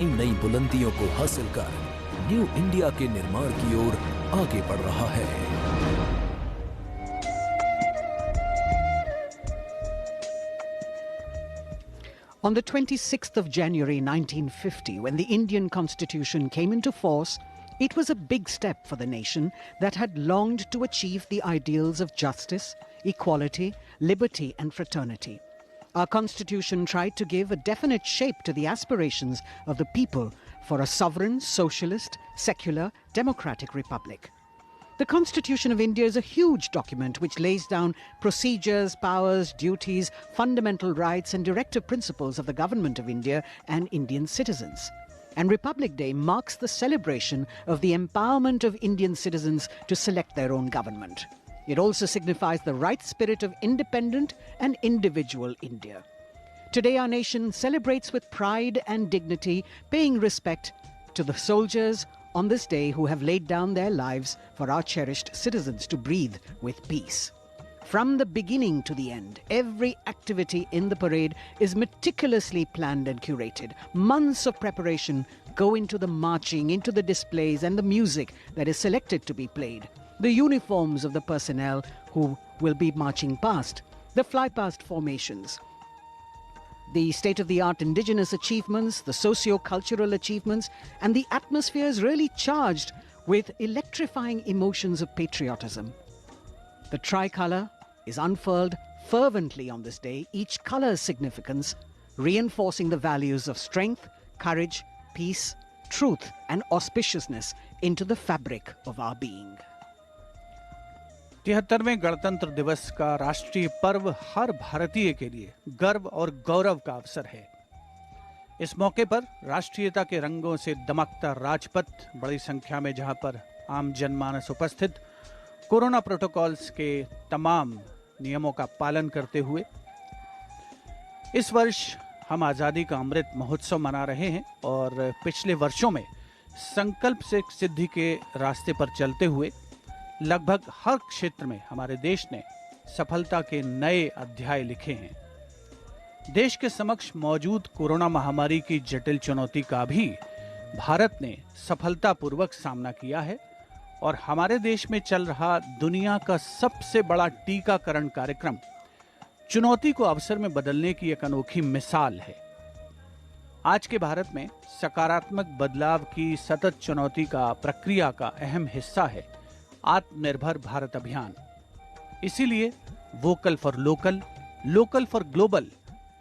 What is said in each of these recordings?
नई बुलंदियों को हासिल कर न्यू इंडिया के निर्माण की ओर आगे बढ़ रहा है। On the 26th of January 1950, when the Indian Constitution came into force, it was a big step for the nation that had longed to achieve the ideals of justice, equality, liberty and fraternity. Our Constitution tried to give a definite shape to the aspirations of the people for a sovereign, socialist, secular, democratic republic. The Constitution of India is a huge document which lays down procedures, powers, duties, fundamental rights and directive principles of the Government of India and Indian citizens. And Republic Day marks the celebration of the empowerment of Indian citizens to select their own government. It also signifies the right spirit of independent and individual India. Today our nation celebrates with pride and dignity, paying respect to the soldiers on this day who have laid down their lives for our cherished citizens to breathe with peace. From the beginning to the end, every activity in the parade is meticulously planned and curated. Months of preparation go into the marching, into the displays and the music that is selected to be played. The uniforms of the personnel who will be marching past, the fly-past formations, the state-of-the-art indigenous achievements, the socio-cultural achievements, and the atmosphere is really charged with electrifying emotions of patriotism. The tricolour is unfurled fervently on this day, each colour's significance reinforcing the values of strength, courage, peace, truth and auspiciousness into the fabric of our being. 73वें गणतंत्र दिवस का राष्ट्रीय पर्व हर भारतीय के लिए गर्व और गौरव का अवसर है। इस मौके पर राष्ट्रीयता के रंगों से दमकता राजपथ, बड़ी संख्या में जहां पर आम जनमानस उपस्थित, कोरोना प्रोटोकॉल्स के तमाम नियमों का पालन करते हुए इस वर्ष हम आज़ादी का अमृत महोत्सव मना रहे हैं और पिछले वर्षों में संकल्प से सिद्धि के रास्ते पर चलते हुए लगभग हर क्षेत्र में हमारे देश ने सफलता के नए अध्याय लिखे हैं। देश के समक्ष मौजूद कोरोना महामारी की जटिल चुनौती का भी भारत ने सफलतापूर्वक सामना किया है और हमारे देश में चल रहा दुनिया का सबसे बड़ा टीकाकरण कार्यक्रम चुनौती को अवसर में बदलने की एक अनोखी मिसाल है। आज के भारत में सकारात्मक बदलाव की सतत चुनौती का प्रक्रिया का अहम हिस्सा है आत्मनिर्भर भारत अभियान। इसीलिए vocal for local, local for global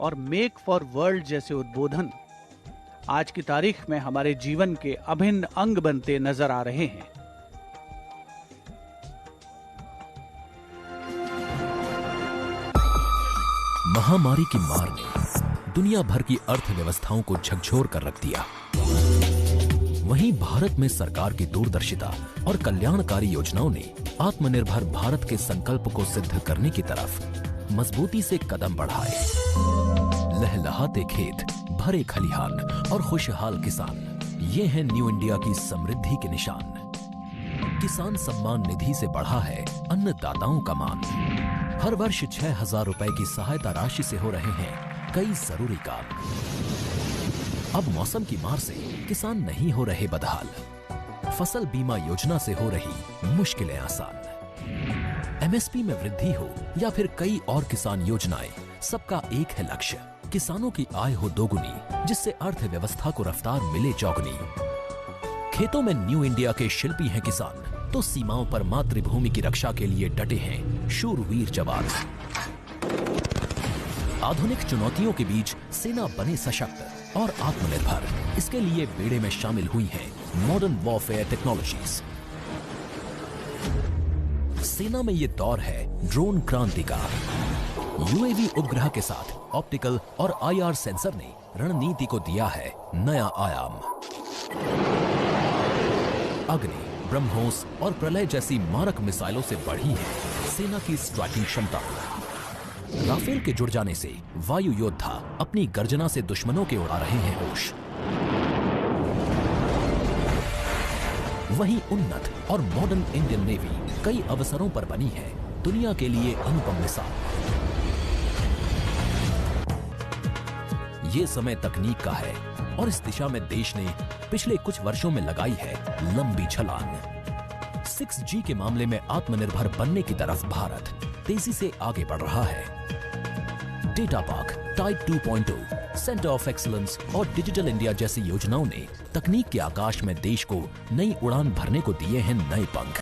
और मेक फॉर वर्ल्ड जैसे उद्बोधन आज की तारीख में हमारे जीवन के अभिन्न अंग बनते नजर आ रहे हैं। महामारी की मार ने दुनिया भर की अर्थव्यवस्थाओं को झकझोर कर रख दिया। वहीं भारत में सरकार की दूरदर्शिता और कल्याणकारी योजनाओं ने आत्मनिर्भर भारत के संकल्प को सिद्ध करने की तरफ मजबूती से कदम बढ़ाए। लहलहाते खेत, भरे खलिहान और खुशहाल किसान, ये हैं न्यू इंडिया की समृद्धि के निशान। किसान सम्मान निधि से बढ़ा है अन्नदाताओं का मान। हर वर्ष 6,000 रुपए की सहायता राशि से हो रहे हैं कई जरूरी काम। अब मौसम की मार से किसान नहीं हो रहे बदहाल। फसल बीमा योजना से हो रही मुश्किलें आसान। एमएसपी में वृद्धि हो या फिर कई और किसान योजनाएं, सबका एक है लक्ष्य, किसानों की आय हो दोगुनी, जिससे अर्थव्यवस्था को रफ्तार मिले चौगुनी। खेतों में न्यू इंडिया के शिल्पी हैं किसान, तो सीमाओं पर मातृभूमि की रक्षा के लिए डटे हैं शूरवीर जवान। आधुनिक चुनौतियों के बीच सेना बने सशक्त और आत्मनिर्भर। इसके लिए बेड़े में शामिल हुई हैं मॉडर्न वॉरफेयर टेक्नोलॉजीज। सेना में ये दौर है ड्रोन क्रांति का। यूएवी उपग्रह के साथ ऑप्टिकल और आईआर सेंसर ने रणनीति को दिया है नया आयाम। अग्नि, ब्रह्मोस और प्रलय जैसी मारक मिसाइलों से बढ़ी है सेना की स्ट्राइकिंग क्षमता। राफेल के जुड़ जाने से वायु योद्धा अपनी गर्जना से दुश्मनों के उड़ा रहे हैं होश। वहीं उन्नत और मॉडर्न इंडियन नेवी कई अवसरों पर बनी है दुनिया के लिए अनुपम मिसाल। ये समय तकनीक का है, और इस दिशा में देश ने पिछले कुछ वर्षों में लगाई है लंबी छलांग। 6G के मामले में आत्मनिर्भर बनने की तरफ भारत तेजी से आगे बढ़ रहा है। Data park, type 2.0, centre of excellence और डिजिटल इंडिया जैसी योजनाओं ने तकनीक के आकाश में देश को नई उड़ान भरने को दिए हैं नए पंख।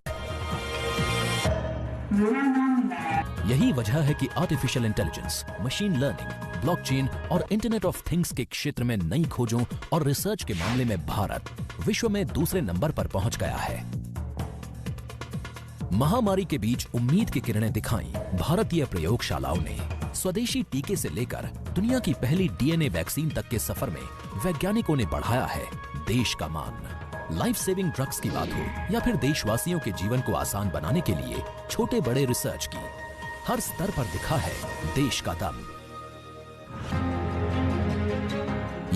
यही वजह है कि artificial intelligence, machine learning, blockchain और इंटरनेट ऑफ थिंग्स के क्षेत्र में नई खोजों और रिसर्च के मामले में भारत विश्व में दूसरे नंबर पर पहुंच गया है। महामारी के बीच उम्मीद की किरणें दिखाई भारतीय प्रयोगशालाओं ने। स्वदेशी टीके से लेकर दुनिया की पहली डीएनए वैक्सीन तक के सफर में वैज्ञानिकों ने बढ़ाया है देश का मान। लाइफ सेविंग ड्रग्स की बात हो या फिर देशवासियों के जीवन को आसान बनाने के लिए छोटे बड़े रिसर्च की, हर स्तर पर दिखा है देश का दम।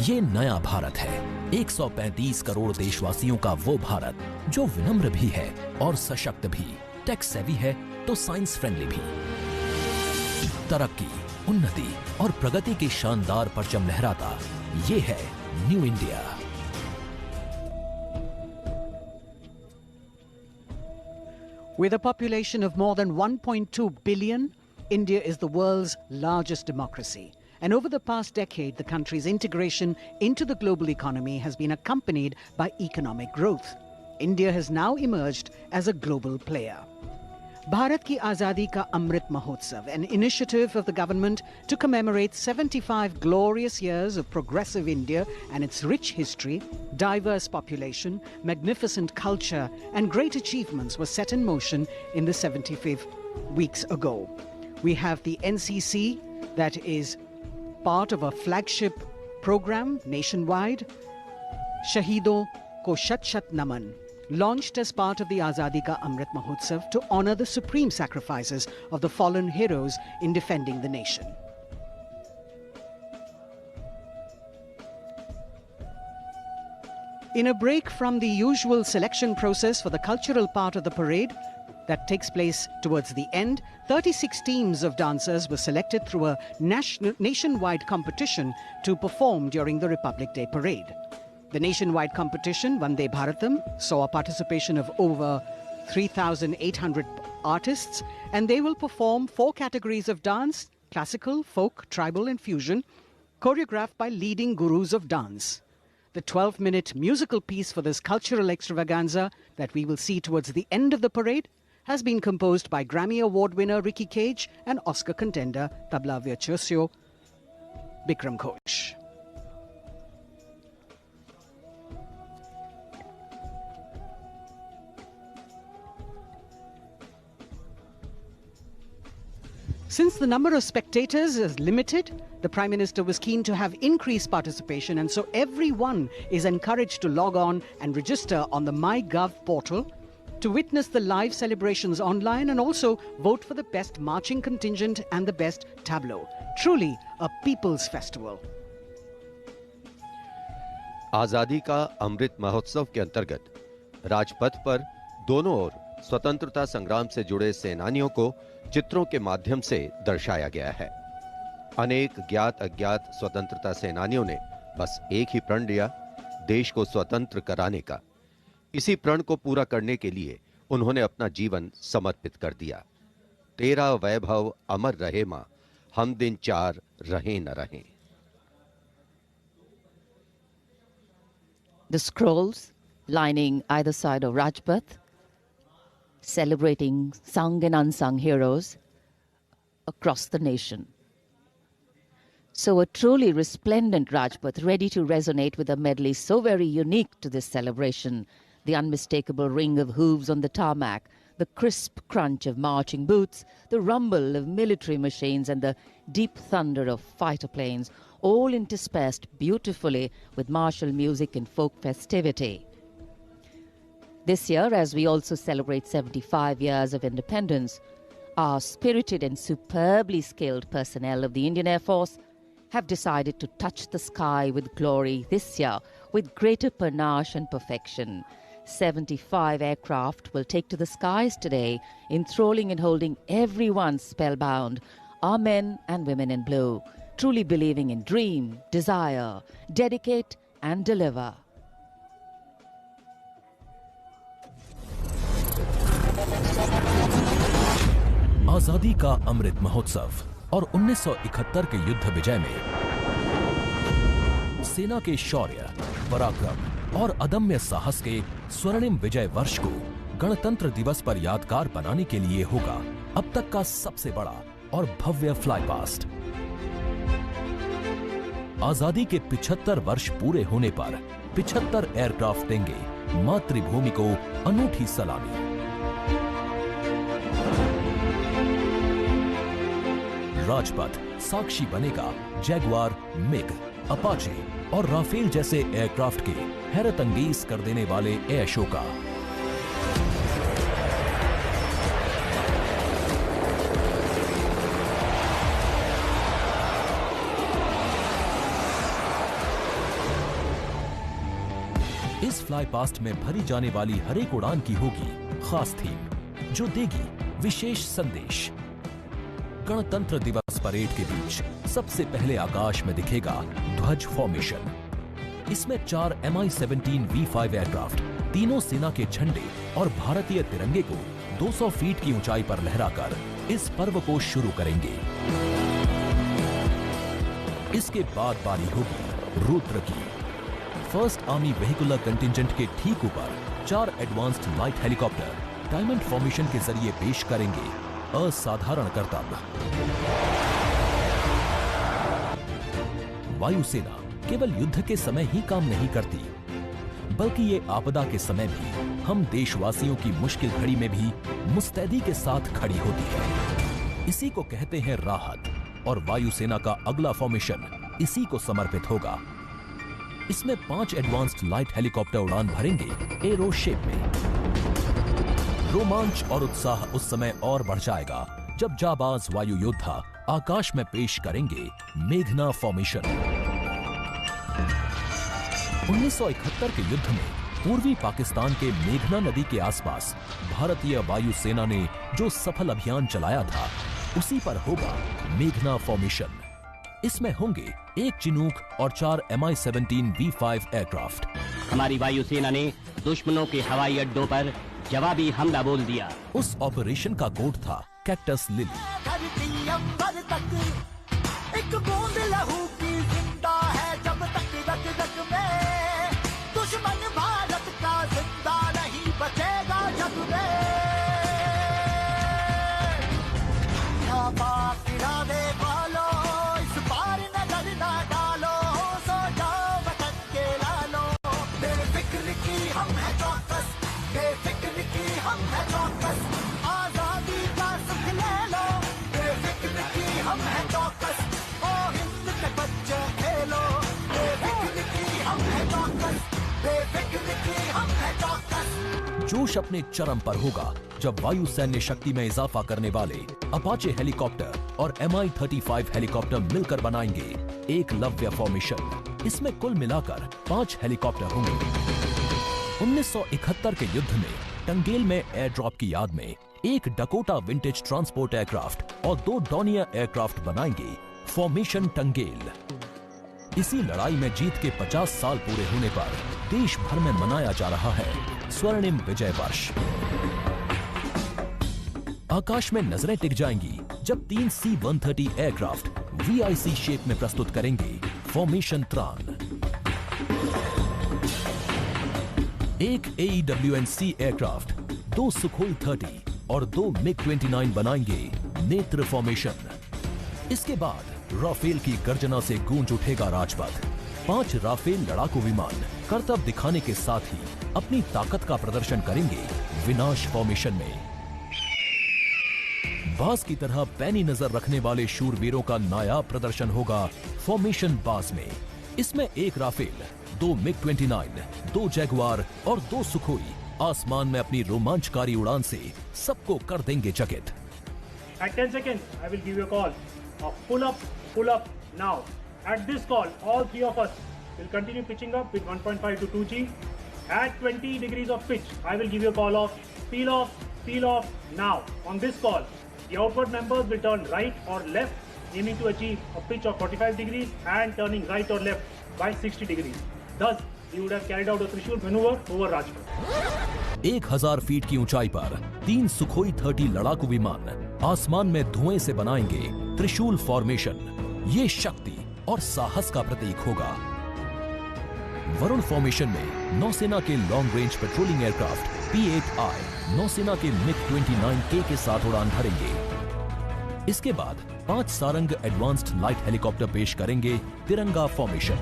ये नया भारत है, 135 करोड़ देशवासियों का वो भारत जो विनम्र भी है और सशक्त भी, टेक सेवी है तो साइंस फ्रेंडली भी। तरक्की, उन्नति और प्रगति के शानदार परचम लहराता ये है new India. With a population of more than 1.2 billion, India is the world's largest democracy. And over the past decade, the country's integration into the global economy has been accompanied by economic growth. India has now emerged as a global player. Bharat Ki Azadi Ka Amrit Mahotsav, an initiative of the government to commemorate 75 glorious years of progressive India and its rich history, diverse population, magnificent culture and great achievements were set in motion in the 75 weeks ago. We have the NCC, that is part of a flagship program nationwide, Shahidon Ko Shat Shat Naman, launched as part of the Azadi Ka Amrit Mahotsav to honor the supreme sacrifices of the fallen heroes in defending the nation. In a break from the usual selection process for the cultural part of the parade that takes place towards the end, 36 teams of dancers were selected through a nationwide competition to perform during the Republic Day parade. The nationwide competition, Vande Bharatam, saw a participation of over 3,800 artists, and they will perform 4 categories of dance: classical, folk, tribal and fusion, choreographed by leading gurus of dance. The 12-minute musical piece for this cultural extravaganza that we will see towards the end of the parade has been composed by Grammy Award winner Ricky Cage and Oscar contender tabla virtuoso Bikram Ghosh. Since the number of spectators is limited, the Prime Minister was keen to have increased participation, and so everyone is encouraged to log on and register on the MyGov portal to witness the live celebrations online and also vote for the best marching contingent and the best tableau. Truly a people's festival. आजादी का अमृत महोत्सव के अंतर्गत राजपथ पर दोनों ओर स्वतंत्रता संग्राम से जुड़े सेनानियों को चित्रों के माध्यम से दर्शाया गया है। अनेक ज्ञात अज्ञात स्वतंत्रता सेनानियों ने बस एक ही प्रण लिया, देश को स्वतंत्र कराने का। इसी प्रण को पूरा करने के लिए उन्होंने अपना जीवन समर्पित कर दिया। तेरा वैभव अमर रहे मां, हम दिन चार रहें न रहें। The scrolls lining either side of Rajpath, celebrating sung and unsung heroes across the nation. So a truly resplendent Rajpath, ready to resonate with a medley so very unique to this celebration. The unmistakable ring of hooves on the tarmac, the crisp crunch of marching boots, the rumble of military machines and the deep thunder of fighter planes, all interspersed beautifully with martial music and folk festivity. This year, as we also celebrate 75 years of independence, our spirited and superbly skilled personnel of the Indian Air Force have decided to touch the sky with glory this year with greater panache and perfection. 75 aircraft will take to the skies today, enthralling and holding everyone spellbound, our men and women in blue, truly believing in dream, desire, dedicate and deliver. आजादी का अमृत महोत्सव और 1971 के युद्ध विजय में सेना के शौर्य, पराक्रम और अदम्य साहस के स्वर्णिम विजय वर्ष को गणतंत्र दिवस पर यादगार बनाने के लिए होगा अब तक का सबसे बड़ा और भव्य फ्लाई पास्ट। आजादी के 75 वर्ष पूरे होने पर 75 एयरक्राफ्ट देंगे मातृभूमि को अनूठी सलामी। राजपथ साक्षी बनेगा जैगुआर, मिग, अपाचे और राफेल जैसे एयरक्राफ्ट के हैरत अंगेज कर देने वाले एयर शो का। इस फ्लाई पास्ट में भरी जाने वाली हर एक उड़ान की होगी खास थीम जो देगी विशेष संदेश। गणतंत्र दिवस परेड के बीच सबसे पहले आकाश में दिखेगा ध्वज फॉर्मेशन। इसमें 4 Mi-17 V5 एयरक्राफ्ट तीनों सेना के झंडे और भारतीय तिरंगे को 200 फीट की ऊंचाई पर लहराकर इस पर्व को शुरू करेंगे। इसके बाद बारी होगी रुद्र की। फर्स्ट आर्मी व्हीकुलर कंटिंजेंट के ठीक ऊपर 4 advanced light helicopter diamond formation के जरिए पेश करेंगे असाधारण करतब। वायुसेना केवल युद्ध के समय ही काम नहीं करती, बल्कि ये आपदा के समय भी हम देशवासियों की मुश्किल घड़ी में भी मुस्तैदी के साथ खड़ी होती है। इसी को कहते हैं राहत, और वायुसेना का अगला फॉर्मेशन इसी को समर्पित होगा। इसमें 5 एडवांस्ड लाइट हेलीकॉप्टर उड़ान भरेंगे एरो शेप में। रोमांच और उत्साह उस समय और बढ़ जाएगा जब जाबाज वायु योद्धा आकाश में पेश करेंगे मेघना फॉर्मेशन। 1971 के युद्ध में पूर्वी पाकिस्तान के मेघना नदी के आसपास भारतीय वायुसेना ने जो सफल अभियान चलाया था, उसी पर होगा मेघना फॉर्मेशन। इसमें होंगे 1 चिनूक और 4 Mi-17 V5 एयरक्राफ्ट। हमारी वायुसेना ने दुश्मनों के हवाई अड्डों पर जवाबी हमला बोल दिया। उस ऑपरेशन का कोड था कैक्टस लिली। एक बूंद लहू की जिंदा है जब तक रग रग में, दुश्मन भारत का जिंदा नहीं बचेगा जग में। पाक इरादे वालों इस बार नजर ना डालो, सो जाओ वतन के लालो। बेफिक्र की हम है चौकस, बेफिक्र की हम है चौकस, आजादी का सुख ले लो। बेफिक्र की हम है चौकस, ओ हिंद के बच्चे खेलो। बेफिक्र की हम है चौकस, बेफिक्र की हम है चौकस। जोश अपने चरम पर होगा जब वायु सैन्य शक्ति में इजाफा करने वाले अपाचे हेलीकॉप्टर और Mi-35 हेलीकॉप्टर मिलकर बनाएंगे एक लव्य फॉर्मेशन। इसमें कुल मिलाकर 5 हेलीकॉप्टर होंगे। 1971 के युद्ध में टंगेल में एयर ड्रॉप की याद में 1 डकोटा विंटेज ट्रांसपोर्ट एयरक्राफ्ट और 2 डॉनियर एयरक्राफ्ट बनाएंगे फॉर्मेशन टंगेल। इसी लड़ाई में जीत के 50 साल पूरे होने पर देश भर में मनाया जा रहा है स्वर्णिम विजय वर्ष। आकाश में नजरें टिक जाएंगी जब 3 C-130 एयरक्राफ्ट VIC शेप में प्रस्तुत करेंगे फॉर्मेशन त्रान। 1 AEWNC एयरक्राफ्ट, 2 सुखोई 30 और 2 MiG-29 बनाएंगे नेत्र फॉर्मेशन। इसके बाद राफेल की गर्जना से गूंज उठेगा राजपथ। 5 राफेल लड़ाकू विमान करतब दिखाने के साथ ही अपनी ताकत का प्रदर्शन करेंगे विनाश फॉर्मेशन में। बाज की तरह पैनी नजर रखने वाले शूरवीरों का नायाब प्रदर्शन होगा फॉर्मेशन बाज में। इसमें 1 राफेल, 2 MiG-29, 2 जैगुआर और 2 सुखोई आसमान में अपनी रोमांचकारी उड़ान से सबको कर देंगे चकित। At 10 seconds, I will give you a call of pull up now. At this call, all 3 of us will continue pitching up with 1.5 to 2G. At 20 degrees of pitch, I will give you a call of peel off now. On this call, the outward members will turn right or left, aiming to achieve a pitch of 45 degrees and turning right or left by 60 degrees. Thus, he would have carried out a Trishul maneuver over Rajpath. 1000 feet की ऊंचाई पर 3 Sukhoi 30 लड़ाकू विमान आसमान में धुएं से बनाएंगे त्रिशूल फॉर्मेशन। ये शक्ति और साहस का प्रतीक होगा। वरुण फॉर्मेशन में नौसेना के long range patrolling aircraft P-8I नौसेना के MiG-29K के साथ उड़ान भरेंगे। इसके बाद 5 सारंग एडवांस्ड लाइट हेलीकॉप्टर पेश करेंगे तिरंगा फॉर्मेशन।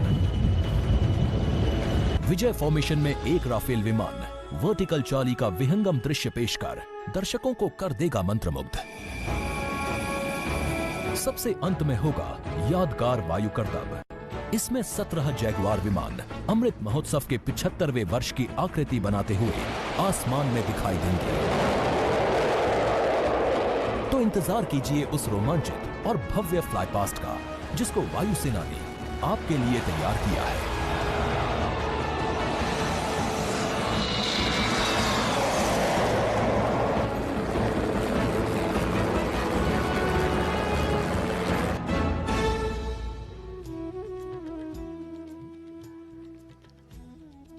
विजय फॉर्मेशन में एक राफेल विमान वर्टिकल चाली का विहंगम दृश्य पेश कर दर्शकों को कर देगा मंत्रमुग्ध। सबसे अंत में होगा यादगार वायु करतब। इसमें 17 जैगुआर विमान अमृत महोत्सव के 75वें वर्ष की आकृति बनाते हुए आसमान में दिखाई देंगे। तो इंतजार कीजिए उस रोमांचित और भव्य फ्लाईपास्ट का, जिसको वायुसेना ने आपके लिए तैयार किया है।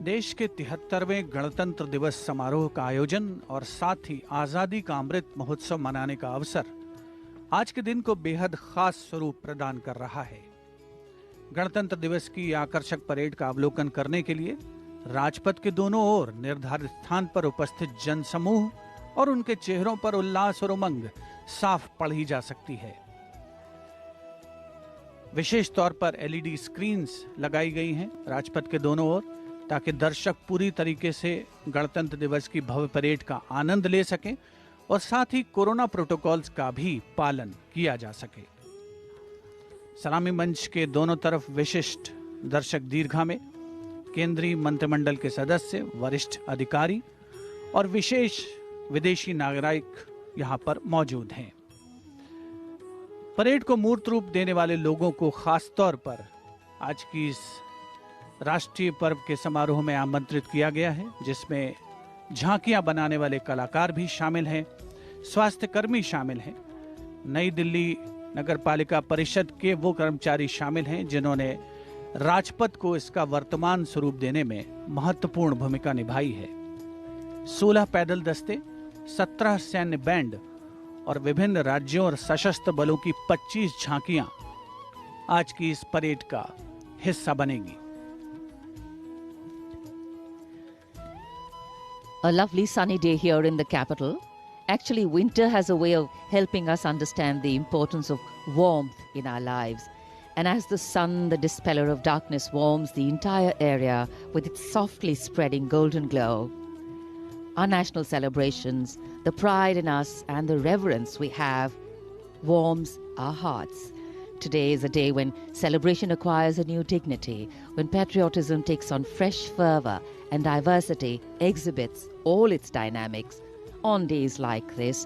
देश के 73वें गणतंत्र दिवस समारोह का आयोजन और साथ ही आजादी का अमृत महोत्सव मनाने का अवसर आज के दिन को बेहद खास स्वरूप प्रदान कर रहा है। गणतंत्र दिवस की आकर्षक परेड का अवलोकन करने के लिए राजपथ के दोनों ओर निर्धारित स्थान पर उपस्थित जनसमूह और उनके चेहरों पर उल्लास और उमंग साफ पढ़ी जा सकती है। विशेष तौर पर LED स्क्रीन्स लगाई गई हैं राजपथ के दोनों ओर, ताकि दर्शक पूरी तरीके से गणतंत्र दिवस की भव्य परेड का आनंद ले सकें और साथ ही कोरोना प्रोटोकॉल्स का भी पालन किया जा सके। सलामी मंच के दोनों तरफ विशिष्ट दर्शक दीर्घा में केंद्रीय मंत्रिमंडल के सदस्य, वरिष्ठ अधिकारी और विशेष विदेशी नागरिक यहां पर मौजूद हैं। परेड को मूर्त रूप देने वाले लोगों को खास तौर पर आज की इस राष्ट्रीय पर्व के समारोह में आमंत्रित किया गया है, जिसमें झांकियां बनाने वाले कलाकार भी शामिल हैं, स्वास्थ्य कर्मी शामिल हैं, नई दिल्ली नगर पालिका परिषद के वो कर्मचारी शामिल हैं जिन्होंने राजपथ को इसका वर्तमान स्वरूप देने में महत्वपूर्ण भूमिका निभाई है। 16 पैदल दस्ते, 17 सैन्य बैंड और विभिन्न राज्यों और सशस्त्र बलों की 25 झांकियां आज की इस परेड का हिस्सा बनेगी। A lovely sunny day here in the capital. Actually, winter has a way of helping us understand the importance of warmth in our lives. And as the sun, the dispeller of darkness, warms the entire area with its softly spreading golden glow, our national celebrations, the pride in us and the reverence we have warms our hearts. Today is a day when celebration acquires a new dignity, when patriotism takes on fresh fervor and diversity exhibits all its dynamics. On days like this,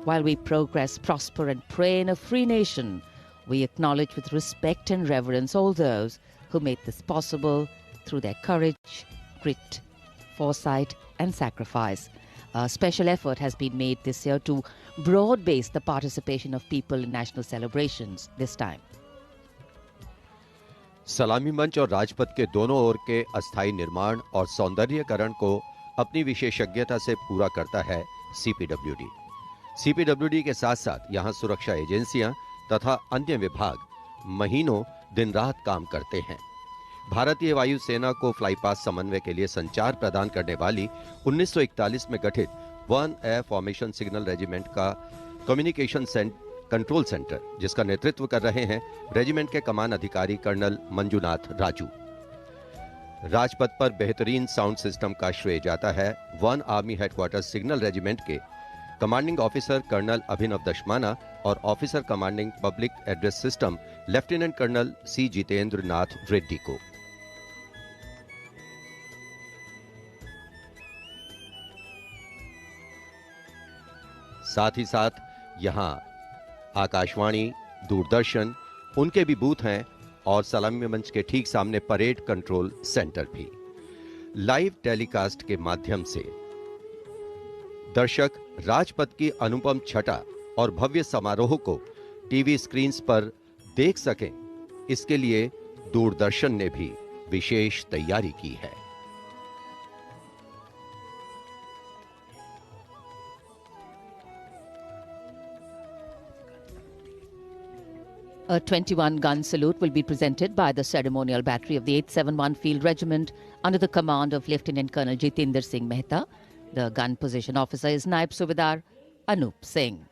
while we progress, prosper and pray in a free nation, we acknowledge with respect and reverence all those who made this possible through their courage, grit, foresight and sacrifice. A special effort has been made this year to broad base the participation of people in national celebrations this time. सलामी मंच और राजपथ के दोनों ओर के अस्थायी निर्माण और सौंदर्यीकरण को अपनी विशेषज्ञता से पूरा करता है CPWD। CPWD के साथ साथ यहां सुरक्षा एजेंसियां तथा अन्य विभाग महीनों दिन रात काम करते हैं। भारतीय वायुसेना को फ्लाईपास्ट समन्वय के लिए संचार प्रदान करने वाली 1941 में गठित 1 एयर फॉर्मेशन सिग्नल रेजिमेंट का कम्युनिकेशन कंट्रोल सेंटर, जिसका नेतृत्व कर रहे हैं रेजिमेंट के कमान अधिकारी कर्नल मंजुनाथ राजू। राजपथ पर बेहतरीन साउंड सिस्टम का श्रेय जाता है 1 आर्मी हेडक्वार्टर सिग्नल रेजिमेंट के commanding officer colonel Abhinav Dashmana और officer commanding public address system lieutenant colonel C Jitendra Nath Reddy को। साथ ही साथ यहां आकाशवाणी, दूरदर्शन, उनके भी बूथ हैं और सलामी मंच के ठीक सामने परेड कंट्रोल सेंटर भी। लाइव टेलीकास्ट के माध्यम से दर्शक राजपथ की अनुपम छटा और भव्य समारोह को टीवी स्क्रीन्स पर देख सकें, इसके लिए दूरदर्शन ने भी विशेष तैयारी की है। A 21-gun salute will be presented by the ceremonial battery of the 871 Field Regiment under the command of Lieutenant Colonel Jitendra Singh Mehta. The gun position officer is Naib Subedar Anup Singh.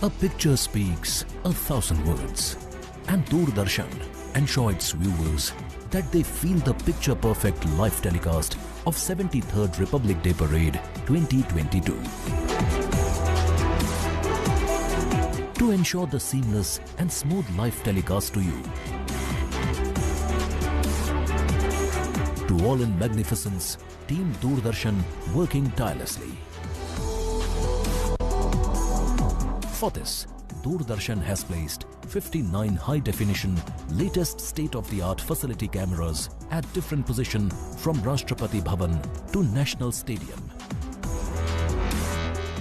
A picture speaks 1,000 words, and Doordarshan ensure its viewers that they feel the picture-perfect live telecast of 73rd Republic Day Parade 2022. To ensure the seamless and smooth live telecast to you, to all in magnificence, Team Doordarshan working tirelessly. For this, Doordarshan has placed 59 high-definition, latest state-of-the-art facility cameras at different positions from Rashtrapati Bhavan to National Stadium.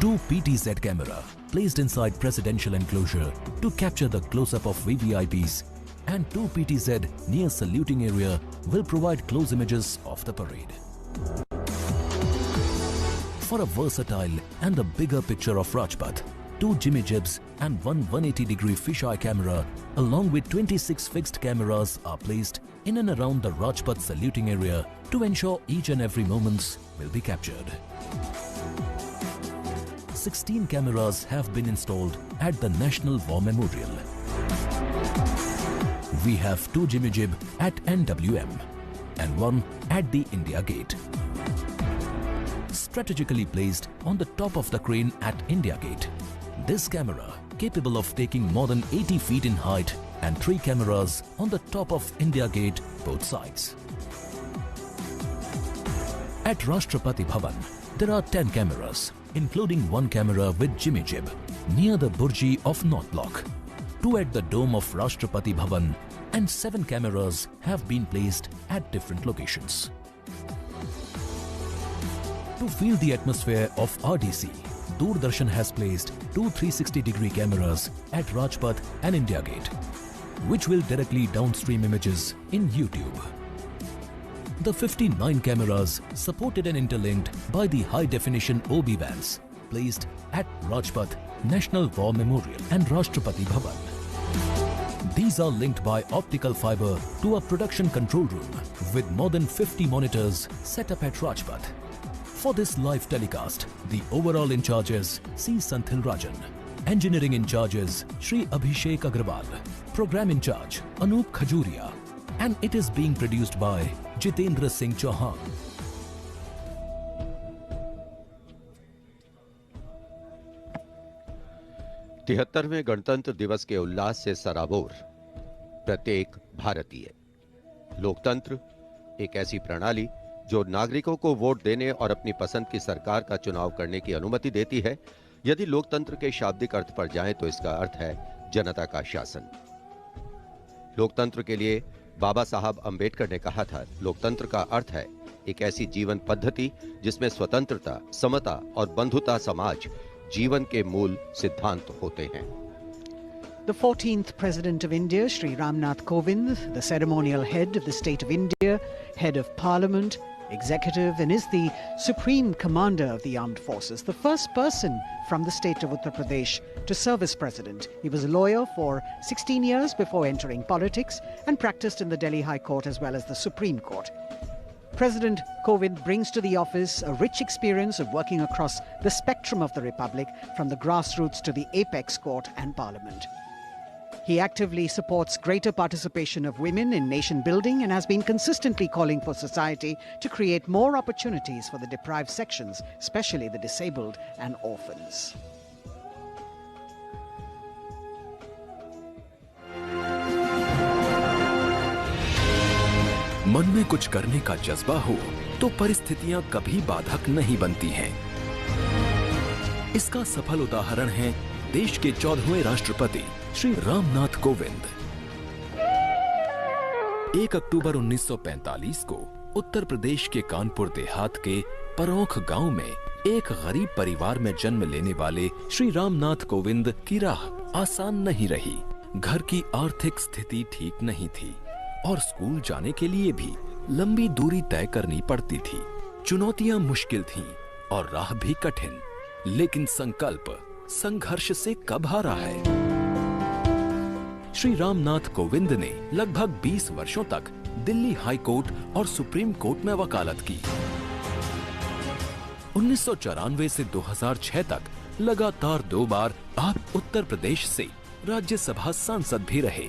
2 PTZ camera placed inside presidential enclosure to capture the close-up of VVIPs, and 2 PTZ near saluting area will provide close images of the parade. For a versatile and the bigger picture of Rajpath, 2 Jimmy Jibs and 1 180-degree fisheye camera along with 26 fixed cameras are placed in and around the Rajpath saluting area to ensure each and every moments will be captured. 16 cameras have been installed at the National War Memorial. We have 2 Jimmy Jib at NWM and 1 at the India Gate. Strategically placed on the top of the crane at India Gate, this camera, capable of taking more than 80 feet in height, and 3 cameras on the top of India Gate, both sides. At Rashtrapati Bhavan, there are 10 cameras, including 1 camera with Jimmy Jib, near the Burji of North Block, 2 at the dome of Rashtrapati Bhavan, and 7 cameras have been placed at different locations. To feel the atmosphere of RDC, Doordarshan has placed 2 360-degree cameras at Rajpath and India Gate, which will directly downstream images in YouTube. The 59 cameras supported and interlinked by the high-definition OB vans placed at Rajpath, National War Memorial and Rashtrapati Bhavan. These are linked by optical fiber to a production control room with more than 50 monitors set up at Rajpath. For this live telecast, the overall in charge is C. Santhil Rajan, engineering in charge is Shri Abhishek Agrawal, program in charge Anup Khajuria, and it is being produced by Jitendra Singh Chauhan. तिहत्तरवें गणतंत्र दिवस के उल्लास से सराबोर प्रत्येक भारतीय। लोकतंत्र एक ऐसी प्रणाली जो नागरिकों को वोट देने और अपनी पसंद की सरकार का चुनाव करने की अनुमति देती है। यदि लोकतंत्र के शाब्दिक अर्थ पर जाएं तो इसका अर्थ है जनता का शासन। लोकतंत्र के लिए बाबा साहब अंबेडकर ने कहा था, लोकतंत्र का अर्थ है एक ऐसी जीवन पद्धति जिसमें स्वतंत्रता, समता और बंधुता समाज जीवन के मूल सिद्धांत होते हैं। The 14th President of India, Shri Ramnath Kovind, the ceremonial head of the State of India, head of Parliament, executive, and is the Supreme Commander of the Armed Forces, the first person from the state of Uttar Pradesh to serve as President. He was a lawyer for 16 years before entering politics and practiced in the Delhi High Court as well as the Supreme Court. President Kovind brings to the office a rich experience of working across the spectrum of the Republic, from the grassroots to the apex court and Parliament. He actively supports greater participation of women in nation building and has been consistently calling for society to create more opportunities for the deprived sections, especially the disabled and orphans. मन में कुछ करने का जज्बा हो तो परिस्थितियां कभी बाधक नहीं बनती हैं। इसका सफल उदाहरण है देश के 14वें राष्ट्रपति श्री रामनाथ कोविंद। 1 अक्टूबर 1945 को उत्तर प्रदेश के कानपुर देहात के परौख गांव में एक गरीब परिवार में जन्म लेने वाले श्री रामनाथ कोविंद की राह आसान नहीं रही। घर की आर्थिक स्थिति ठीक नहीं थी और स्कूल जाने के लिए भी लंबी दूरी तय करनी पड़ती थी। चुनौतियां मुश्किल थीं और राह भी कठिन, लेकिन संकल्प संघर्ष से कब हारा है। श्री रामनाथ कोविंद ने लगभग 20 वर्षों तक दिल्ली हाई कोर्ट और सुप्रीम कोर्ट में वकालत की। 1994 से 2006 तक लगातार 2 बार आप उत्तर प्रदेश से राज्यसभा सांसद भी रहे।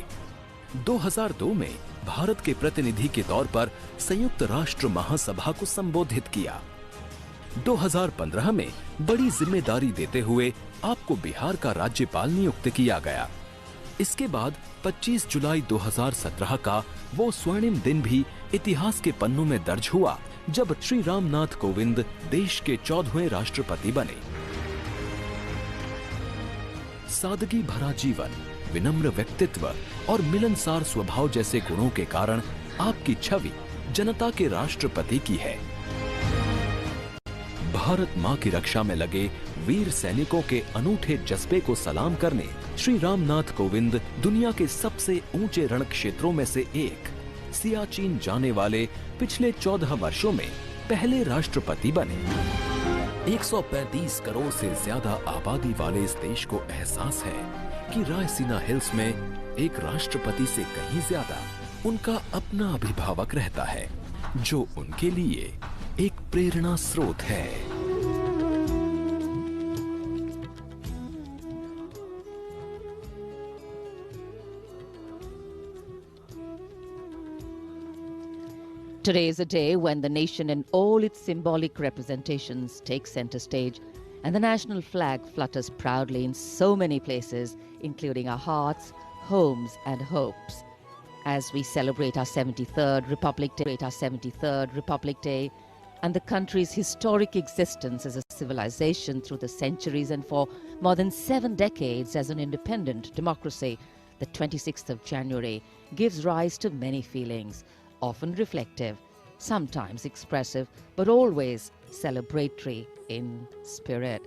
2002 में भारत के प्रतिनिधि के तौर पर संयुक्त राष्ट्र महासभा को संबोधित किया। 2015 में बड़ी जिम्मेदारी देते हुए आपको बिहार का राज्यपाल नियुक्त किया गया। इसके बाद 25 जुलाई 2017 का वो स्वर्णिम दिन भी इतिहास के पन्नों में दर्ज हुआ जब श्री रामनाथ कोविंद देश के 14वें राष्ट्रपति बने। सादगी भरा जीवन, विनम्र व्यक्तित्व और मिलनसार स्वभाव जैसे गुणों के कारण आपकी छवि जनता के राष्ट्रपति की है। भारत मां की रक्षा में लगे वीर सैनिकों के अनूठे जज्बे को सलाम करने श्री रामनाथ कोविंद दुनिया के सबसे ऊंचे रण क्षेत्रों में से एक सियाचिन जाने वाले पिछले 14 वर्षों में पहले राष्ट्रपति बने। 135 करोड़ से ज्यादा आबादी वाले इस देश को एहसास है कि रायसीना हिल्स में एक राष्ट्रपति से कहीं ज्यादा उनका अपना अभिभावक रहता है, जो उनके लिए एक प्रेरणा स्रोत है। Today is a day when the nation and all its symbolic representations take center stage, and the national flag flutters proudly in so many places, including our hearts, homes, and hopes. As we celebrate our 73rd Republic Day, and the country's historic existence as a civilization through the centuries and for more than 7 decades as an independent democracy, the 26th of January gives rise to many feelings, often reflective, sometimes expressive, but always celebratory in spirit.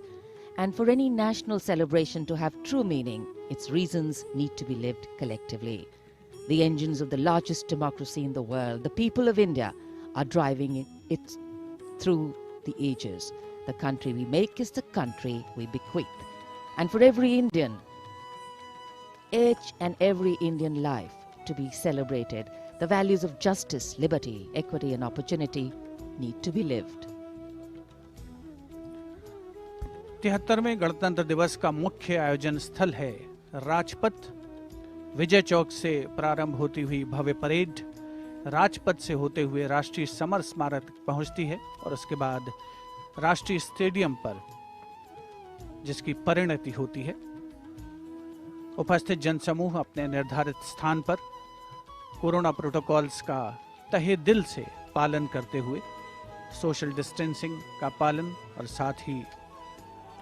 And for any national celebration to have true meaning, its reasons need to be lived collectively. The engines of the largest democracy in the world, the people of India, are driving it through the ages. The country we make is the country we bequeath. And for every Indian, each and every Indian life to be celebrated, the values of justice, liberty, equity and opportunity need to be lived. 73वें गणतंत्र दिवस का मुख्य आयोजन स्थल है राजपथ। विजय चौक से प्रारंभ होती हुई भव्य परेड राजपथ से होते हुए राष्ट्रीय समर स्मारक पहुंचती है और उसके बाद राष्ट्रीय स्टेडियम पर जिसकी परिणति होती है। उपस्थित जनसमूह अपने निर्धारित स्थान पर कोरोना प्रोटोकॉल्स का तहे दिल से पालन करते हुए सोशल डिस्टेंसिंग का पालन और साथ ही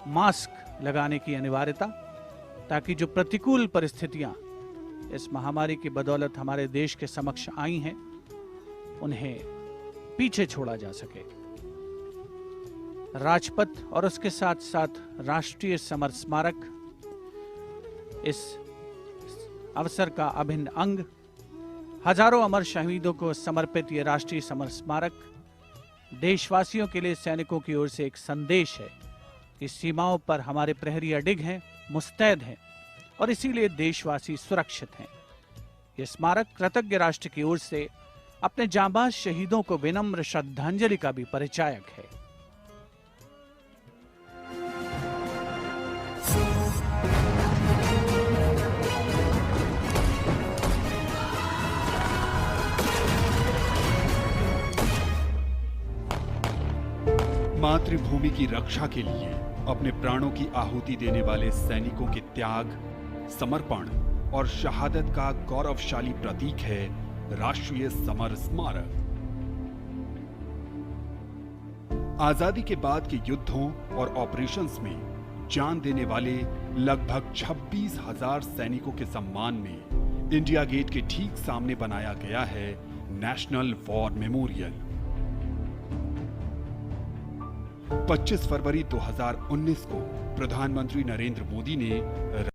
मास्क लगाने की अनिवार्यता, ताकि जो प्रतिकूल परिस्थितियां इस महामारी की बदौलत हमारे देश के समक्ष आई हैं उन्हें पीछे छोड़ा जा सके। राजपथ और उसके साथ साथ राष्ट्रीय समर स्मारक इस अवसर का अभिन्न अंग। हजारों अमर शहीदों को समर्पित ये राष्ट्रीय समर स्मारक देशवासियों के लिए सैनिकों की ओर से एक संदेश है कि सीमाओं पर हमारे प्रहरी अडिग हैं, मुस्तैद हैं और इसीलिए देशवासी सुरक्षित हैं। ये स्मारक कृतज्ञ राष्ट्र की ओर से अपने जांबाज शहीदों को विनम्र श्रद्धांजलि का भी परिचायक है। मातृभूमि की रक्षा के लिए अपने प्राणों की आहुति देने वाले सैनिकों के त्याग, समर्पण और शहादत का गौरवशाली प्रतीक है राष्ट्रीय समर स्मारक। आजादी के बाद के युद्धों और ऑपरेशंस में जान देने वाले लगभग 26,000 सैनिकों के सम्मान में इंडिया गेट के ठीक सामने बनाया गया है नेशनल वॉर मेमोरियल। 25 फरवरी 2019 को प्रधानमंत्री नरेंद्र मोदी ने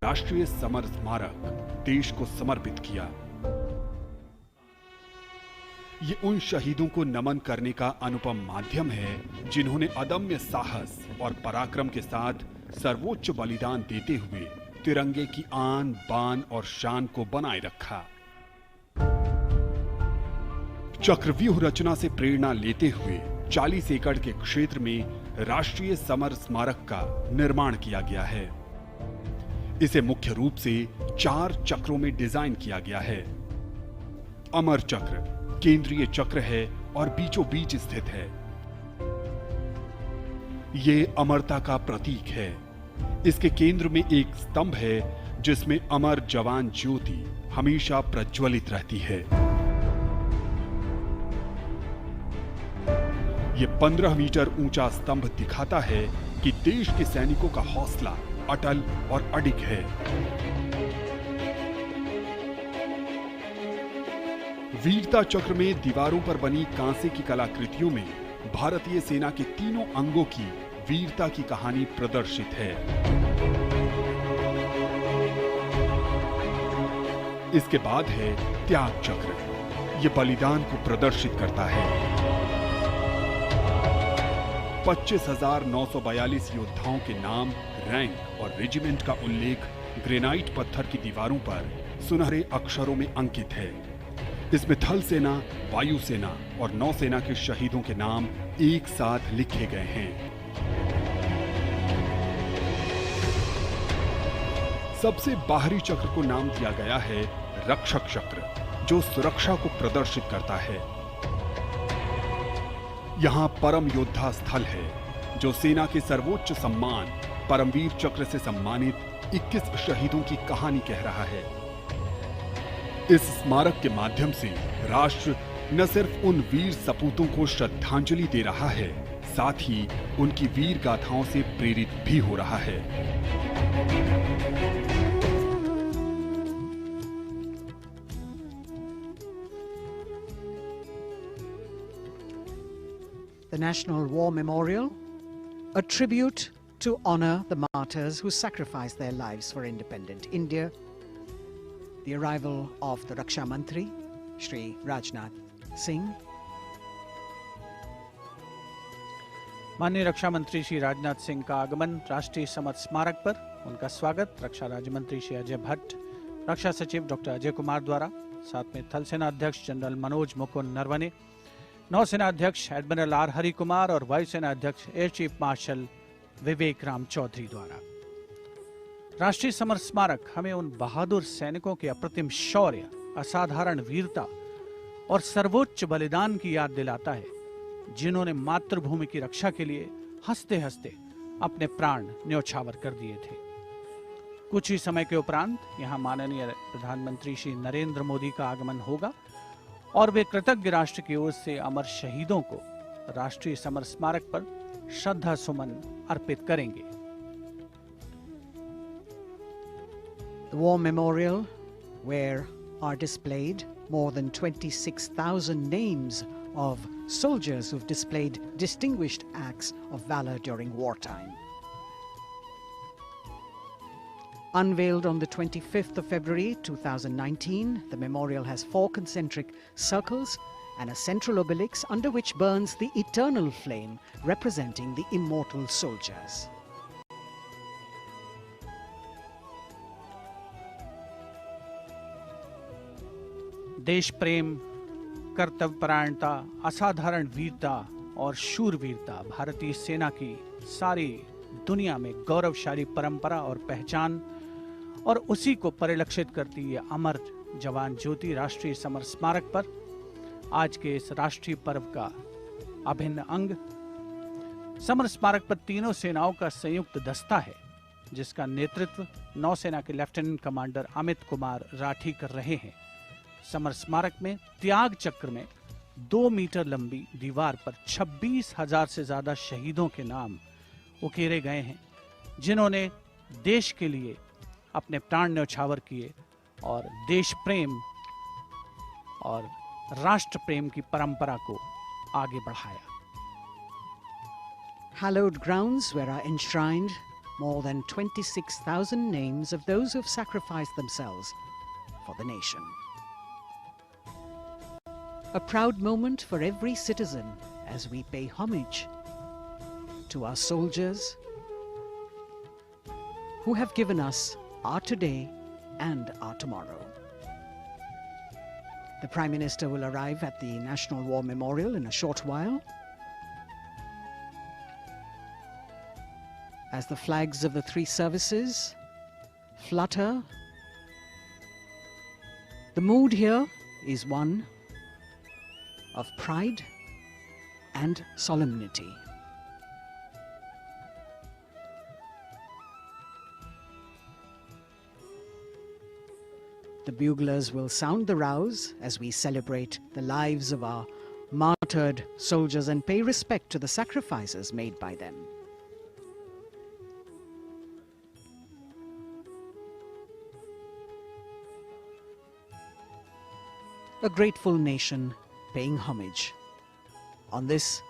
राष्ट्रीय समर स्मारक देश को समर्पित किया। ये उन शहीदों को नमन करने का अनुपम माध्यम है जिन्होंने अदम्य साहस और पराक्रम के साथ सर्वोच्च बलिदान देते हुए तिरंगे की आन बान और शान को बनाए रखा। चक्रव्यूह रचना से प्रेरणा लेते हुए 40 एकड़ के क्षेत्र में राष्ट्रीय समर स्मारक का निर्माण किया गया है। इसे मुख्य रूप से 4 चक्रों में डिजाइन किया गया है। अमर चक्र केंद्रीय चक्र है और बीचों बीच स्थित है। ये अमरता का प्रतीक है। इसके केंद्र में एक स्तंभ है जिसमें अमर जवान ज्योति हमेशा प्रज्वलित रहती है। ये 15 मीटर ऊंचा स्तंभ दिखाता है कि देश के सैनिकों का हौसला अटल और अडिग है। वीरता चक्र में दीवारों पर बनी कांसे की कलाकृतियों में भारतीय सेना के तीनों अंगों की वीरता की कहानी प्रदर्शित है। इसके बाद है त्याग चक्र। ये बलिदान को प्रदर्शित करता है। 25,942 योद्धाओं के नाम, रैंक और रेजिमेंट का उल्लेख ग्रेनाइट पत्थर की दीवारों पर सुनहरे अक्षरों में अंकित है। इसमें थल सेना, वायु सेना और नौसेना के शहीदों के नाम एक साथ लिखे गए हैं। सबसे बाहरी चक्र को नाम दिया गया है रक्षक चक्र, जो सुरक्षा को प्रदर्शित करता है। यहाँ परम योद्धा स्थल है, जो सेना के सर्वोच्च सम्मान परमवीर चक्र से सम्मानित 21 शहीदों की कहानी कह रहा है। इस स्मारक के माध्यम से राष्ट्र न सिर्फ उन वीर सपूतों को श्रद्धांजलि दे रहा है, साथ ही उनकी वीर गाथाओं से प्रेरित भी हो रहा है। The National War Memorial, a tribute to honor the martyrs who sacrificed their lives for independent India. The arrival of the Raksha Mantri, Shri Rajnath Singh. माननीय रक्षा मंत्री श्री राजनाथ सिंह का आगमन राष्ट्रीय समर स्मारक पर, उनका स्वागत रक्षा राज्य मंत्री श्री अजय भट्ट, रक्षा सचिव डॉक्टर अजय कुमार द्वारा, साथ में थल सेना अध्यक्ष जनरल मनोज मुकुंद नरवणे, नौसेना अध्यक्ष एडमिरल आर हरि कुमार और वायुसेना अध्यक्ष एयर चीफ मार्शल विवेक राम चौधरी द्वारा। राष्ट्रीय समर स्मारक हमें उन बहादुर सैनिकों के अप्रतिम शौर्य, असाधारण वीरता और सर्वोच्च बलिदान की याद दिलाता है, जिन्होंने मातृभूमि की रक्षा के लिए हंसते हंसते अपने प्राण न्योछावर कर दिए थे। कुछ ही समय के उपरांत यहाँ माननीय प्रधानमंत्री श्री नरेंद्र मोदी का आगमन होगा और वे कृतज्ञ राष्ट्र की ओर से अमर शहीदों को राष्ट्रीय समर स्मारक पर श्रद्धा सुमन अर्पित करेंगे। The War Memorial, where are displayed more than 26,000 names of soldiers who've displayed distinguished acts of valor during wartime. Unveiled on the 25th of February 2019, the memorial has 4 concentric circles and a central obelix under which burns the eternal flame representing the immortal soldiers. देश प्रेम, कर्तव्यपरायणता, असाधारण वीरता और शूरवीरता भारतीय सेना की सारी दुनिया में गौरवशाली परंपरा और पहचान, और उसी को परिलक्षित करती है अमर जवान ज्योति राष्ट्रीय समर स्मारक पर आज के इस राष्ट्रीय पर्व का अभिन्न अंग। समर स्मारक पर तीनों सेनाओं का संयुक्त दस्ता है, जिसका नेतृत्व नौसेना के लेफ्टिनेंट कमांडर अमित कुमार राठी कर रहे हैं। समर स्मारक में त्याग चक्र में 2 मीटर लंबी दीवार पर 26,000 से ज्यादा शहीदों के नाम उकेरे गए हैं, जिन्होंने देश के लिए अपने प्राण न्यौछावर किए और देश प्रेम और राष्ट्र प्रेम की परंपरा को आगे बढ़ाया। hallowed grounds where are enshrined more than 26,000 names of those who've sacrificed themselves for the nation. A proud moment for every citizen as we pay homage to our soldiers who have given us our today and our tomorrow. The Prime Minister will arrive at the National War Memorial in a short while. As the flags of the three services flutter, the mood here is one of pride and solemnity. The buglers will sound the rouse as we celebrate the lives of our martyred soldiers and pay respect to the sacrifices made by them. A grateful nation paying homage on this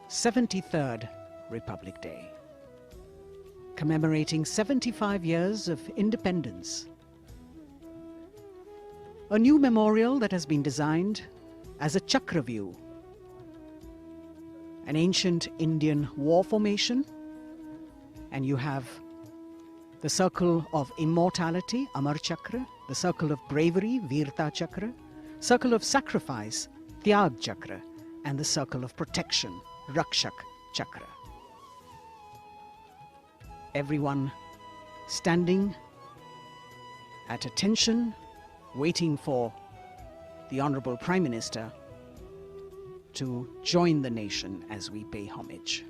73rd Republic Day, commemorating 75 years of independence. A new memorial that has been designed as a chakra view, an ancient Indian war formation, and you have the circle of immortality, Amar Chakra, the circle of bravery, Virta Chakra, circle of sacrifice, Tyag Chakra, and the circle of protection, Rakshak Chakra. Everyone standing at attention, waiting for the Honorable Prime Minister to join the nation as we pay homage.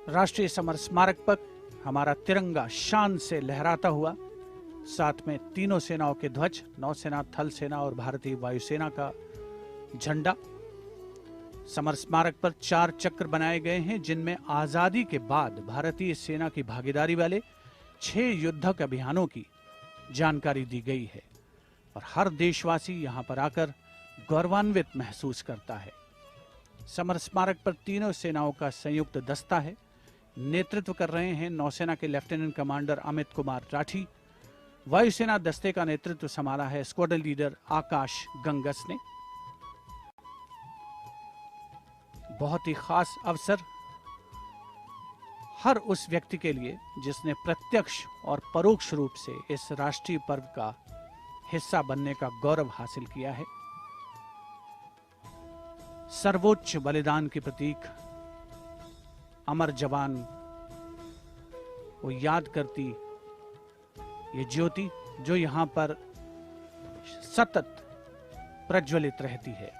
राष्ट्रीय summer स्मारक पर हमारा तिरंगा शान से लहराता हुआ, साथ में तीनों सेनाओं के ध्वज, नौसेना, थल सेना और भारतीय वायुसेना का झंडा। समर स्मारक पर 4 चक्र बनाए गए हैं, जिनमें आजादी के बाद भारतीय सेना की भागीदारी वाले 6 युद्धक अभियानों की जानकारी दी गई है और हर देशवासी यहां पर आकर गौरवान्वित महसूस करता है। समर स्मारक पर तीनों सेनाओं का संयुक्त दस्ता है। नेतृत्व कर रहे हैं नौसेना के लेफ्टिनेंट कमांडर अमित कुमार राठी। वायुसेना दस्ते का नेतृत्व संभाला है स्क्वाड्रन लीडर आकाश गंगस ने। बहुत ही खास अवसर हर उस व्यक्ति के लिए जिसने प्रत्यक्ष और परोक्ष रूप से इस राष्ट्रीय पर्व का हिस्सा बनने का गौरव हासिल किया है। सर्वोच्च बलिदान के प्रतीक अमर जवान को याद करती ये ज्योति जो यहां पर सतत प्रज्वलित रहती है।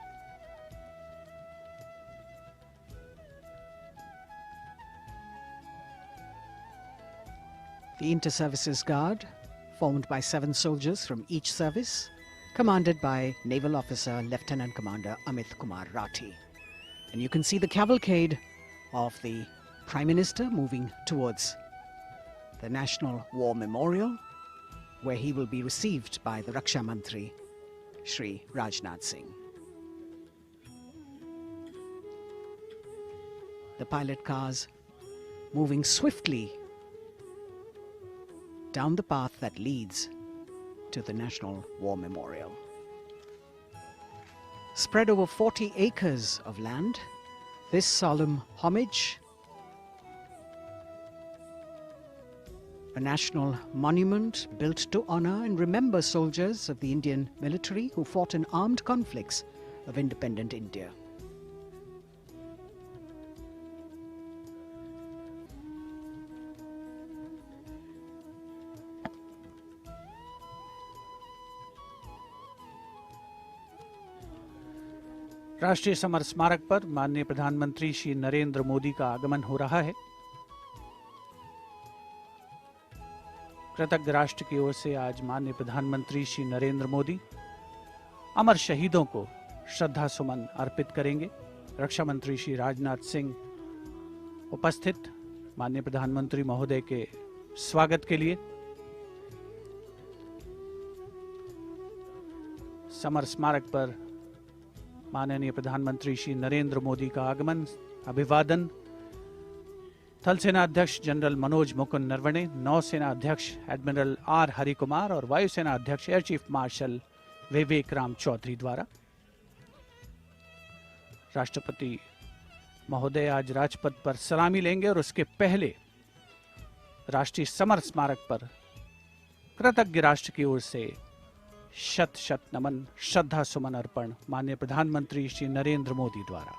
The Inter-Services Guard, formed by 7 soldiers from each service, commanded by Naval Officer Lieutenant Commander Amit Kumar Rathi. And you can see the cavalcade of the Prime Minister moving towards the National War Memorial, where he will be received by the Raksha Mantri, Shri Rajnath Singh. The pilot cars moving swiftly down the path that leads to the National War Memorial. Spread over 40 acres of land, this solemn homage, a national monument built to honor and remember soldiers of the Indian military who fought in armed conflicts of independent India. राष्ट्रीय summer स्मारक पर माननीय प्रधानमंत्री श्री नरेंद्र मोदी का आगमन हो रहा है। कृतज्ञ राष्ट्र की ओर से आज माननीय प्रधानमंत्री श्री नरेंद्र मोदी अमर शहीदों को श्रद्धा सुमन अर्पित करेंगे। रक्षा मंत्री श्री राजनाथ सिंह उपस्थित माननीय प्रधानमंत्री महोदय के स्वागत के लिए समर स्मारक पर माननीय प्रधानमंत्री श्री नरेंद्र मोदी का आगमन अभिवादन थल सेना अध्यक्ष जनरल मनोज मुकुंद नरवणे, नौसेना अध्यक्ष एडमिरल आर हरिकुमार और वायुसेना अध्यक्ष एयर चीफ मार्शल विवेक राम चौधरी द्वारा। राष्ट्रपति महोदय आज राजपथ पर सलामी लेंगे और उसके पहले राष्ट्रीय समर स्मारक पर कृतज्ञ राष्ट्र की ओर से शत शत नमन, श्रद्धा सुमन अर्पण माननीय प्रधानमंत्री श्री नरेंद्र मोदी द्वारा।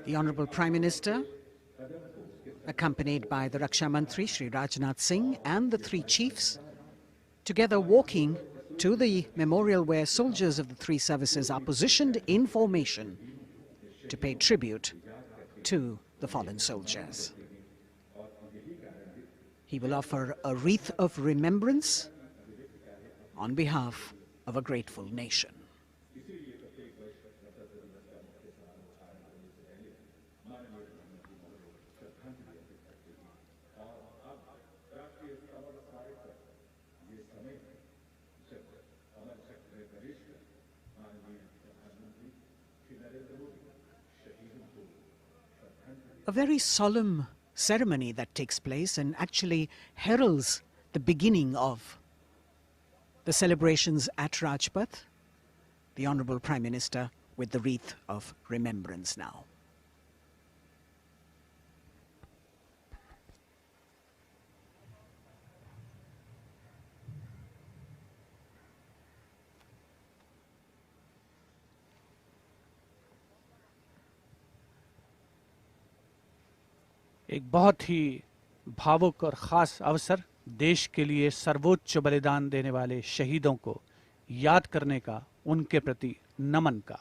The Honourable Prime Minister, accompanied by the Raksha Mantri Shri Rajnath Singh and the three chiefs, together walking to the memorial where soldiers of the three services are positioned in formation to pay tribute to the fallen soldiers. He will offer a wreath of remembrance on behalf of a grateful nation. A very solemn ceremony that takes place and actually heralds the beginning of the celebrations at Rajpath. The Honourable Prime Minister with the wreath of remembrance now. एक बहुत ही भावुक और खास अवसर, देश के लिए सर्वोच्च बलिदान देने वाले शहीदों को याद करने का, उनके प्रति नमन का।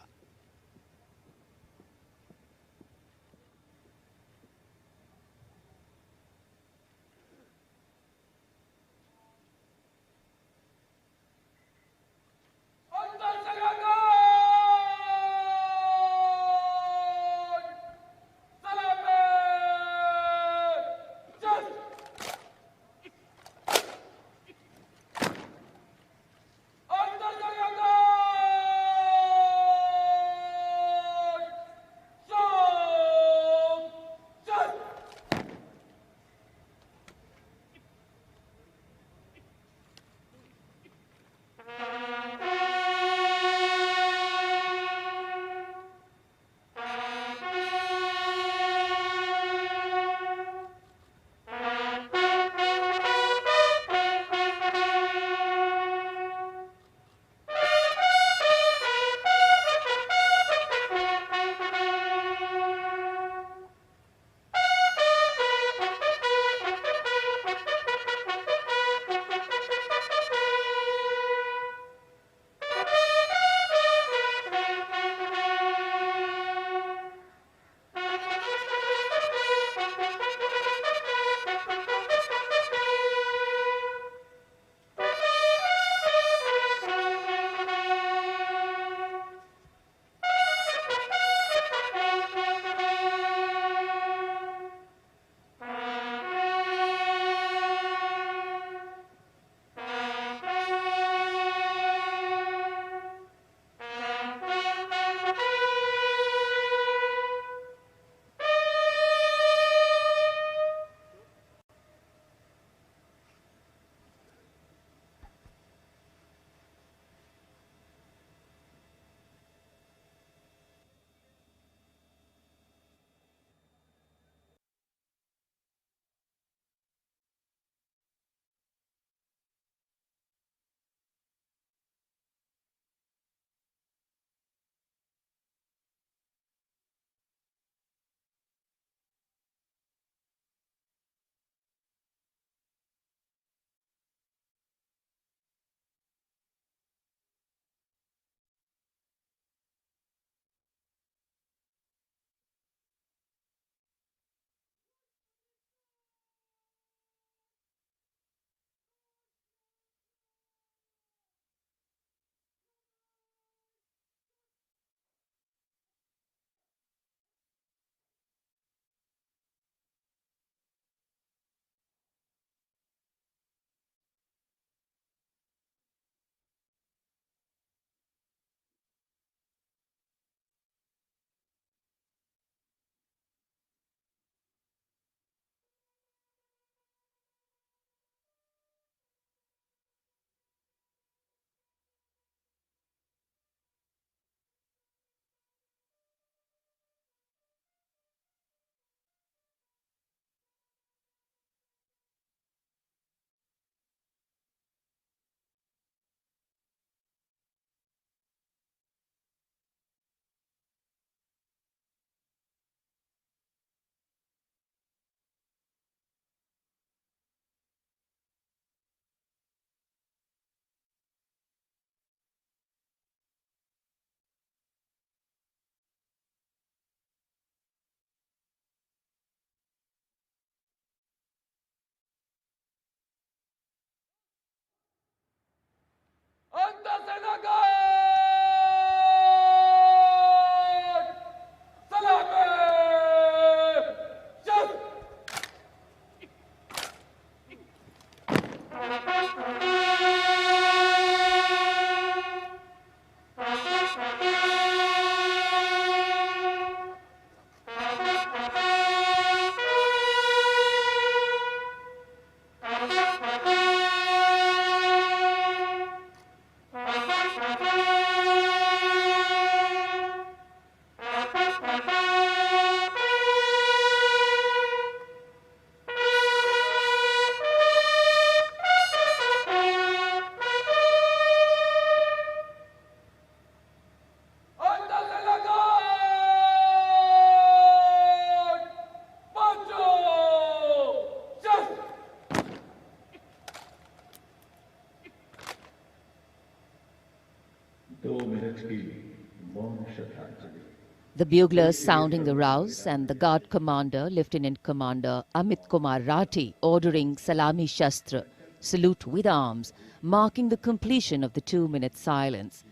The buglers sounding the rouse and the guard commander, Lieutenant Commander Amit Kumar Rathi, ordering Salami Shastra, salute with arms, marking the completion of the 2-minute silence.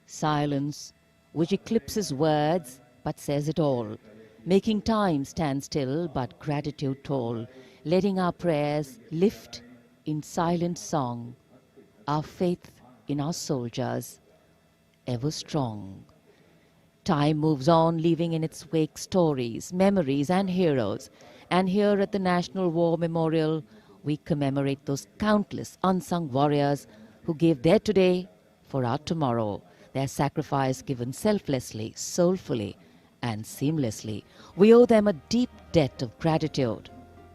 Silence which eclipses words but says it all, making time stand still but gratitude toll, letting our prayers lift in silent song, our faith in our soldiers ever strong. Time moves on, leaving in its wake stories, memories and heroes. And here at the National War Memorial, we commemorate those countless unsung warriors who gave their today for our tomorrow, their sacrifice given selflessly, soulfully and seamlessly. We owe them a deep debt of gratitude.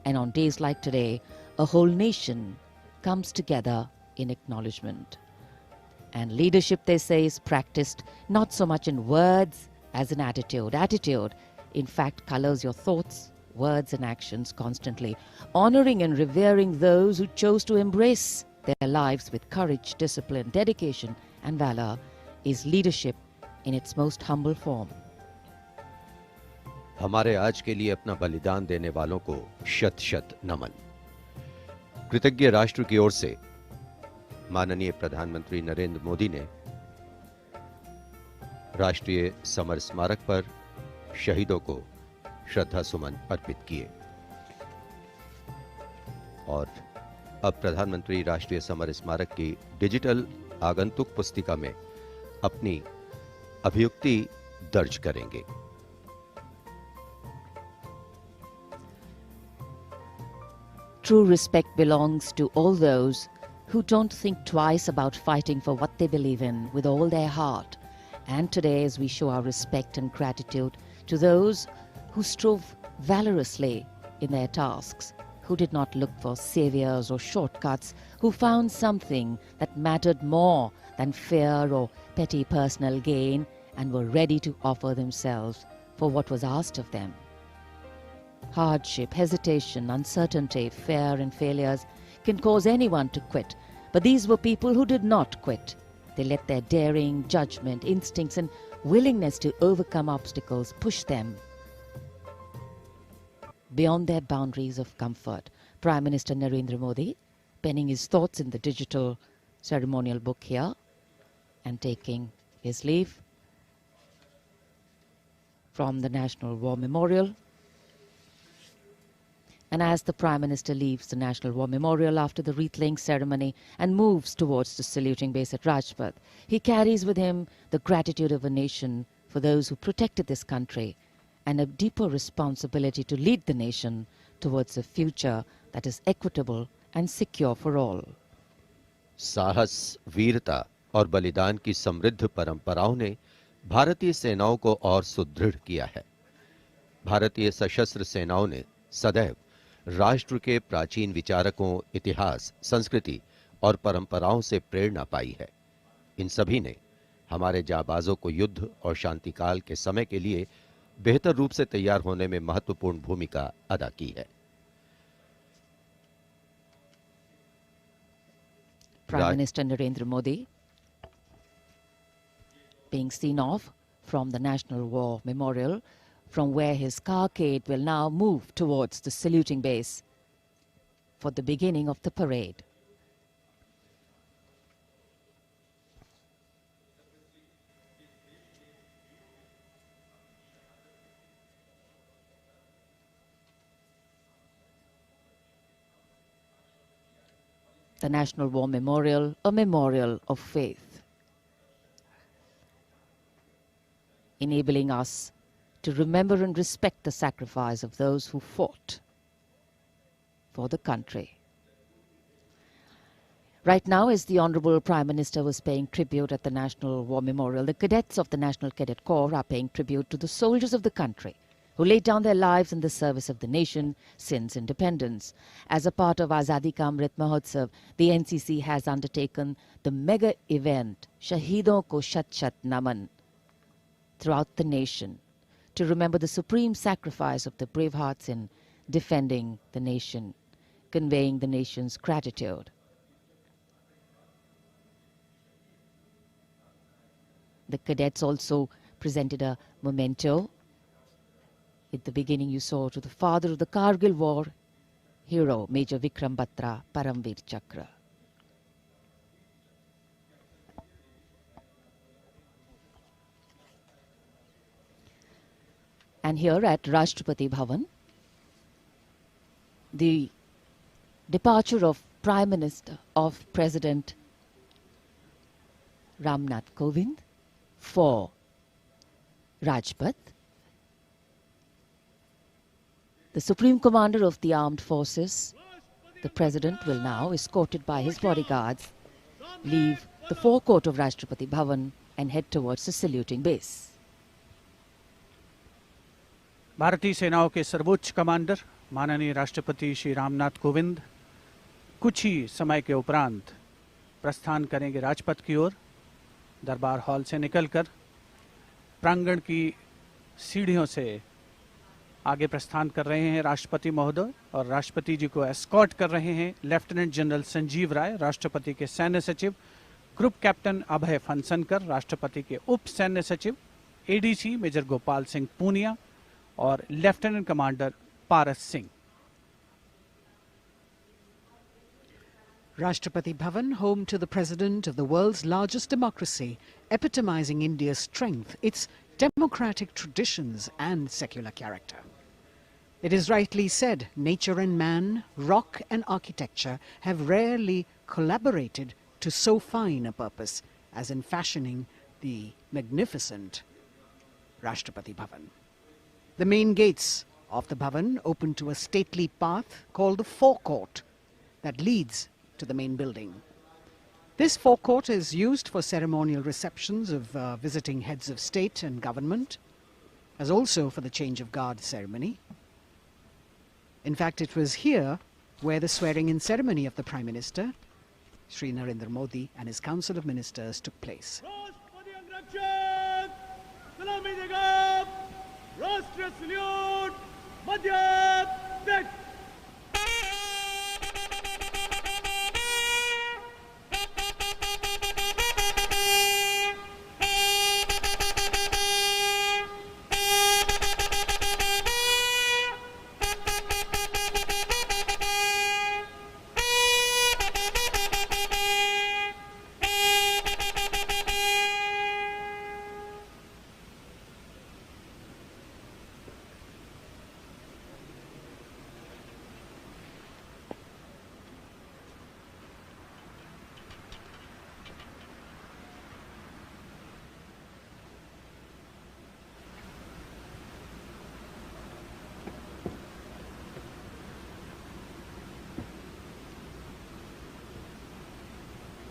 And on days like today, a whole nation comes together in acknowledgement. And leadership, they say, is practiced not so much in words as in attitude. Attitude, in fact, colors your thoughts, words and actions constantly. Honoring and revering those who chose to embrace their lives with courage, discipline, dedication and valor is leadership in its most humble form. हमारे आज के लिए अपना बलिदान देने वालों को शत शत नमन। कृतज्ञ राष्ट्र की ओर से माननीय प्रधानमंत्री नरेंद्र मोदी ने राष्ट्रीय समर स्मारक पर शहीदों को श्रद्धा सुमन अर्पित किए। और अब प्रधानमंत्री राष्ट्रीय समर स्मारक की डिजिटल आगंतुक पुस्तिका में अपनी अभियुक्ति दर्ज करेंगे। True respect belongs to all those who don't think twice about fighting for what they believe in with all their heart. And today, as we show our respect and gratitude to those who strove valorously in their tasks, who did not look for saviors or shortcuts, who found something that mattered more than fear or petty personal gain and were ready to offer themselves for what was asked of them. Hardship, hesitation, uncertainty, fear and failures can cause anyone to quit. But these were people who did not quit. They let their daring, judgment, instincts and willingness to overcome obstacles push them beyond their boundaries of comfort. Prime Minister Narendra Modi penning his thoughts in the digital ceremonial book here and taking his leave from the National War Memorial. And as the Prime Minister leaves the National War Memorial after the wreath-laying ceremony and moves towards the saluting base at Rajpath, he carries with him the gratitude of a nation for those who protected this country and a deeper responsibility to lead the nation towards a future that is equitable and secure for all. साहस, वीरता और बलिदान की समृद्ध परंपराओं ने भारतीय सेनाओं को और सुदृढ़ किया है। भारतीय सशस्त्र सेनाओं ने सदैव राष्ट्र के प्राचीन विचारकों, इतिहास, संस्कृति और परंपराओं से प्रेरणा पाई है। इन सभी ने हमारे जाबाजों को युद्ध और शांतिकाल के समय के लिए बेहतर रूप से तैयार होने में महत्वपूर्ण भूमिका अदा की है। Prime Minister Narendra Modi being seen off from the National War Memorial, from where his carcade will now move towards the saluting base for the beginning of the parade. The National War Memorial, a memorial of faith, enabling us to remember and respect the sacrifice of those who fought for the country. Right now, as the Honorable Prime Minister was paying tribute at the National War Memorial, the cadets of the National Cadet Corps are paying tribute to the soldiers of the country who laid down their lives in the service of the nation since independence. As a part of Azadi Ka Amrit Mahotsav, the NCC has undertaken the mega event Shahidon Ko Shat Shat Naman throughout the nation to remember the supreme sacrifice of the brave hearts in defending the nation, conveying the nation's gratitude. The cadets also presented a memento. At the beginning you saw to the father of the Kargil war, hero Major Vikram Batra, Paramveer Chakra. And here at Rashtrapati Bhavan, the departure of Prime Minister of President Ramnath Kovind for Rajpath. The Supreme Commander of the Armed Forces, the President, will now, escorted by his bodyguards, leave the forecourt of Rashtrapati Bhavan and head towards the saluting base. भारतीय सेनाओं के सर्वोच्च commander माननीय राष्ट्रपति श्री रामनाथ कोविंद कुछ ही समय के उपरांत प्रस्थान करेंगे राजपथ की ओर। दरबार हॉल से निकलकर प्रांगण की सीढ़ियों से आगे प्रस्थान कर रहे हैं राष्ट्रपति महोदय, और राष्ट्रपति जी को एस्कॉर्ट कर रहे हैं लेफ्टिनेंट जनरल संजीव राय, राष्ट्रपति के सैन्य सचिव, ग्रुप कैप्टन अभय फनसनकर, राष्ट्रपति के उप सैन्य सचिव एडीसी मेजर गोपाल सिंह पूनिया और lieutenant commander Paras Singh. Rashtrapati Bhavan, home to the president of the world's largest democracy, epitomizing India's strength, its democratic traditions and secular character. It is rightly said, nature and man, rock and architecture have rarely collaborated to so fine a purpose as in fashioning the magnificent Rashtrapati Bhavan. The main gates of the Bhavan open to a stately path called the forecourt that leads to the main building. This forecourt is used for ceremonial receptions of visiting heads of state and government, as also for the change of guard ceremony. In fact, it was here where the swearing-in ceremony of the Prime Minister, Shri Narendra Modi, and his Council of Ministers took place.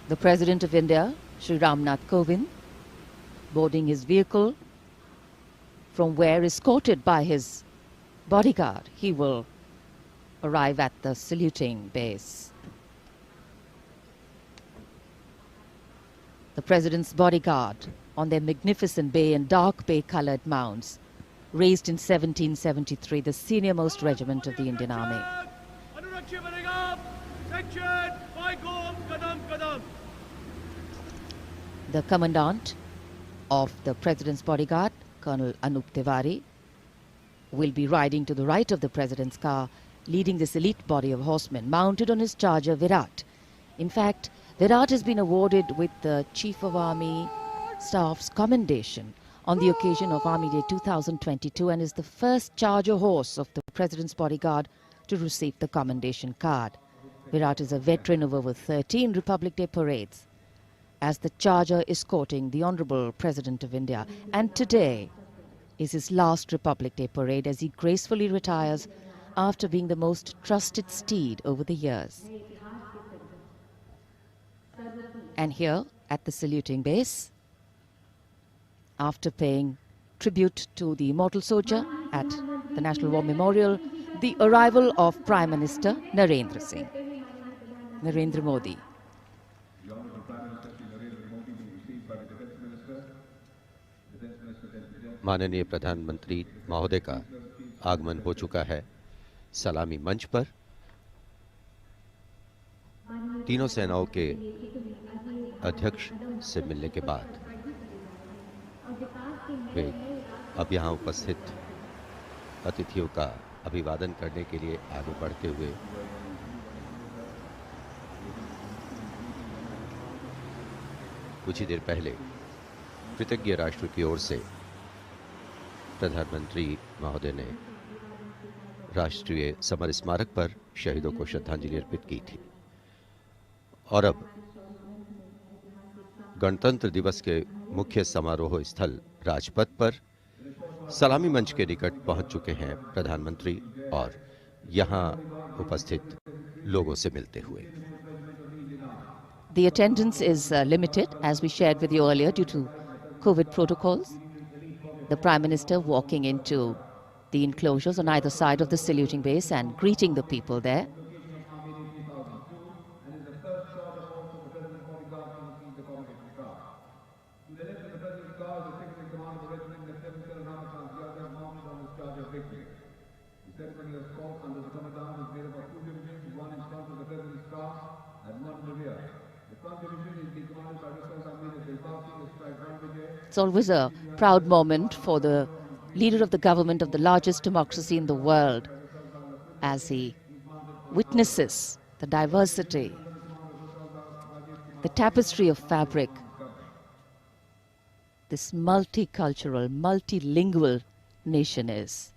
The President of India, Shri Ramnath Kovind, boarding his vehicle, from where, escorted by his bodyguard, he will arrive at the saluting base. The President's bodyguard on their magnificent bay and dark bay-colored mounts, raised in 1773, the senior-most regiment of the Indian Army. The commandant of the President's bodyguard, Colonel Anup Tiwari, will be riding to the right of the President's car, leading this elite body of horsemen, mounted on his charger Virat. In fact, Virat has been awarded with the Chief of Army Staff's commendation on the occasion of Army Day 2022 and is the first charger horse of the President's bodyguard to receive the commendation card. Virat is a veteran of over 13 Republic Day parades as the charger escorting the Honorable President of India, and today is his last Republic Day parade as he gracefully retires after being the most trusted steed over the years. And here at the saluting base, after paying tribute to the immortal soldier at the National War Memorial, the arrival of Prime Minister Narendra Modi. माननीय प्रधानमंत्री महोदय का आगमन हो चुका है। सलामी मंच पर तीनों सेनाओं के अध्यक्ष से मिलने के बाद वे अब यहाँ उपस्थित अतिथियों का अभिवादन करने के लिए आगे बढ़ते हुए कुछ ही देर पहले कृतज्ञ राष्ट्र की ओर से प्रधानमंत्री महोदय ने राष्ट्रीय समर स्मारक पर शहीदों को श्रद्धांजलि अर्पित की थी और अब गणतंत्र दिवस के मुख्य समारोह स्थल राजपथ पर सलामी मंच के निकट पहुंच चुके हैं प्रधानमंत्री और यहां उपस्थित लोगों से मिलते हुए। The attendance is limited, as we shared with you earlier, due to COVID protocols. The Prime Minister walking into the enclosures on either side of the saluting base and greeting the people there. It's always a proud moment for the leader of the government of the largest democracy in the world as he witnesses the diversity, the tapestry of fabric, this multicultural, multilingual nation is.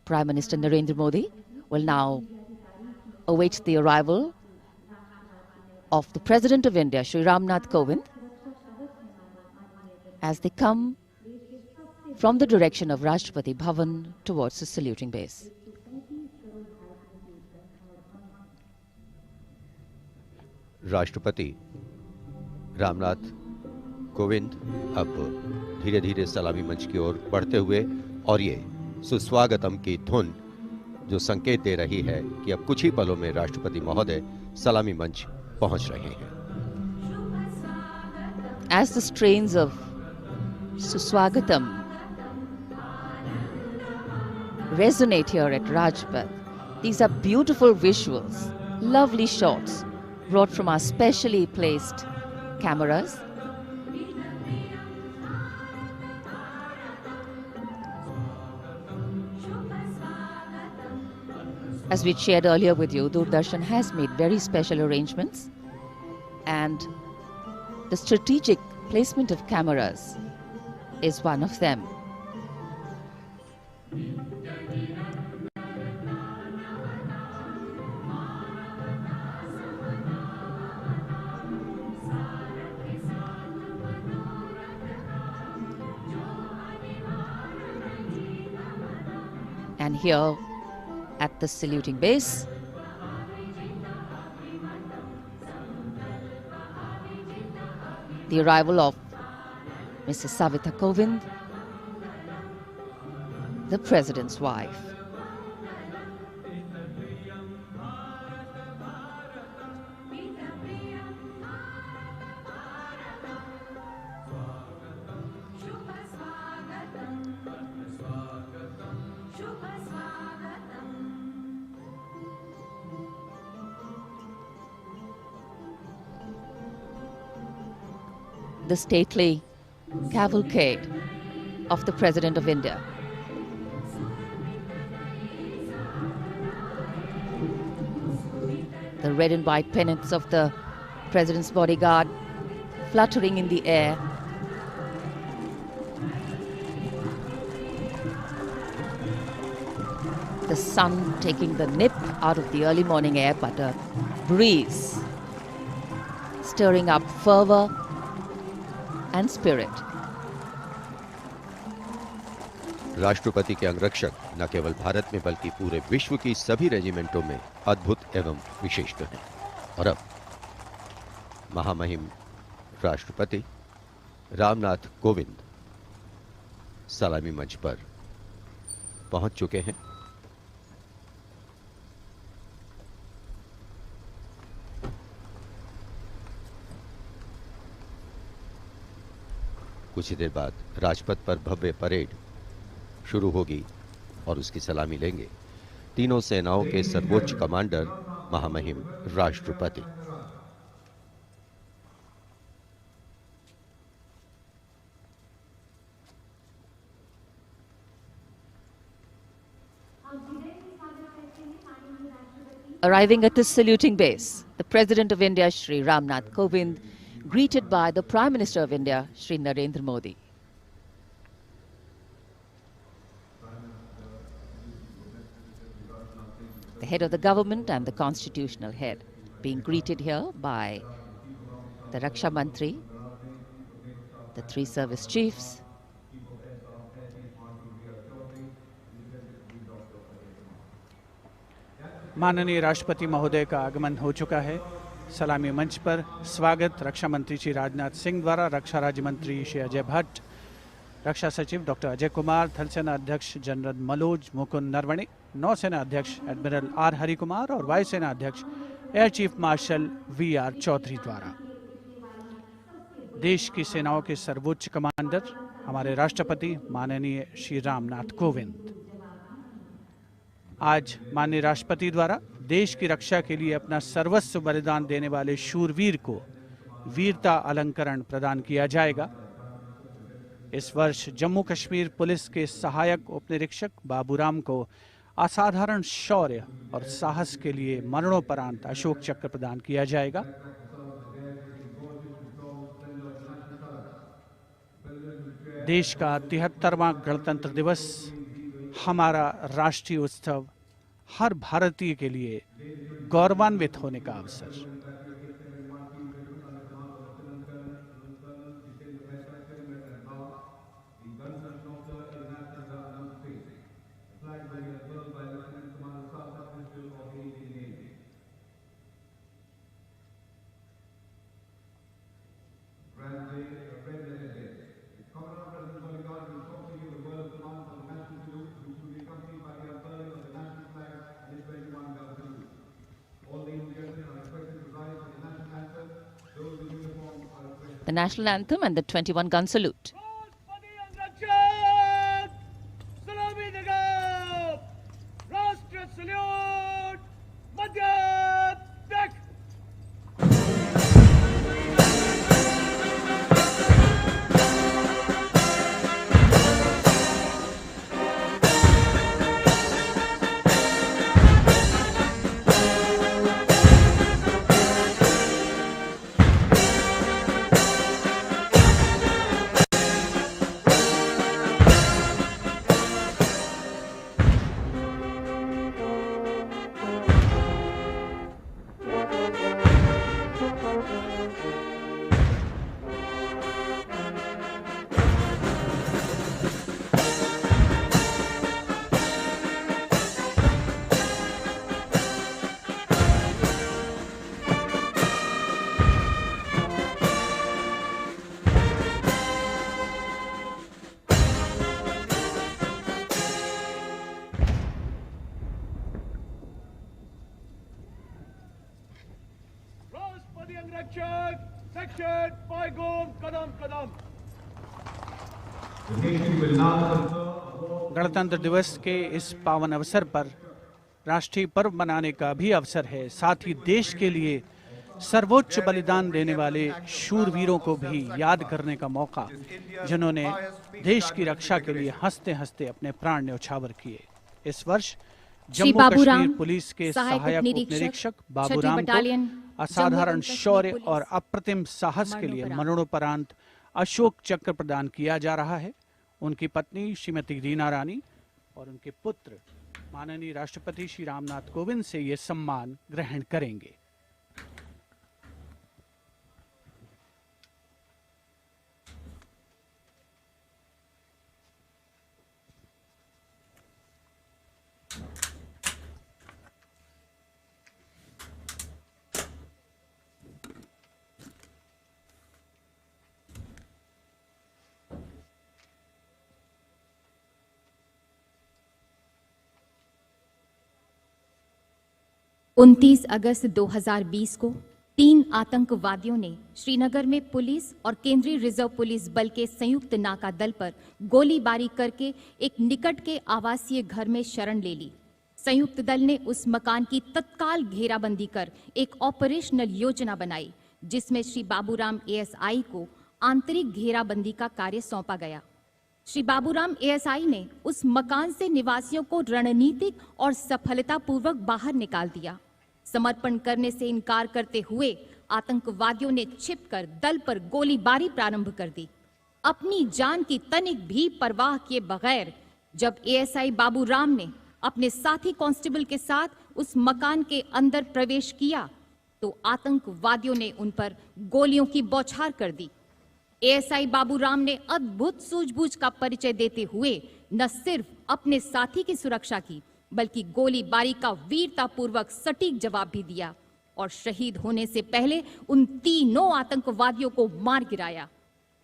Prime Minister Narendra Modi will now await the arrival of the President of India, Shri Ramnath Kovind, as they come from the direction of Rashtrapati Bhavan towards the saluting base. राष्ट्रपति रामनाथ कोविंद अब धीरे धीरे सलामी मंच की ओर बढ़ते हुए और ये सुस्वागतम की धुन जो संकेत दे रही है कि अब कुछ ही पलों में राष्ट्रपति महोदय सलामी मंच पहुंच रहे हैं। As the strains of Suswagatam resonate here at Rajpath, these are beautiful visuals, lovely shots brought from our specially placed cameras. As we shared earlier with you, Doordarshan has made very special arrangements, and the strategic placement of cameras is one of them. And here at the saluting base, the arrival of Mrs. Savita Kovind, the President's wife. The stately cavalcade of the President of India. The red and white pennants of the President's bodyguard fluttering in the air. The sun taking the nip out of the early morning air, but a breeze stirring up fervor and spirit. राष्ट्रपति के अंगरक्षक न केवल भारत में बल्कि पूरे विश्व की सभी रेजिमेंटों में अद्भुत एवं विशिष्ट हैं। और अब महामहिम राष्ट्रपति रामनाथ कोविंद सलामी मंच पर पहुंच चुके हैं। कुछ ही देर बाद राजपथ पर भव्य परेड शुरू होगी और उसकी सलामी लेंगे तीनों सेनाओं के सर्वोच्च कमांडर महामहिम राष्ट्रपति। Arriving at the saluting base, the President of India, Shri Ramnath Kovind, greeted by the Prime Minister of India, Shri Narendra Modi. The head of the government and the constitutional head being greeted here by the Raksha Mantri, the three service chiefs, माननीय राष्ट्रपति महोदय का आगमन हो चुका है। सलामी मंच पर स्वागत रक्षा मंत्री श्री राजनाथ सिंह द्वारा रक्षा राज्य मंत्री श्री अजय भट्ट, रक्षा सचिव डॉक्टर अजय कुमार, थल सेना अध्यक्ष जनरल मनोज मुकुंद नरवणे, नौसेना अध्यक्ष एडमिरल आर हरि कुमार और वायुसेना अध्यक्ष air chief marshal V R. Chaudhary द्वारा। देश की सेनाओं के सर्वोच्च कमांडर हमारे राष्ट्रपति माननीय श्री रामनाथ कोविंद आज माननीय राष्ट्रपति द्वारा देश की रक्षा के लिए अपना सर्वस्व बलिदान देने वाले शूरवीर को वीरता अलंकरण प्रदान किया जाएगा। इस वर्ष जम्मू कश्मीर पुलिस के सहायक उप निरीक्षक बाबूराम को असाधारण शौर्य और साहस के लिए मरणोपरांत अशोक चक्र प्रदान किया जाएगा। देश का 73वां गणतंत्र दिवस हमारा राष्ट्रीय उत्सव हर भारतीय के लिए गौरवान्वित होने का अवसर। the national anthem and the 21-gun salute. गणतंत्र दिवस के इस पावन अवसर पर राष्ट्रीय पर्व मनाने का भी अवसर है। साथ ही देश के लिए सर्वोच्च बलिदान देने वाले शूरवीरों को भी याद करने का मौका, जिन्होंने देश की रक्षा के लिए हंसते हंसते अपने प्राण न्यौछावर किए। इस वर्ष जम्मू कश्मीर पुलिस के सहायक उप निरीक्षक बाबूराम को असाधारण शौर्य और अप्रतिम साहस के लिए मरणोपरांत अशोक चक्र प्रदान किया जा रहा है। उनकी पत्नी श्रीमती रीना रानी और उनके पुत्र माननीय राष्ट्रपति श्री रामनाथ कोविंद से ये सम्मान ग्रहण करेंगे। उनतीस अगस्त 2020 को 3 आतंकवादियों ने श्रीनगर में पुलिस और केंद्रीय रिजर्व पुलिस बल के संयुक्त नाका दल पर गोलीबारी करके एक निकट के आवासीय घर में शरण ले ली। संयुक्त दल ने उस मकान की तत्काल घेराबंदी कर एक ऑपरेशनल योजना बनाई, जिसमें श्री बाबूराम एएसआई को आंतरिक घेराबंदी का कार्य सौंपा गया। श्री बाबूराम एएसआई ने उस मकान से निवासियों को रणनीतिक और सफलतापूर्वक बाहर निकाल दिया। समर्पण करने से इनकार करते हुए आतंकवादियों ने छिपकर दल पर गोलीबारी प्रारंभ कर दी। अपनी जान की तनिक भी परवाह किए बगैर जब एएसआई बाबूराम ने अपने साथी कांस्टेबल के साथ उस मकान के अंदर प्रवेश किया तो आतंकवादियों ने उन पर गोलियों की बौछार कर दी। एएसआई बाबूराम ने अद्भुत सूझबूझ का परिचय देते हुए न सिर्फ अपने साथी की सुरक्षा की बल्कि गोलीबारी का वीरतापूर्वक सटीक जवाब भी दिया और शहीद होने से पहले उन तीनों आतंकवादियों को मार गिराया।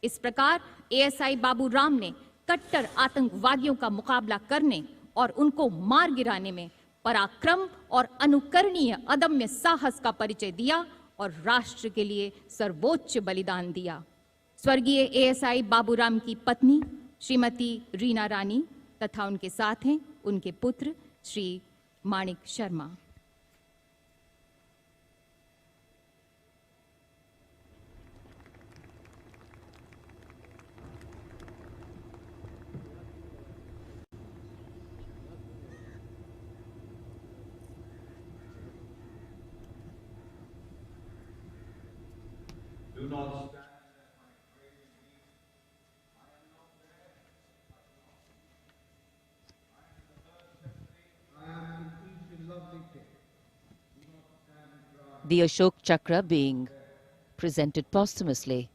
इस प्रकार एएसआई बाबूराम ने कट्टर आतंकवादियों का मुकाबला करने और उनको मार गिराने में पराक्रम और अनुकरणीय अदम्य साहस का परिचय दिया और राष्ट्र के लिए सर्वोच्च बलिदान दिया। स्वर्गीय एएसआई बाबूराम की पत्नी श्रीमती रीना रानी तथा उनके साथ हैं उनके पुत्र श्री माणिक Sharma. Do not stand. The Ashok Chakra being presented posthumously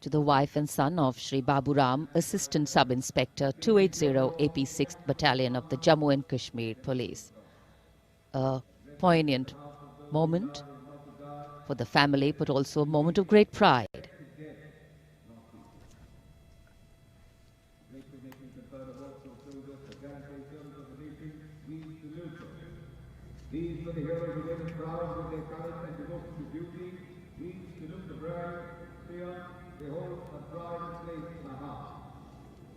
to the wife and son of Shri Baburam, Assistant Sub-Inspector 280 AP 6th Battalion of the Jammu and Kashmir Police. A poignant moment for the family, but also a moment of great pride. These were the heroes who gave us proud with their courage and devotion to duty. We salute the brave, fear, they hold a pride and place in my heart.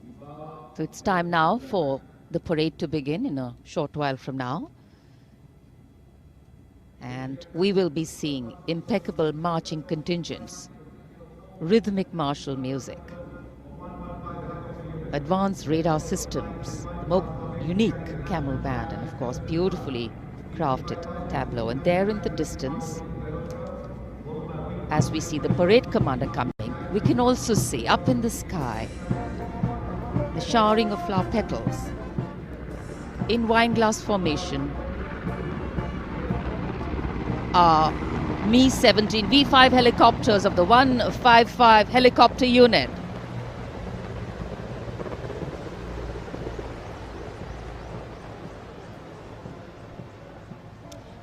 We bow. So it's time now for the parade to begin in a short while from now. And we will be seeing impeccable marching contingents, rhythmic martial music, advanced radar systems, more unique camel band, and of course beautifully crafted tableau. And there in the distance, as we see the parade commander coming, we can also see up in the sky the showering of flower petals in wineglass formation. Are Mi-17 V5 helicopters of the 155 helicopter unit.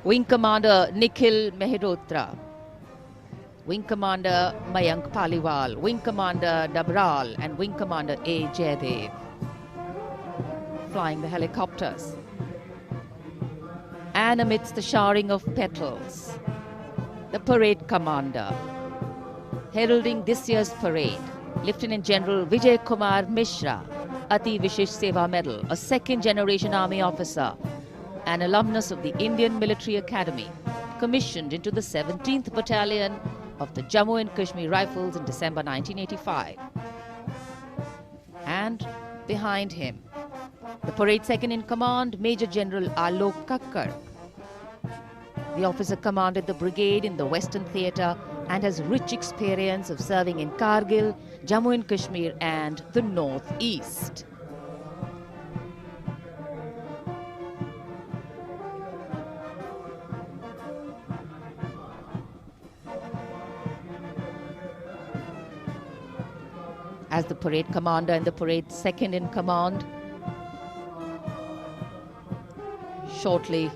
Wing Commander Nikhil Mehrotra, Wing Commander Mayank Paliwal, Wing Commander Dabral and Wing Commander A. Jaydev flying the helicopters. And amidst the showering of petals, the parade commander, heralding this year's parade, Lieutenant General Vijay Kumar Mishra, Ati Vishesh Seva Medal, a second-generation army officer, an alumnus of the Indian Military Academy, commissioned into the 17th Battalion of the Jammu and Kashmir Rifles in December 1985. And behind him, the parade second-in-command, Major General Alok Kakkar. The officer commanded the brigade in the Western Theatre and has rich experience of serving in Kargil, Jammu and Kashmir and the North-East. As the parade commander and the parade second-in-command shortly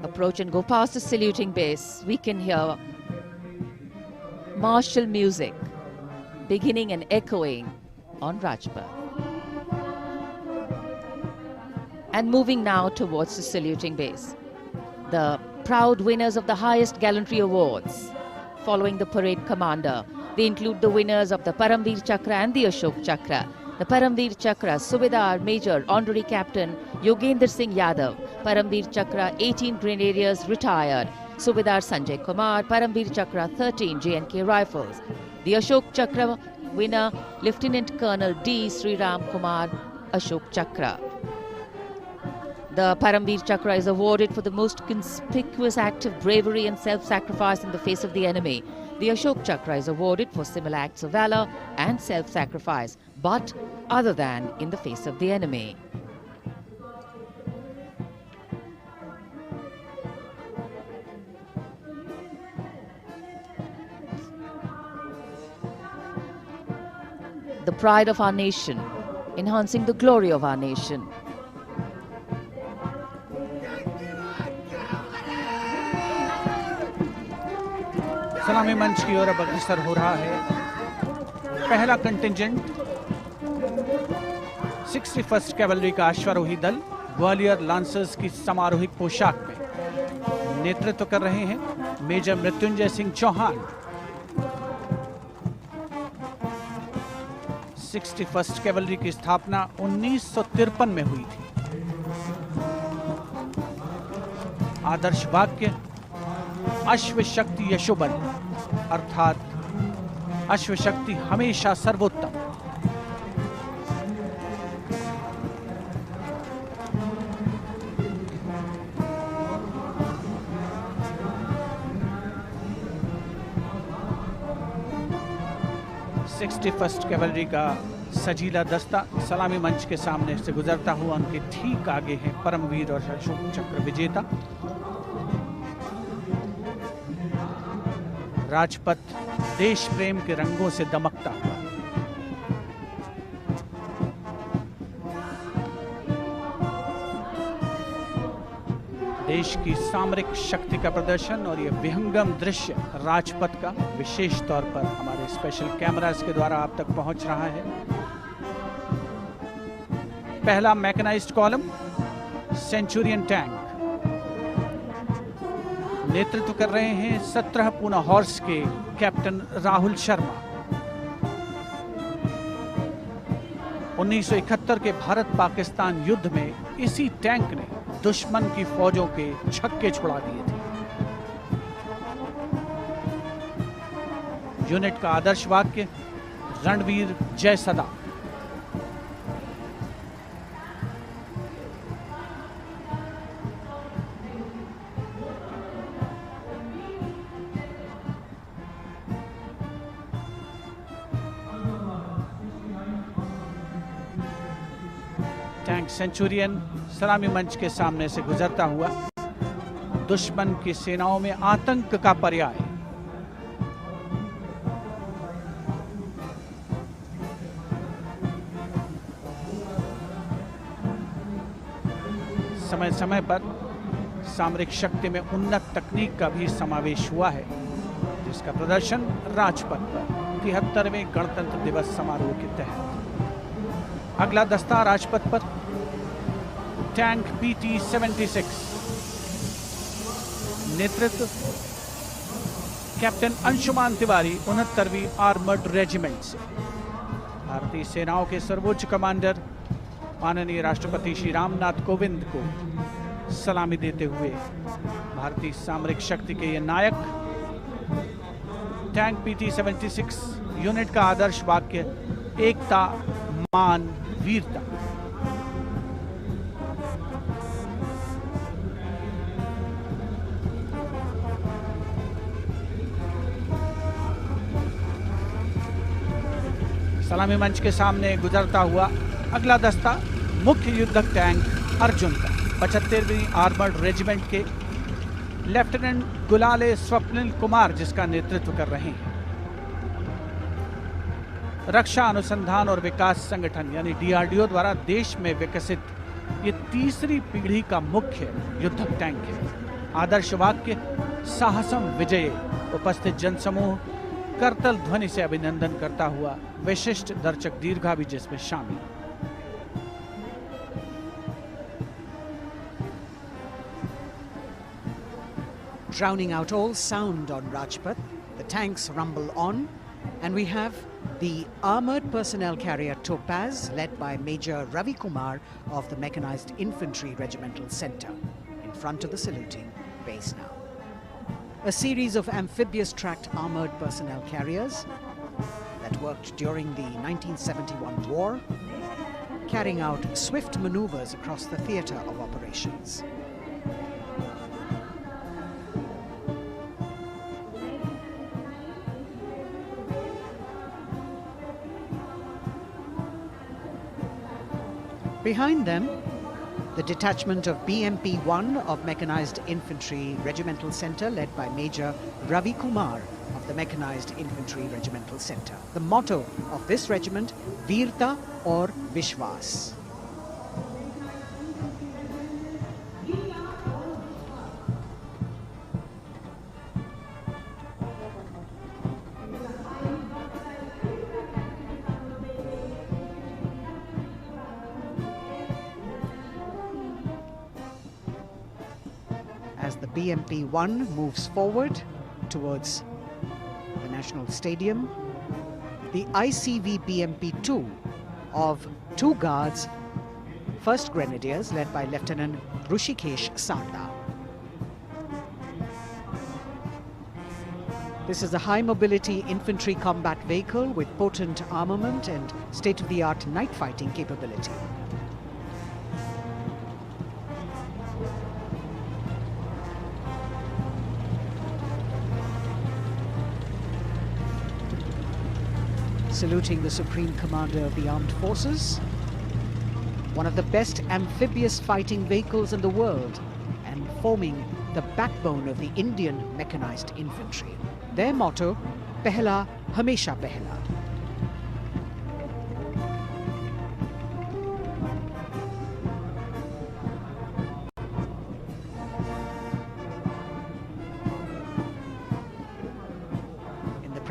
approach and go past the saluting base, we can hear martial music beginning and echoing on Rajpath. And moving now towards the saluting base, the proud winners of the highest gallantry awards following the parade commander. They include the winners of the Paramveer Chakra and the Ashok Chakra. The Paramveer Chakra, Subedar Major Honorary Captain Yogender Singh Yadav. Paramveer Chakra, 18 Grenadiers retired. Subedar Sanjay Kumar, Paramveer Chakra, 13 J&K Rifles. The Ashok Chakra, winner, Lieutenant Colonel D. Sriram Kumar Ashok Chakra. The Paramveer Chakra is awarded for the most conspicuous act of bravery and self-sacrifice in the face of the enemy. The Ashok Chakra is awarded for similar acts of valor and self-sacrifice, but other than in the face of the enemy. The pride of our nation, enhancing the glory of our nation. सलामी मंच की ओर अब अग्रसर हो रहा है पहला contingent 61st cavalry का अश्वारोही दल ग्वालियर लांसर्स की समारोहिक पोशाक में नेतृत्व कर रहे हैं major Mrityunjay Singh Chauhan. 61st cavalry की स्थापना 1953 में हुई थी। आदर्श वाक्य अश्व शक्ति यशोबल, अर्थात अश्व शक्ति हमेशा सर्वोत्तम। फर्स्ट कैवलरी का सजीला दस्ता सलामी मंच के सामने से गुजरता हुआ उनके ठीक आगे हैं परमवीर और अशोक चक्र विजेता राजपथ देश प्रेम के रंगों से दमकता हुआ। देश की सामरिक शक्ति का प्रदर्शन और यह विहंगम दृश्य राजपथ का विशेष तौर पर हमारे स्पेशल कैमरास के द्वारा आप तक पहुंच रहा है। पहला मैकेनाइज्ड कॉलम सेंचुरियन टैंक नेतृत्व कर रहे हैं 17 पूना हॉर्स के कैप्टन राहुल शर्मा। 1971 के भारत पाकिस्तान युद्ध में इसी टैंक ने दुश्मन की फौजों के छक्के छुड़ा दिए थे। यूनिट का आदर्श वाक्य रणवीर जय सदा। टैंक सेंचुरियन सलामी मंच के सामने से गुजरता हुआ दुश्मन की सेनाओं में आतंक का पर्याय। समय समय पर सामरिक शक्ति में उन्नत तकनीक का भी समावेश हुआ है, जिसका प्रदर्शन राजपथ पर 73वें गणतंत्र दिवस समारोह के तहत। अगला दस्ता राजपथ पर टैंक PT-76 नेतृत्व कैप्टन अंशुमान तिवारी 69वीं आर्मर्ड रेजिमेंट से। भारतीय सेनाओं के सर्वोच्च कमांडर माननीय राष्ट्रपति श्री रामनाथ कोविंद को सलामी देते हुए भारतीय सामरिक शक्ति के ये नायक। टैंक PT-76 यूनिट का आदर्श वाक्य एकता मान वीरता। सलामी मंच के सामने गुजरता हुआ अगला दस्ता मुख्य युद्धक टैंक अर्जुन का 75वीं आर्मर्ड रेजिमेंट के लेफ्टिनेंट गुलाले स्वप्निल कुमार जिसका नेतृत्व कर रहे हैं। रक्षा अनुसंधान और विकास संगठन यानी DRDO द्वारा देश में विकसित ये तीसरी पीढ़ी का मुख्य युद्धक टैंक है। आदर्श वाक्य साहसम विजय। उपस्थित जनसमूह करतल ध्वनि से अभिनंदन करता हुआ विशिष्ट दर्शक दीर्घा भी जिसमें शामिल। Drowning out all sound on Rajpath, the tanks rumble on, and we have the armoured personnel carrier Topaz, led by Major Ravi Kumar of the Mechanized Infantry Regimental Centre, in front of the saluting base now. A series of amphibious tracked armoured personnel carriers that that worked during the 1971 war, carrying out swift maneuvers across the theatre of operations. Behind them, the detachment of BMP-1 of Mechanized Infantry Regimental Centre, led by Major Ravi Kumar of the Mechanized Infantry Regimental Centre. The motto of this regiment, Veerta or Vishwas. As the BMP-1 moves forward towards the National Stadium, the ICV BMP-2 of 2 Guards, 1st Grenadiers, led by Lieutenant Rushikesh Sarda. This is a high-mobility infantry combat vehicle with potent armament and state-of-the-art night fighting capability. Saluting the Supreme Commander of the Armed Forces, one of the best amphibious fighting vehicles in the world and forming the backbone of the Indian Mechanized Infantry. Their motto, Pehla Hamesha Pehla.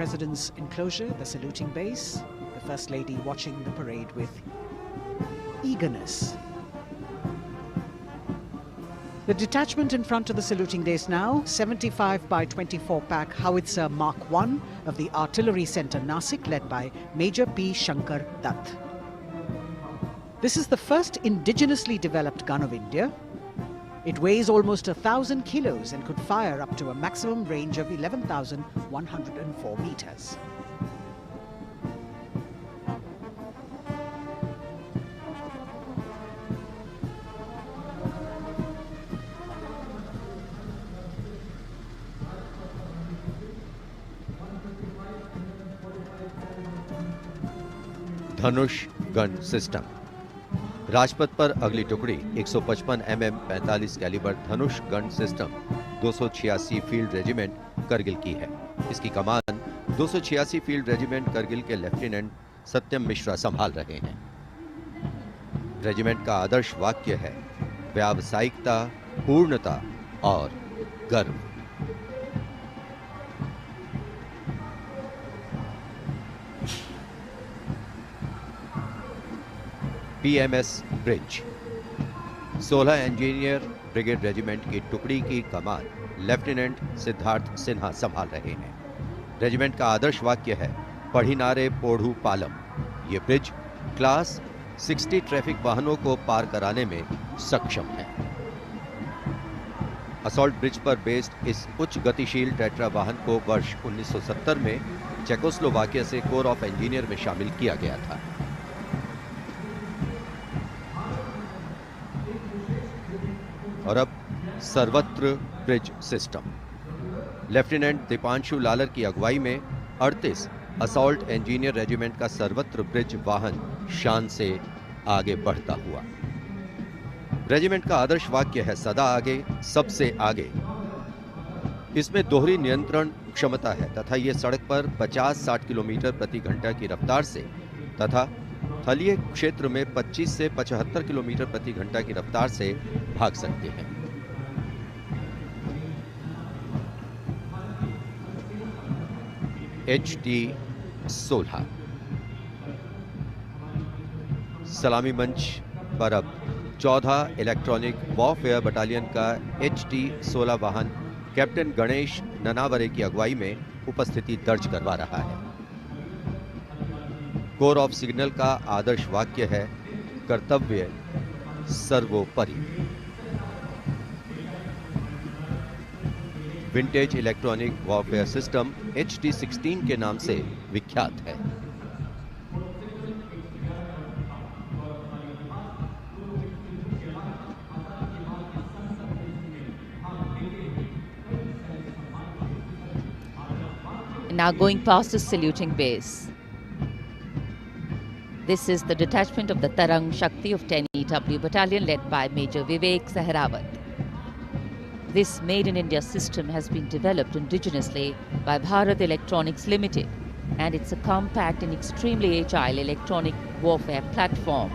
President's enclosure, the saluting base, the First Lady watching the parade with eagerness. The detachment in front of the saluting base now, 75 by 24 pack howitzer Mark I of the Artillery Centre Nasik, led by Major P. Shankar Dutt. This is the first indigenously developed gun of India. It weighs almost 1,000 kilos and could fire up to a maximum range of 11,104 meters. Dhanush gun system. Rajpath पर अगली टुकड़ी 155 mm 45 calibre Dhanush gun system 286 field regiment Kargil की है। इसकी कमान 286 field regiment Kargil के lieutenant सत्यम मिश्रा संभाल रहे हैं। रेजिमेंट का आदर्श वाक्य है व्यावसायिकता, पूर्णता और गर्व। PMS bridge. 16 engineer brigade regiment की टुकड़ी की कमान लेफ्टिनेंट सिद्धार्थ सिन्हा संभाल रहे हैं। रेजिमेंट का आदर्श वाक्य है पढ़िनारे पोढ़ू पालम। ये ब्रिज क्लास 60 ट्रैफिक वाहनों को पार कराने में सक्षम है। असॉल्ट ब्रिज पर बेस्ड इस उच्च गतिशील टेट्रा वाहन को वर्ष 1970 में चेकोस्लोवाकिया से कोर ऑफ इंजीनियर में शामिल किया गया था। और अब सर्वत्र bridge system. Lieutenant Deepanshu Lalor की अगुवाई में 38 असॉल्ट इंजीनियर रेजिमेंट का सर्वत्र ब्रिज वाहन शान से आगे बढ़ता हुआ। रेजिमेंट का आदर्श वाक्य है सदा आगे, सबसे आगे। इसमें दोहरी नियंत्रण क्षमता है तथा ये सड़क पर 50-60 किलोमीटर प्रति घंटा की रफ्तार से तथा थलीय क्षेत्र में 25 से 75 किलोमीटर प्रति घंटा की रफ्तार से भाग सकते हैं। HT-16 सलामी मंच पर अब 14 इलेक्ट्रॉनिक वॉरफेयर बटालियन का HT-16 वाहन कैप्टन गणेश ननावरे की अगुवाई में उपस्थिति दर्ज करवा रहा है। कोर ऑफ सिग्नल का आदर्श वाक्य है कर्तव्य सर्वोपरि। Vintage electronic warfare system HT-16 के नाम से विख्यात है। now going past the saluting base. This is the detachment of the Tarang Shakti of 10 EW Battalion led by Major Vivek Sehrawat. This Made in India system has been developed indigenously by Bharat Electronics Limited, and it's a compact and extremely agile electronic warfare platform.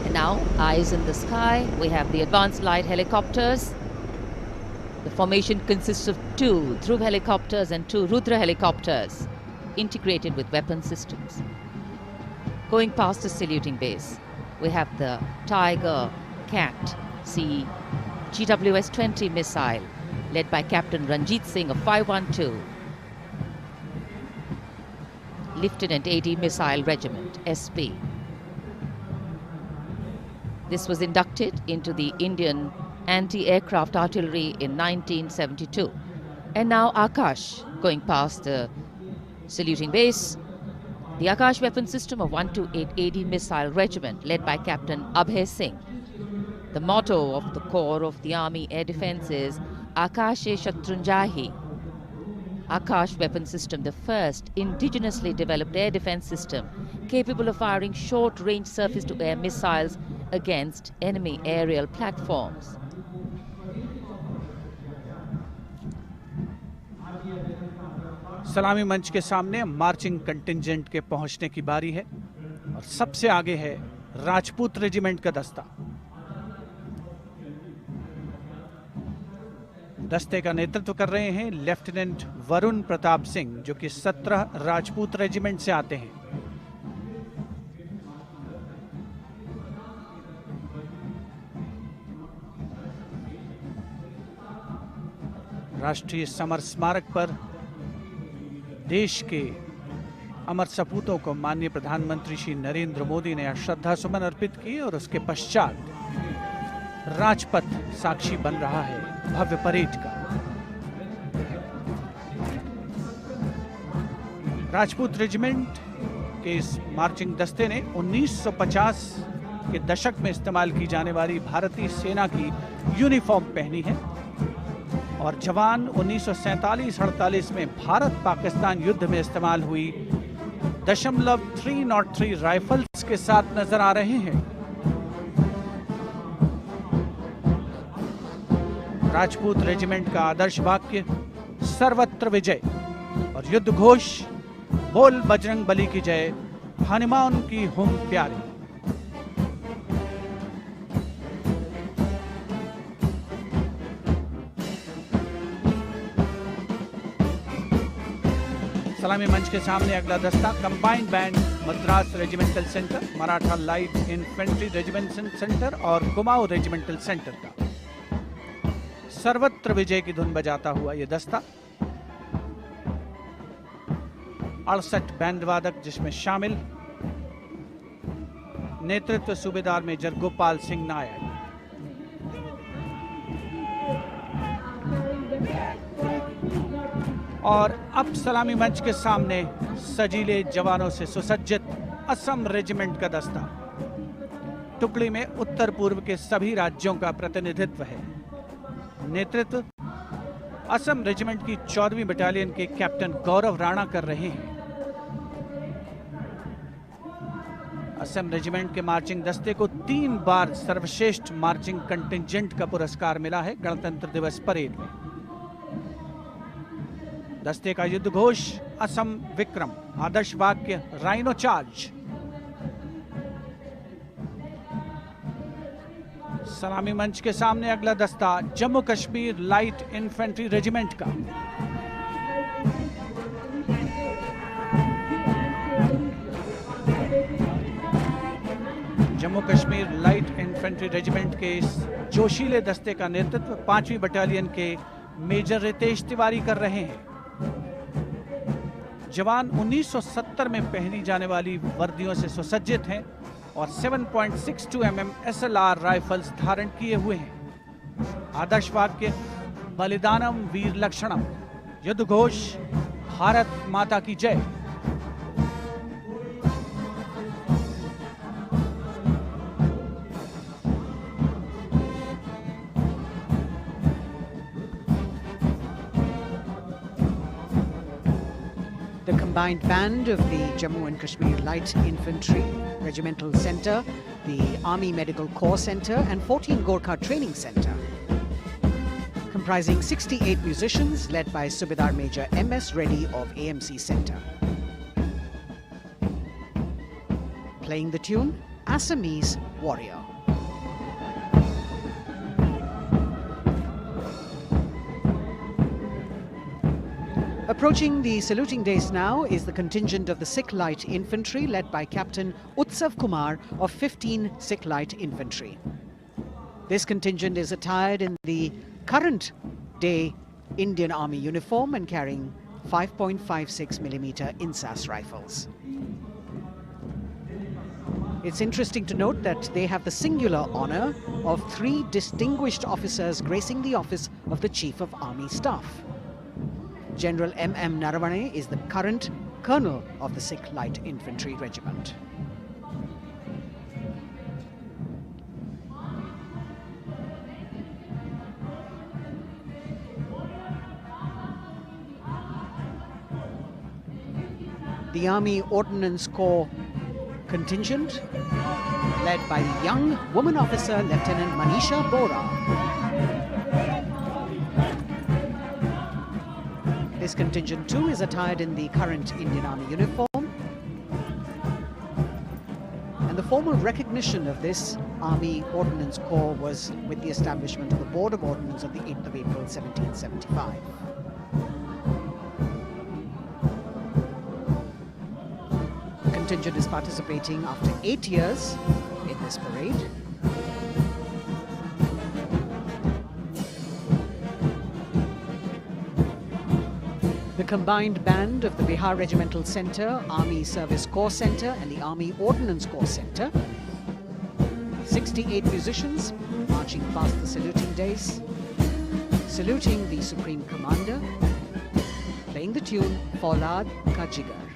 And now, eyes in the sky, we have the advanced light helicopters. The formation consists of 2 Dhruv helicopters and 2 Rudra helicopters, integrated with weapon systems. Going past the saluting base, we have the Tiger Cat C GWS-20 missile, led by Captain Ranjit Singh of 512, Lieutenant AD Missile Regiment, SP. This was inducted into the Indian Anti-Aircraft Artillery in 1972. And now Akash, going past the saluting base, the Akash weapon system of 128 AD Missile Regiment, led by Captain Abhay Singh. The motto of the Corps of the Army Air Defence is Akashe Shatrunjahi. Akash weapon system, the first indigenously developed air defence system capable of firing short-range surface-to-air missiles against enemy aerial platforms. सलामी मंच के सामने marching contingent के पहुंचने की बारी है और सबसे आगे है राजपूत रेजिमेंट का दस्ता। दस्ते का नेतृत्व कर रहे हैं लेफ्टिनेंट वरुण प्रताप सिंह, जो कि 17 राजपूत रेजिमेंट से आते हैं। राष्ट्रीय समर स्मारक पर देश के अमर सपूतों को माननीय प्रधानमंत्री श्री नरेंद्र मोदी ने श्रद्धा सुमन अर्पित किए और उसके पश्चात राजपथ साक्षी बन रहा है भव्य परेड का। राजपूत रेजिमेंट के इस मार्चिंग दस्ते ने 1950 के दशक में इस्तेमाल की जाने वाली भारतीय सेना की यूनिफॉर्म पहनी है और जवान 1947-48 में भारत पाकिस्तान युद्ध में इस्तेमाल हुई .303 राइफल्स के साथ नजर आ रहे हैं। राजपूत रेजिमेंट का आदर्श वाक्य सर्वत्र विजय और युद्ध घोष बोल बजरंग बली की जय, हनुमान की हुम प्यारी। सलामी मंच के सामने अगला दस्ता combined band Madras regimental centre, Maratha light infantry regimental centre और कुमाऊं रेजिमेंटल सेंटर का सर्वत्र विजय की धुन बजाता हुआ यह दस्ता 68 बैंड वादक जिसमें शामिल नेतृत्व सूबेदार मेजर गोपाल सिंह नायक। और अब सलामी मंच के सामने सजीले जवानों से सुसज्जित असम रेजिमेंट का दस्ता। टुकड़ी में उत्तर पूर्व के सभी राज्यों का प्रतिनिधित्व है। नेतृत्व असम रेजिमेंट की 14वीं बटालियन के कैप्टन गौरव राणा कर रहे हैं। असम रेजिमेंट के मार्चिंग दस्ते को 3 बार सर्वश्रेष्ठ मार्चिंग कंटिंजेंट का पुरस्कार मिला है गणतंत्र दिवस परेड में। दस्ते का युद्ध घोष असम विक्रम, आदर्श वाक्य राइनो चार्ज। सलामी मंच के सामने अगला दस्ता Jammu Kashmir light infantry regiment का। Jammu Kashmir light infantry regiment के इस जोशीले दस्ते का नेतृत्व 5वीं बटालियन के मेजर रितेश तिवारी कर रहे हैं। जवान 1970 में पहनी जाने वाली वर्दियों से सुसज्जित हैं और 7.62 mm SLR राइफल्स धारण किए हुए हैं। आदर्श वाक्य बलिदानम वीर लक्षणम, युद्ध घोष भारत माता की जय। The combined band of the Jammu and Kashmir Light Infantry Regimental Centre, the Army Medical Corps Centre and 14 Gorkha Training Centre. Comprising 68 musicians led by Subedar Major M.S. Reddy of AMC Centre. Playing the tune, Assamese Warrior. Approaching the saluting days now is the contingent of the Sikh Light Infantry led by Captain Utsav Kumar of 15 Sikh Light Infantry. This contingent is attired in the current day Indian Army uniform and carrying 5.56mm INSAS rifles. It's interesting to note that they have the singular honour of 3 distinguished officers gracing the office of the Chief of Army Staff. General M.M. Naravane is the current Colonel of the Sikh Light Infantry Regiment. The Army Ordnance Corps contingent, led by the young woman officer Lieutenant Manisha Bora. This contingent too is attired in the current Indian Army uniform. And the formal recognition of this Army Ordnance Corps was with the establishment of the Board of Ordnance on the 8th of April 1775. The contingent is participating after 8 years in this parade. The combined band of the Bihar Regimental Centre, Army Service Corps Centre and the Army Ordnance Corps Centre. 68 musicians marching past the saluting days, saluting the Supreme Commander, playing the tune Faulad Ka Jigar,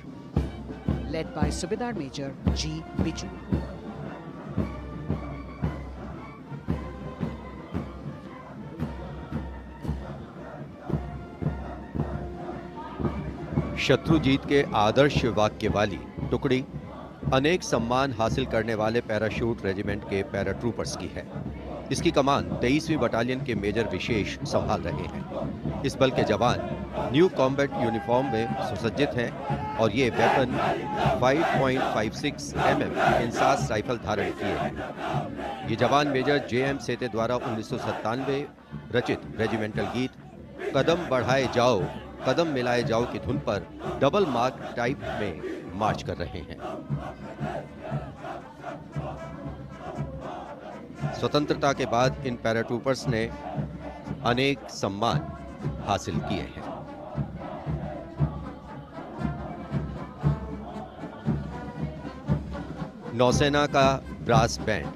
led by Subedar Major G. Biju. Shatrujeet के आदर्श वाक्य वाली टुकड़ी अनेक सम्मान हासिल करने वाले parachute regiment के पैराट्रूपर्स की है। इसकी कमान 23वीं बटालियन के मेजर विशेष संभाल रहे हैं। इस बल के जवान न्यू कॉम्बैट यूनिफॉर्म में सुसज्जित हैं और ये वेपन 5.56 mm इंसास राइफल धारण किए हैं। ये जवान मेजर जे.एम. सेते द्वारा 1997 रचित रेजिमेंटल गीत कदम बढ़ाए जाओ कदम मिलाए जाओ की धुन पर डबल मार्क टाइप में मार्च कर रहे हैं। स्वतंत्रता के बाद इन पैराट्रूपर्स ने अनेक सम्मान हासिल किए हैं। नौसेना का ब्रास बैंड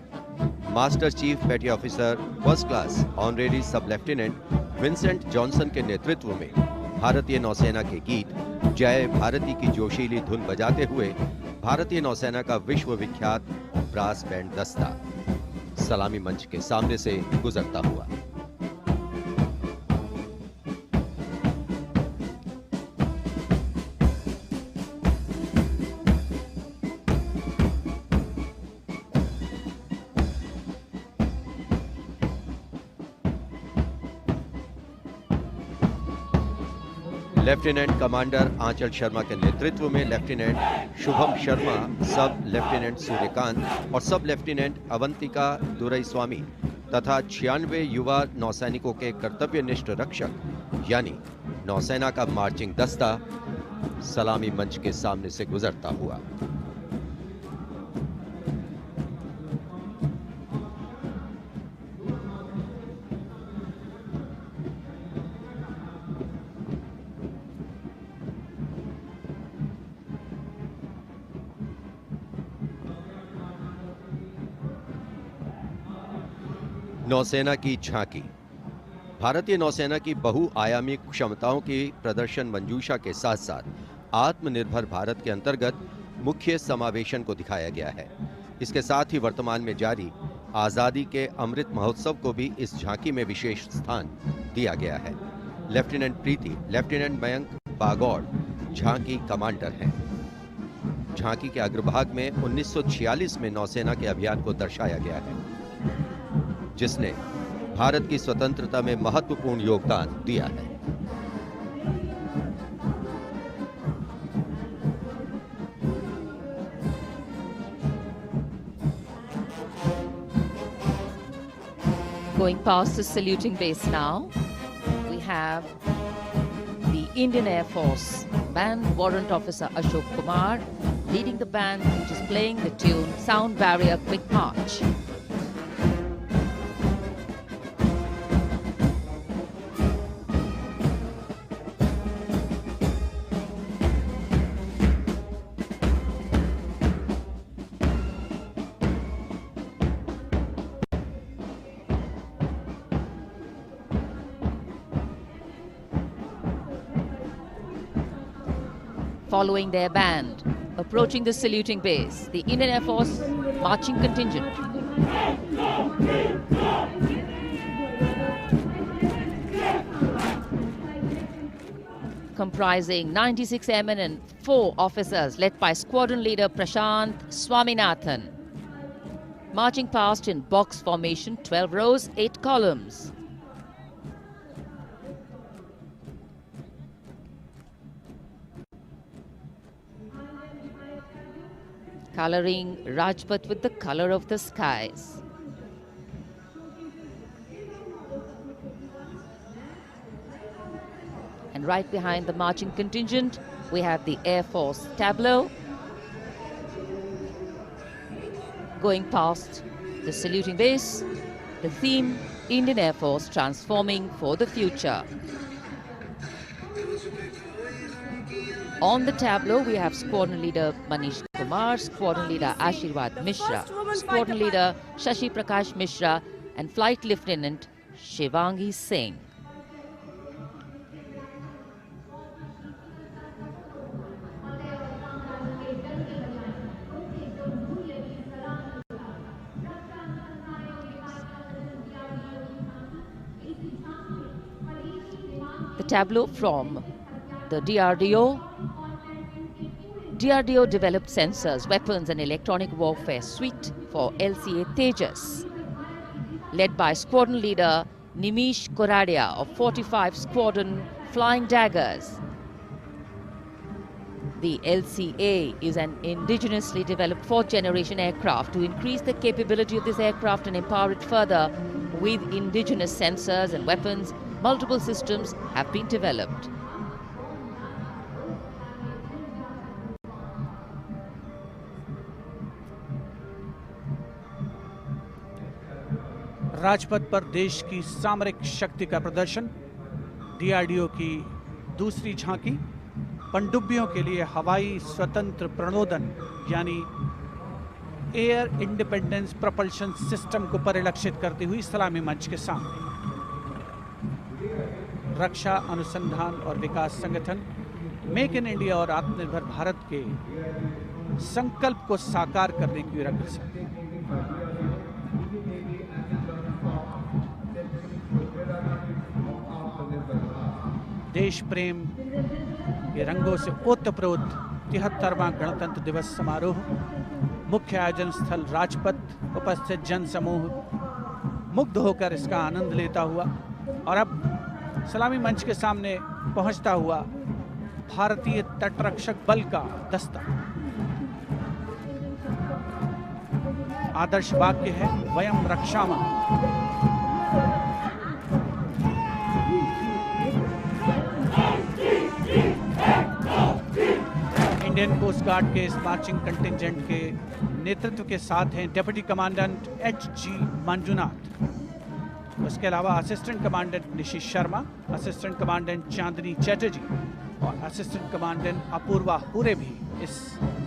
मास्टर चीफ पेटी ऑफिसर फर्स्ट क्लास ऑनरेरी सब लेफ्टिनेंट विंसेंट जॉनसन के नेतृत्व में भारतीय नौसेना के गीत जय भारती की जोशीली धुन बजाते हुए भारतीय नौसेना का विश्व विख्यात ब्रास बैंड दस्ता सलामी मंच के सामने से गुजरता हुआ। लेफ्टिनेंट कमांडर आंचल शर्मा के नेतृत्व में लेफ्टिनेंट शुभम शर्मा, सब लेफ्टिनेंट सूर्यकांत और सब लेफ्टिनेंट अवंतिका दुरईस्वामी तथा 96 युवा नौसैनिकों के कर्तव्यनिष्ठ रक्षक यानी नौसेना का मार्चिंग दस्ता सलामी मंच के सामने से गुजरता हुआ। नौसेना की झांकी भारतीय नौसेना की बहुआयामी क्षमताओं की प्रदर्शन मंजूषा के साथ साथ आत्मनिर्भर भारत के अंतर्गत मुख्य समावेशन को दिखाया गया है। इसके साथ ही वर्तमान में जारी आजादी के अमृत महोत्सव को भी इस झांकी में विशेष स्थान दिया गया है। लेफ्टिनेंट प्रीति, लेफ्टिनेंट मयंक बागौड़, झांकी कमांडर हैं। झांकी के अग्रभाग में 1946 में नौसेना के अभियान को दर्शाया गया है, जिसने भारत की स्वतंत्रता में महत्वपूर्ण योगदान दिया है। Going past the saluting base now, we have the Indian Air Force Band Warrant Officer Ashok Kumar leading the band, which is playing the tune Sound Barrier Quick March. Following their band, approaching the saluting base, the Indian Air Force marching contingent. Comprising 96 airmen and 4 officers, led by squadron leader Prashant Swaminathan. Marching past in box formation, 12 rows, 8 columns. Coloring Rajpath with the color of the skies. And right behind the marching contingent, we have the Air Force tableau. Going past the saluting base, the theme, Indian Air Force transforming for the future. On the tableau, we have Squadron Leader Manish Kumar, Squadron Leader Ashirwad Mishra, Squadron Leader Shashi Prakash Mishra, and Flight Lieutenant Shivangi Singh. The tableau from the DRDO. DRDO developed sensors, weapons and electronic warfare suite for LCA Tejas. Led by Squadron Leader Nimish Koradia of 45 Squadron Flying Daggers. The LCA is an indigenously developed 4th generation aircraft. To increase the capability of this aircraft and empower it further with indigenous sensors and weapons, multiple systems have been developed. Rajpath पर देश की सामरिक शक्ति का प्रदर्शन, DRDO की दूसरी झांकी, पनडुब्बियों के लिए हवाई स्वतंत्र प्रणोदन यानी एयर इंडिपेंडेंस प्रपल्शन सिस्टम को परिलक्षित करती हुई सलामी मंच के सामने। रक्षा अनुसंधान और विकास संगठन मेक इन इंडिया और आत्मनिर्भर भारत के संकल्प को साकार करने की ओर अग्रसर। देश प्रेम के रंगों से ओतप्रोत 73वां गणतंत्र दिवस समारोह, मुख्य आयोजन स्थल राजपथ, उपस्थित जन समूह मुग्ध होकर इसका आनंद लेता हुआ और अब सलामी मंच के सामने पहुंचता हुआ भारतीय तटरक्षक बल का दस्ता। आदर्श वाक्य है वयम रक्षामः। इंडियन कोस्ट गार्ड के इस मार्चिंग कंटिंजेंट के नेतृत्व के साथ हैं डिप्टी कमांडेंट एच.जी. मंजुनाथ। उसके अलावा assistant commandant Nishish Sharma, assistant commandant Chandni Chatterjee और असिस्टेंट कमांडेंट अपूर्वा हुरे भी इस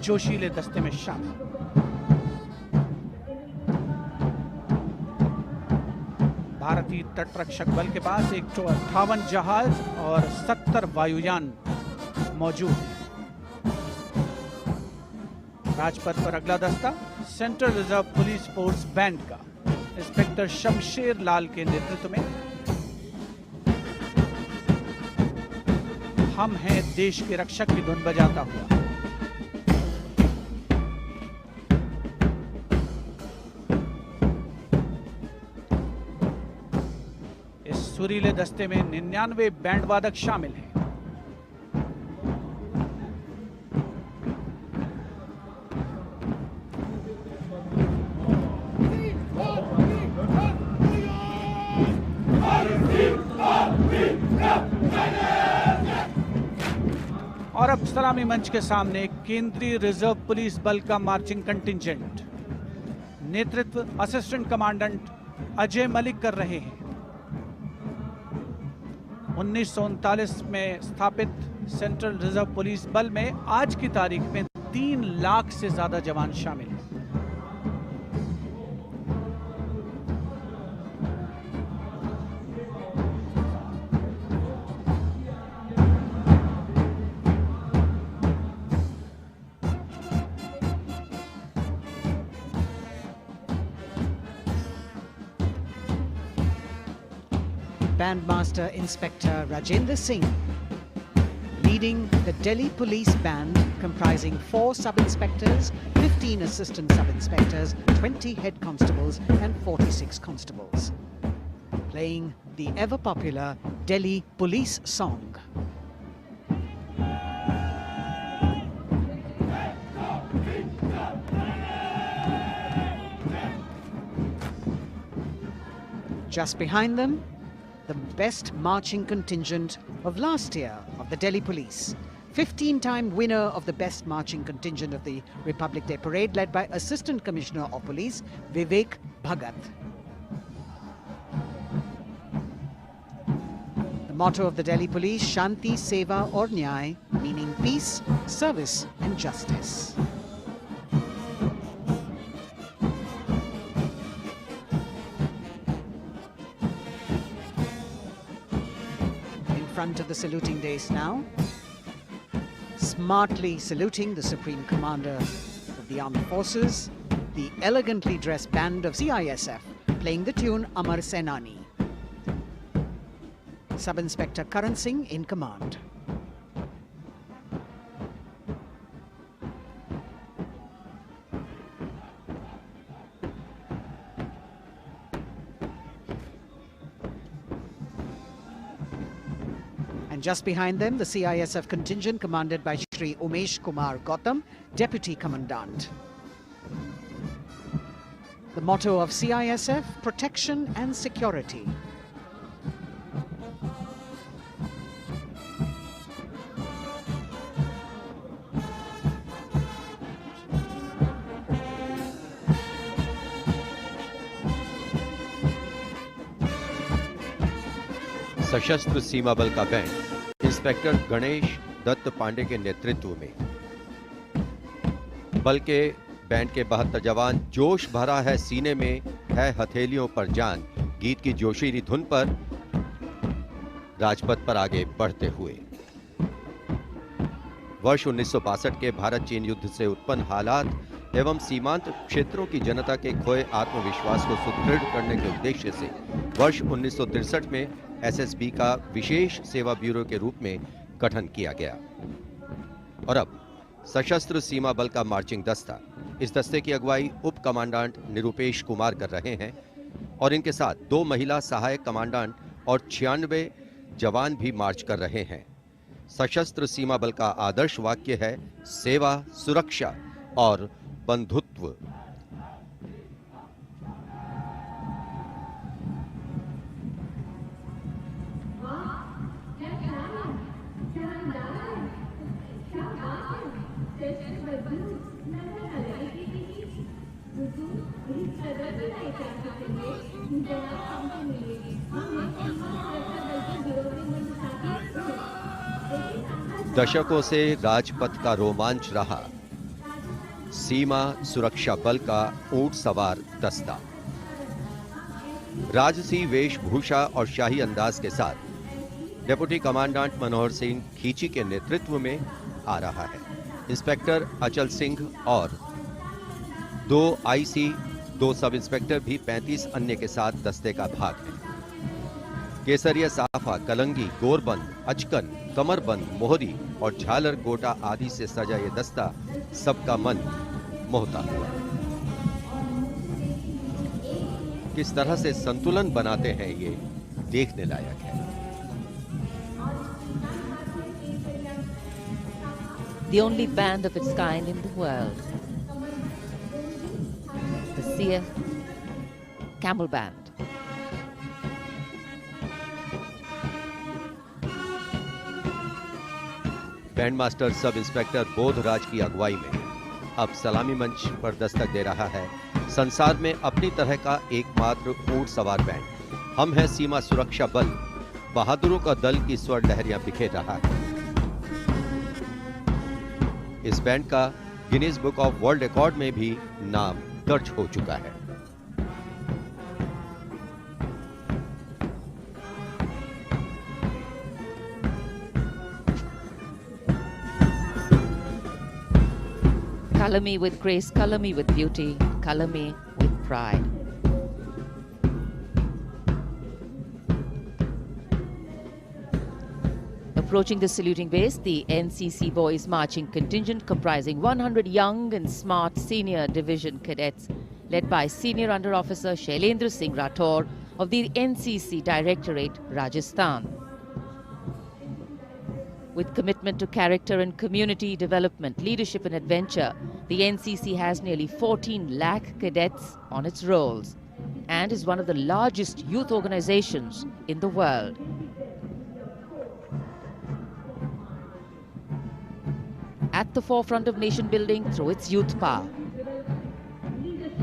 जोशीले दस्ते में शामिल। भारतीय तटरक्षक बल के पास 158 जहाज और 70 वायुयान मौजूद हैं। राजपथ पर अगला दस्ता central reserve police force band का इंस्पेक्टर शमशेर लाल के नेतृत्व में हम हैं देश के रक्षक की धुन बजाता हुआ। इस सुरीले दस्ते में 99 बैंड वादक शामिल हैं। और अब सलामी मंच के सामने केंद्रीय रिजर्व पुलिस बल का मार्चिंग कंटिंजेंट, नेतृत्व असिस्टेंट कमांडेंट अजय मलिक कर रहे हैं। 1939 में स्थापित सेंट्रल रिजर्व पुलिस बल में आज की तारीख में 3 लाख से ज्यादा जवान शामिल हैं। Bandmaster Inspector Rajendra Singh, leading the Delhi Police Band comprising 4 sub-inspectors, 15 assistant sub-inspectors, 20 head constables and 46 constables, playing the ever-popular Delhi Police song. Just behind them, the best marching contingent of last year of the Delhi Police. 15-time winner of the best marching contingent of the Republic Day Parade, led by Assistant Commissioner of Police Vivek Bhagat. The motto of the Delhi Police, Shanti, Seva aur Nyay, meaning peace, service and justice. Front of the saluting dais now, smartly saluting the Supreme Commander of the Armed Forces, the elegantly dressed band of CISF playing the tune Amar Senani. Sub-Inspector Karan Singh in command. And just behind them, the CISF contingent commanded by Shri Umesh Kumar Gautam, Deputy Commandant. The motto of CISF, protection and security. सशस्त्र सीमा बल का band inspector Ganesh Dutt Pandey के नेतृत्व में, बल के band के 72 जवान जोश भरा है सीने में है हथेलियों पर जान गीत की जोशीली धुन पर राजपथ पर आगे बढ़ते हुए। वर्ष 1962 के भारत चीन युद्ध से उत्पन्न हालात एवं सीमांत क्षेत्रों की जनता के खोए आत्मविश्वास को सुदृढ़ करने के उद्देश्य से वर्ष 1963 में एसएसबी का विशेष सेवा ब्यूरो के रूप में गठन किया गया। और अब सशस्त्र सीमा बल का मार्चिंग दस्ता, इस दस्ते की अगुवाई उप कमांडेंट निरुपेश कुमार कर रहे हैं और इनके साथ 2 महिला सहायक कमांडेंट और 96 जवान भी मार्च कर रहे हैं। सशस्त्र सीमा बल का आदर्श वाक्य है सेवा, सुरक्षा और बंधुत्व। दशकों से राजपथ का रोमांच रहा सीमा सुरक्षा बल का ऊंट सवार दस्ता राजसी वेशभूषा और शाही अंदाज के साथ डिप्टी कमांडेंट मनोहर सिंह खींची के नेतृत्व में आ रहा है। इंस्पेक्टर अचल सिंह और 2 आईसी, 2 सब इंस्पेक्टर भी 35 अन्य के साथ दस्ते का भाग है। केसरिया साफ अस्तूफा, कलंगी, गोरबंद, अचकन, कमरबंद, मोहरी और झालर गोटा आदि से सजा ये दस्ता सबका मन मोहता हुआ। किस तरह से संतुलन बनाते हैं ये देखने लायक है। The only band of its kind in the world, the CF Camel Band. Band master sub inspector Bodhraj की अगुवाई में अब सलामी मंच पर दस्तक दे रहा है संसार में अपनी तरह का एकमात्र ऊंट सवार बैंड। हम हैं सीमा सुरक्षा बल, बहादुरों का दल की स्वर लहरियां बिखेर रहा है। इस बैंड का Guinness book of world record में भी नाम दर्ज हो चुका है। Color me with grace, color me with beauty, color me with pride. Approaching the saluting base, the NCC Boys Marching Contingent comprising 100 young and smart senior division cadets led by Senior Under Officer Shailendra Singh Rathore of the NCC Directorate, Rajasthan. With commitment to character and community development, leadership and adventure, the NCC has nearly 14 lakh cadets on its rolls and is one of the largest youth organizations in the world. At the forefront of nation building through its youth power,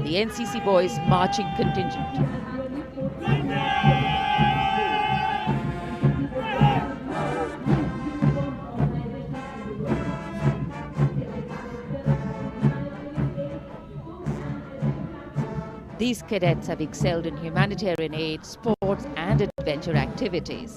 the NCC Boys Marching Contingent. These cadets have excelled in humanitarian aid, sports and adventure activities.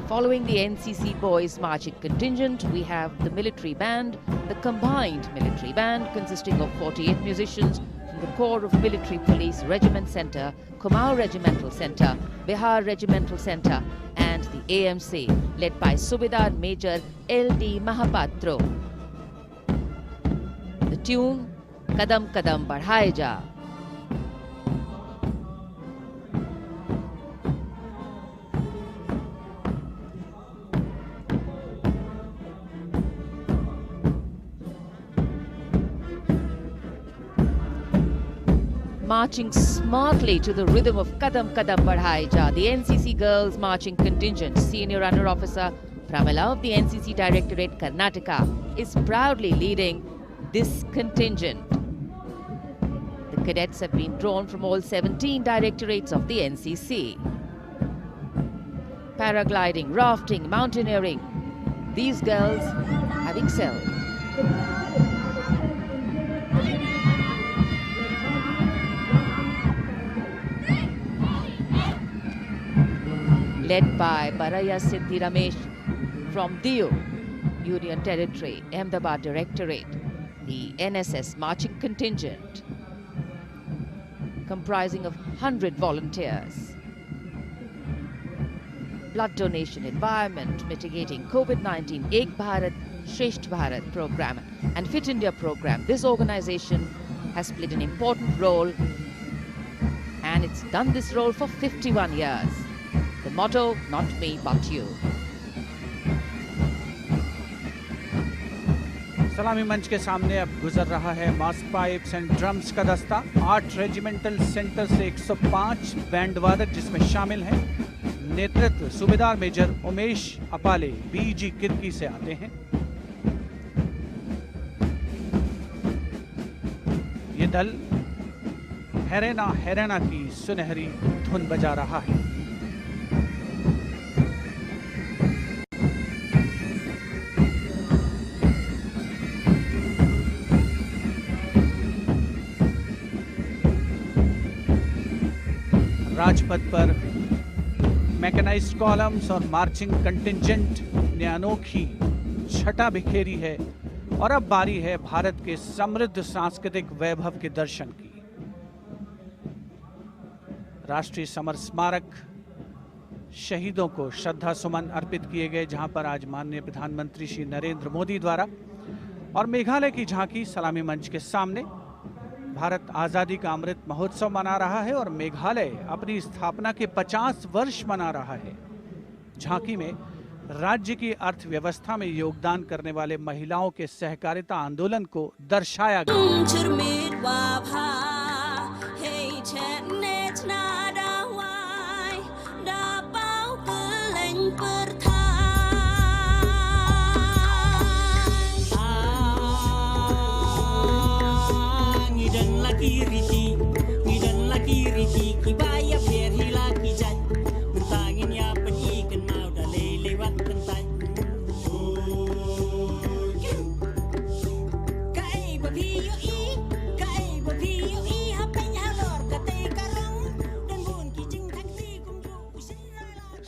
Following the NCC Boys Marching Contingent, we have the military band, the combined military band consisting of 48 musicians from the Corps of Military Police Regiment Centre, Kumaon Regimental Centre, Bihar Regimental Centre and the AMC led by Subedar Major L.D. Mahapatro. The tune, Kadam Kadam Badhaye Ja. Marching smartly to the rhythm of Kadam Kadam Badhaye Ja, the NCC Girls Marching Contingent, Senior Under Officer Pramila of the NCC Directorate, Karnataka, is proudly leading this contingent. The cadets have been drawn from all 17 directorates of the NCC. Paragliding, rafting, mountaineering, these girls have excelled. Led by Baraya Siddhi Ramesh from Diu, Union Territory, Ahmedabad Directorate, the NSS Marching Contingent, comprising of 100 volunteers. Blood donation, environment, mitigating COVID-19, Ek Bharat, Shresht Bharat program and Fit India program. This organization has played an important role and it's done this role for 51 years. The motto, not me, but you. सलामी मंच के सामने अब गुजर रहा है मास pipes and drums का दस्ता। 8 रेजिमेंटल सेंटर से 105 बैंड वादक जिसमें शामिल हैं। नेतृत्व सूबेदार मेजर उमेश अपाले बीजी किरकी से आते हैं। ये दल हैरेना हैरेना की सुनहरी धुन बजा रहा है। राजपथ पर मैकेनाइज्ड कॉलम्स और मार्चिंग कंटिंजेंट ने अनोखी छटा बिखेरी है और अब बारी है भारत के समृद्ध सांस्कृतिक वैभव के दर्शन की। राष्ट्रीय समर स्मारक शहीदों को श्रद्धा सुमन अर्पित किए गए, जहां पर आज माननीय प्रधानमंत्री श्री नरेंद्र मोदी द्वारा और मेघालय की झांकी सलामी मंच के सामने भारत आज़ादी का अमृत महोत्सव मना रहा है और मेघालय अपनी स्थापना के 50 वर्ष मना रहा है। झांकी में राज्य की अर्थव्यवस्था में योगदान करने वाले महिलाओं के सहकारिता आंदोलन को दर्शाया गया।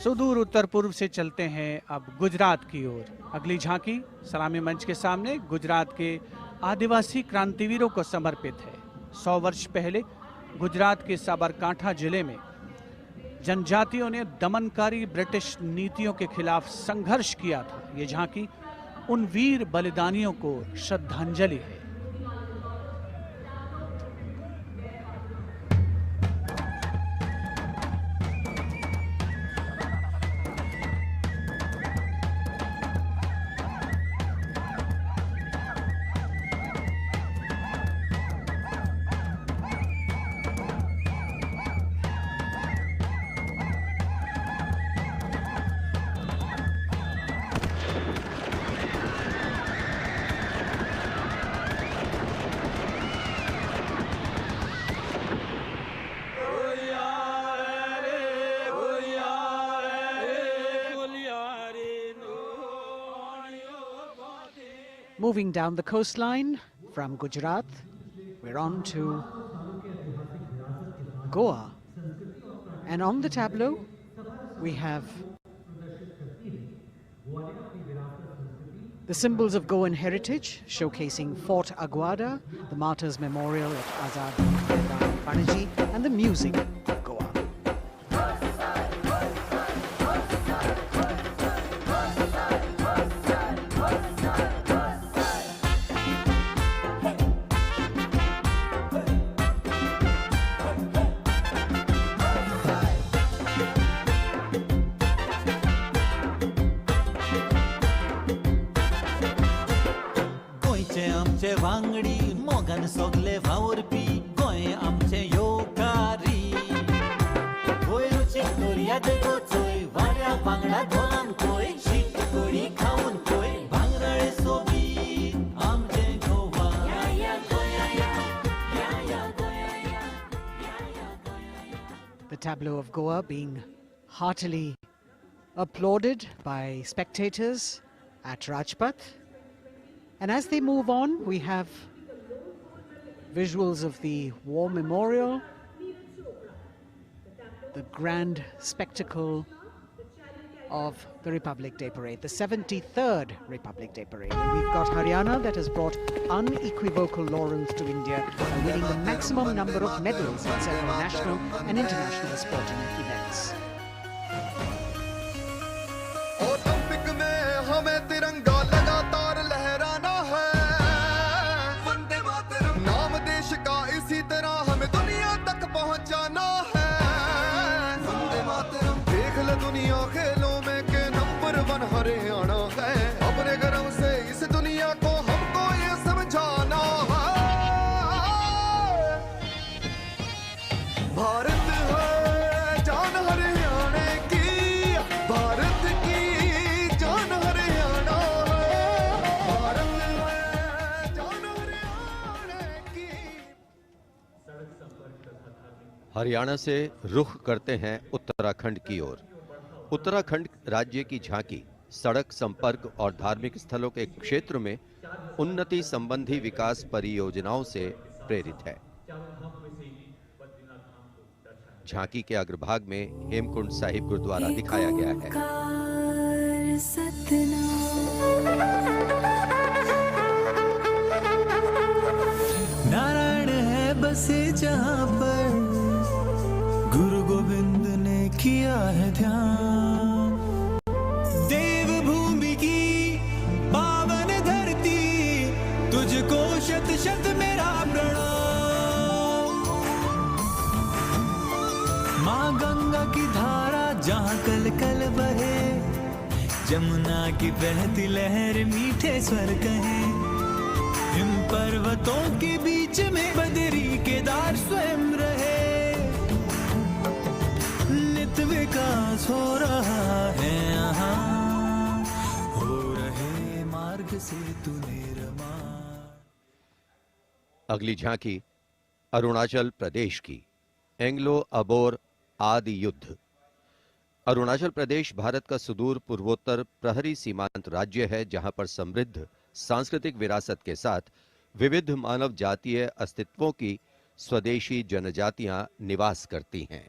सुदूर उत्तर पूर्व से चलते हैं अब गुजरात की ओर। अगली झांकी सलामी मंच के सामने गुजरात के आदिवासी क्रांतिवीरों को समर्पित है। 100 वर्ष पहले गुजरात के साबरकांठा जिले में जनजातियों ने दमनकारी ब्रिटिश नीतियों के खिलाफ संघर्ष किया था। ये झांकी उन वीर बलिदानियों को श्रद्धांजलि है। Moving down the coastline from Gujarat, we're on to Goa. And on the tableau, we have the symbols of Goan heritage, showcasing Fort Aguada, the Martyrs Memorial at Azad Panaji, and the music of Goa. वांगडी मोगन सोगले वावरपी गोय आमचे योकारी गोय रुचीक दर्याद गोचोय वाऱ्या वांगडा धोलान कोय शीत कडी खावन कोय भांगराळे सोबी आमचे गोवा या गोया या गोया The tableau of Goa being heartily applauded by spectators at Rajpath. And as they move on, we have visuals of the War Memorial, the grand spectacle of the Republic Day Parade, the 73rd Republic Day Parade. And we've got Haryana that has brought unequivocal laurels to India by winning the maximum number of medals in several national and international sporting events. Haryana है अपने गर्व से इस दुनिया को हमको ये समझाना है। भारत है जान हरियाणा की, भारत की जान हरियाणा है, भारत है जान हरियाणा की। हरियाणा से रुख करते हैं उत्तराखंड की ओर। उत्तराखंड राज्य की झांकी सड़क संपर्क और धार्मिक स्थलों के क्षेत्र में उन्नति संबंधी विकास परियोजनाओं से प्रेरित है। झांकी के अग्रभाग में हेमकुंड साहिब गुरुद्वारा दिखाया गया है। नारायण है बसे जहां पर गुरु गोविंद ने किया है ध्यान, देवभूमि की पावन धरती तुझको शत शत मेरा प्रणाम। माँ गंगा की धारा जहाँ कल कल बहे, जमुना की बहती लहर मीठे स्वर कहे, हिम पर्वतों के बीच में बदरी केदार स्वयं रहे, नित विकास हो रहा है यहाँ, हो रहे मार्ग से तू निर्मा। अगली झांकी अरुणाचल प्रदेश की, एंग्लो अबोर आदि युद्ध। अरुणाचल प्रदेश भारत का सुदूर पूर्वोत्तर प्रहरी सीमांत राज्य है, जहां पर समृद्ध सांस्कृतिक विरासत के साथ विविध मानव जातीय अस्तित्वों की स्वदेशी जनजातियां निवास करती हैं।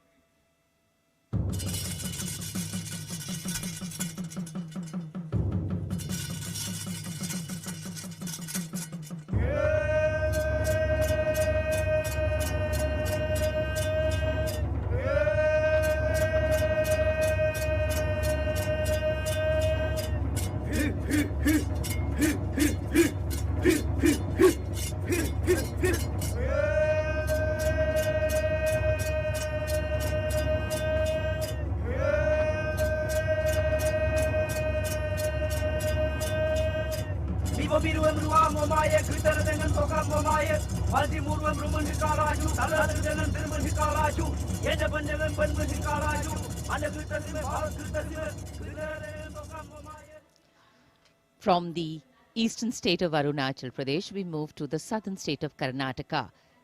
From the eastern state of Arunachal Pradesh, we move to the southern state of Karnataka.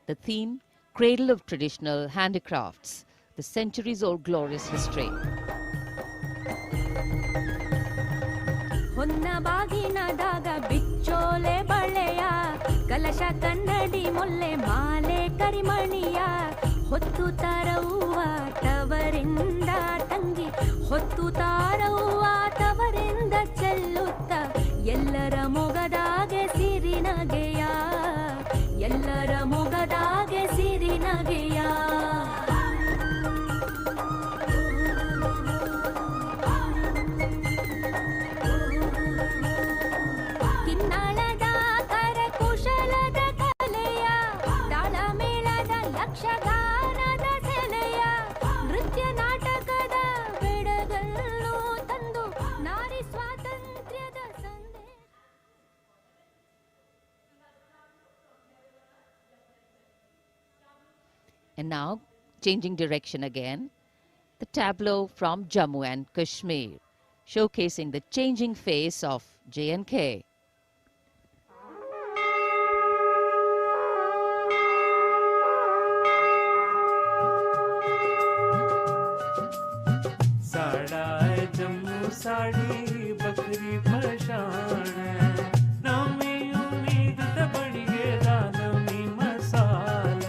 The theme, Cradle of Traditional Handicrafts, the centuries-old glorious history. ಹೊನ್ನ ಬಾಗಿನದಾಗ ಬಿಚ್ಚೋಲೆ ಬಳೆಯ ಕಲಶ ಕನ್ನಡಿ ಮೊಲ್ಲೆ ಮಾಲೆ ಕರಿಮಣಿಯ ಹೊತ್ತು ತಾರವ್ವ ತವರಿಂದ ತಂಗಿ ಹೊತ್ತು ತಾರವ್ವ ತವರಿಂದ ಚೆಲ್ಲುತ್ತ ಎಲ್ಲರ ಮೊಗದಾಗೆ ಸಿರಿನಗೆಯ ಎಲ್ಲರ ಮೊಗದಾಗೆ ಸಿರಿನಗೆಯ ಕಿನ್ನಾಳದ ಕರಕುಶಲದ ಕಲೆಯ ತಾಳಮೇಳದ ಯಕ್ಷಗಾನದ ಸೆಲೆಯ ನೃತ್ಯ ನಾಟಕದ ಬೆಡಗನ್ನು ತಂದು ನಾರಿ ಸ್ವಾತಂತ್ರ್ಯದ And now, changing direction again, the tableau from Jammu and Kashmir, showcasing the changing face of J&K. साड़ा जम्मू साड़ी बकरी पशान नामी उम्मीद त बड़ी गे दानमी मसाल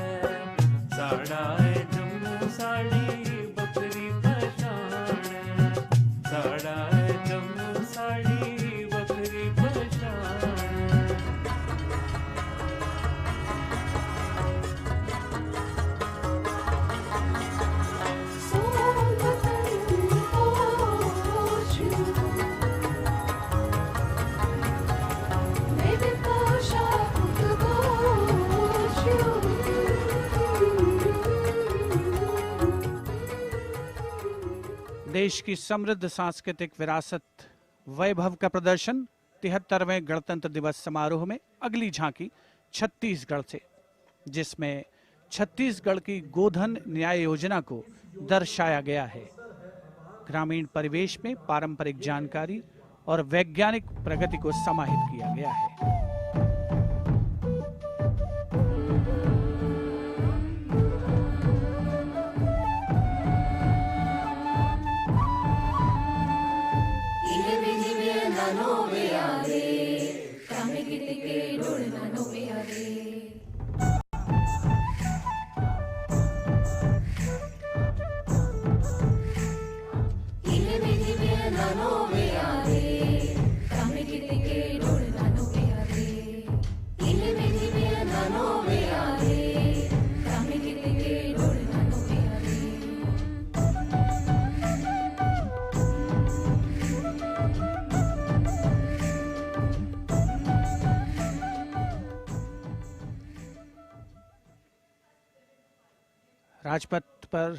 साड़ा जम्मू साड़ी बकरी पशान साड़ा जम्मू साड़ी बकरी पशान देश की समृद्ध सांस्कृतिक विरासत वैभव का प्रदर्शन 73वें गणतंत्र दिवस समारोह में अगली झांकी छत्तीसगढ़ से, जिसमें छत्तीसगढ़ की गोधन न्याय योजना को दर्शाया गया है। ग्रामीण परिवेश में पारंपरिक जानकारी और वैज्ञानिक प्रगति को समाहित किया गया है। राजपथ पर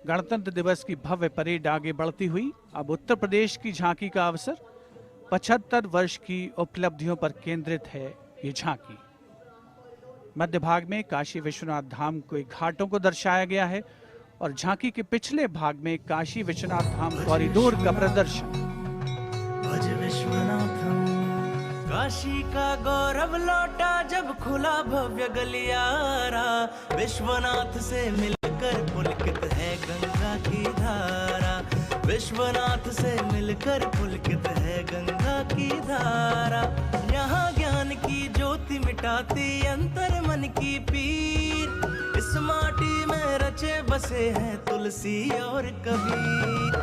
गणतंत्र दिवस की भव्य परेड आगे बढ़ती हुई अब उत्तर प्रदेश की झांकी का अवसर। 75 वर्ष की उपलब्धियों पर केंद्रित है ये झांकी। मध्य भाग में काशी विश्वनाथ धाम के घाटों को दर्शाया गया है और झांकी के पिछले भाग में काशी विश्वनाथ धाम कॉरिडोर का प्रदर्शन। भज विश्वनाथम, काशी का गौरव लौटा जब खुला भव्य गलियारा। विश्वनाथ से मिलकर पुलकित है गंगा की धारा। विश्वनाथ से मिलकर पुलकित है गंगा की धारा। यहाँ ज्ञान की ज्योति मिटाती अंतर मन की पीर। इस माटी में रचे बसे हैं तुलसी और कबीर।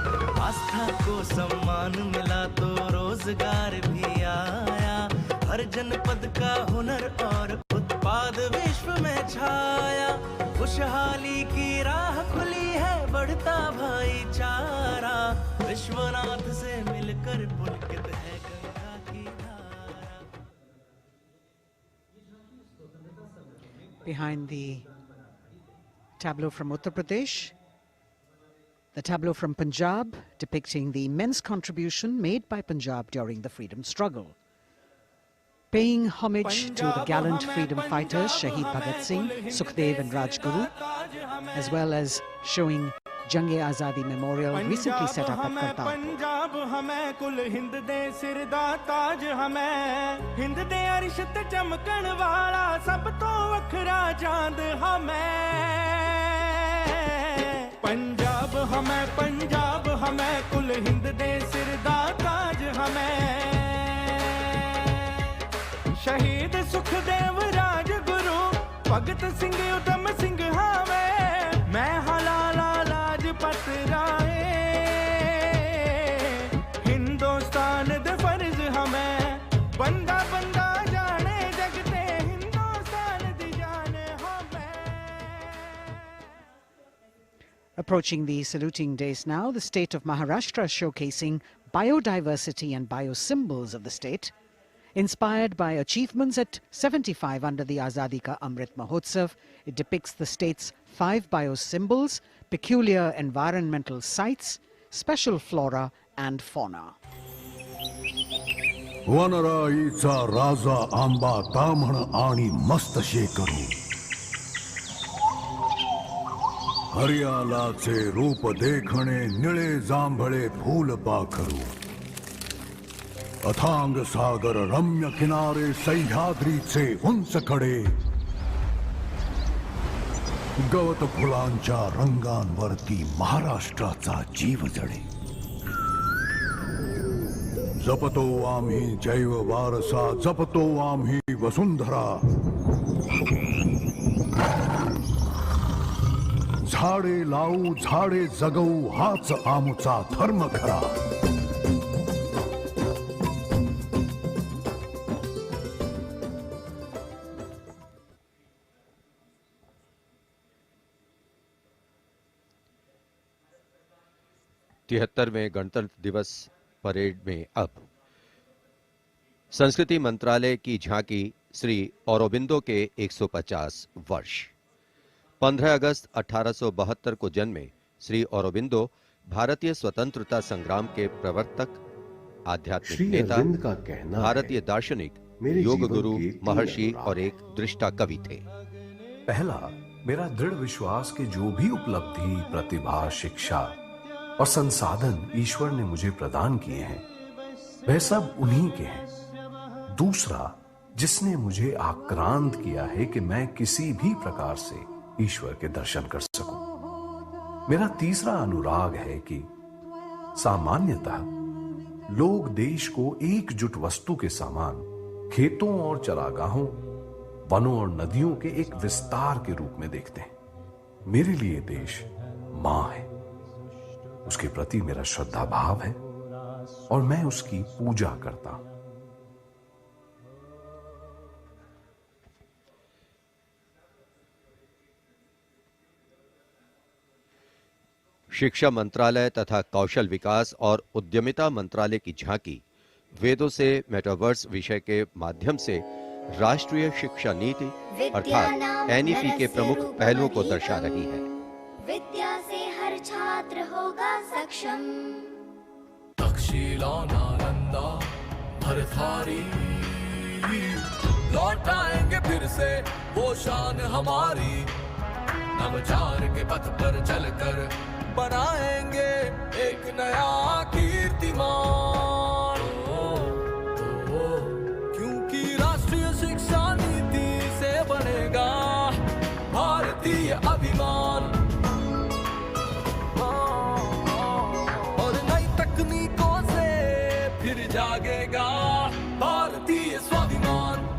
आस्था को सम्मान मिला तो रोजगार भी आया। हर जनपद का हुनर और उत्पाद विश्व में छाया। खुशहाली की राह खुली है बढ़ता भाईचारा। विश्वनाथ से मिलकर पुलकित है गंगा की धारा। Behind the tableau from Uttar Pradesh, the tableau from Punjab depicting the immense contribution made by Punjab during the freedom struggle. Paying homage to the gallant freedom fighters Shahid Bhagat Singh, Sukhdev and Rajguru, as well as showing Jang-e-Azadi Memorial recently set up at Kartarpur. Punjab हमें कुल हिंद दे सिर दा ताज हमें। हिंद दे अरिश ते चमकण वाला सब तो वखरा चांद हमें। पंजाब हमें कुल हिंद दे सिर दा ताज हमें। शहीद सुखदेव राजगुरु भगत सिंह उधम सिंह हमें। मैं हलाला लाजपत राय। हिंदुस्तान दे फर्ज हमें बंदा बंदा जाने जगते। हिंदुस्तान दी जाने हमें। Approaching the saluting days now, the state of Maharashtra showcasing biodiversity and biosymbols of the state. Inspired by achievements at 75 under the Azadi Ka Amrit Mahotsav, it depicts the state's 5 biosymbols, peculiar environmental sites, special flora and fauna. वनराईचा राजा आंबा ताम्हण आणि मस्त शेकरू. हरियालाचे रूप देखणे निळे जांभळे फूल पाखरू. अथांग सागर रम्य किनारे सह्याद्रीचे उंच कडे. गवत फुलांच्या रंगांवरती महाराष्ट्राचा जीव जडे. जपतो आम्ही जैव वारसा, जपतो आम्ही वसुंधरा. झाडे लावू झाडे जगवू हाच आमचा धर्म खरा. में गणतंत्र दिवस परेड में अब संस्कृति मंत्रालय की झांकी श्री औरोबिंदो के 150 वर्ष। 15 अगस्त 1872 को जन्मे श्री औरोबिंदो भारतीय स्वतंत्रता संग्राम के प्रवर्तक, आध्यात्मिक नेता, भारतीय दार्शनिक, योग गुरु, महर्षि और एक दृष्टा कवि थे। पहला, मेरा दृढ़ विश्वास कि जो भी उपलब्धि, प्रतिभा, शिक्षा और संसाधन ईश्वर ने मुझे प्रदान किए हैं वह सब उन्हीं के हैं। दूसरा, जिसने मुझे आक्रांत किया है कि मैं किसी भी प्रकार से ईश्वर के दर्शन कर सकूं। मेरा तीसरा अनुराग है कि सामान्यतः लोग देश को एकजुट वस्तु के समान खेतों और चरागाहों, वनों और नदियों के एक विस्तार के रूप में देखते हैं। मेरे लिए देश मां है, उसके प्रति मेरा श्रद्धा भाव है और मैं उसकी पूजा करता हूं। शिक्षा मंत्रालय तथा कौशल विकास और उद्यमिता मंत्रालय की झांकी वेदों से मेटावर्स विषय के माध्यम से राष्ट्रीय शिक्षा नीति अर्थात एनईपी के प्रमुख पहलुओं को दर्शा रही है। विद्या से हर छात्र होगा सक्षम। तक्षशिला नालंदा भरथारी, लौटाएंगे फिर से वो शान हमारी। नवचार के पथ पर चलकर बनाएंगे एक नया कीर्तिमान। क्योंकि राष्ट्रीय शिक्षा नीति से बनेगा भारतीय अभिमान। और नई तकनीकों से फिर जागेगा भारतीय स्वाभिमान।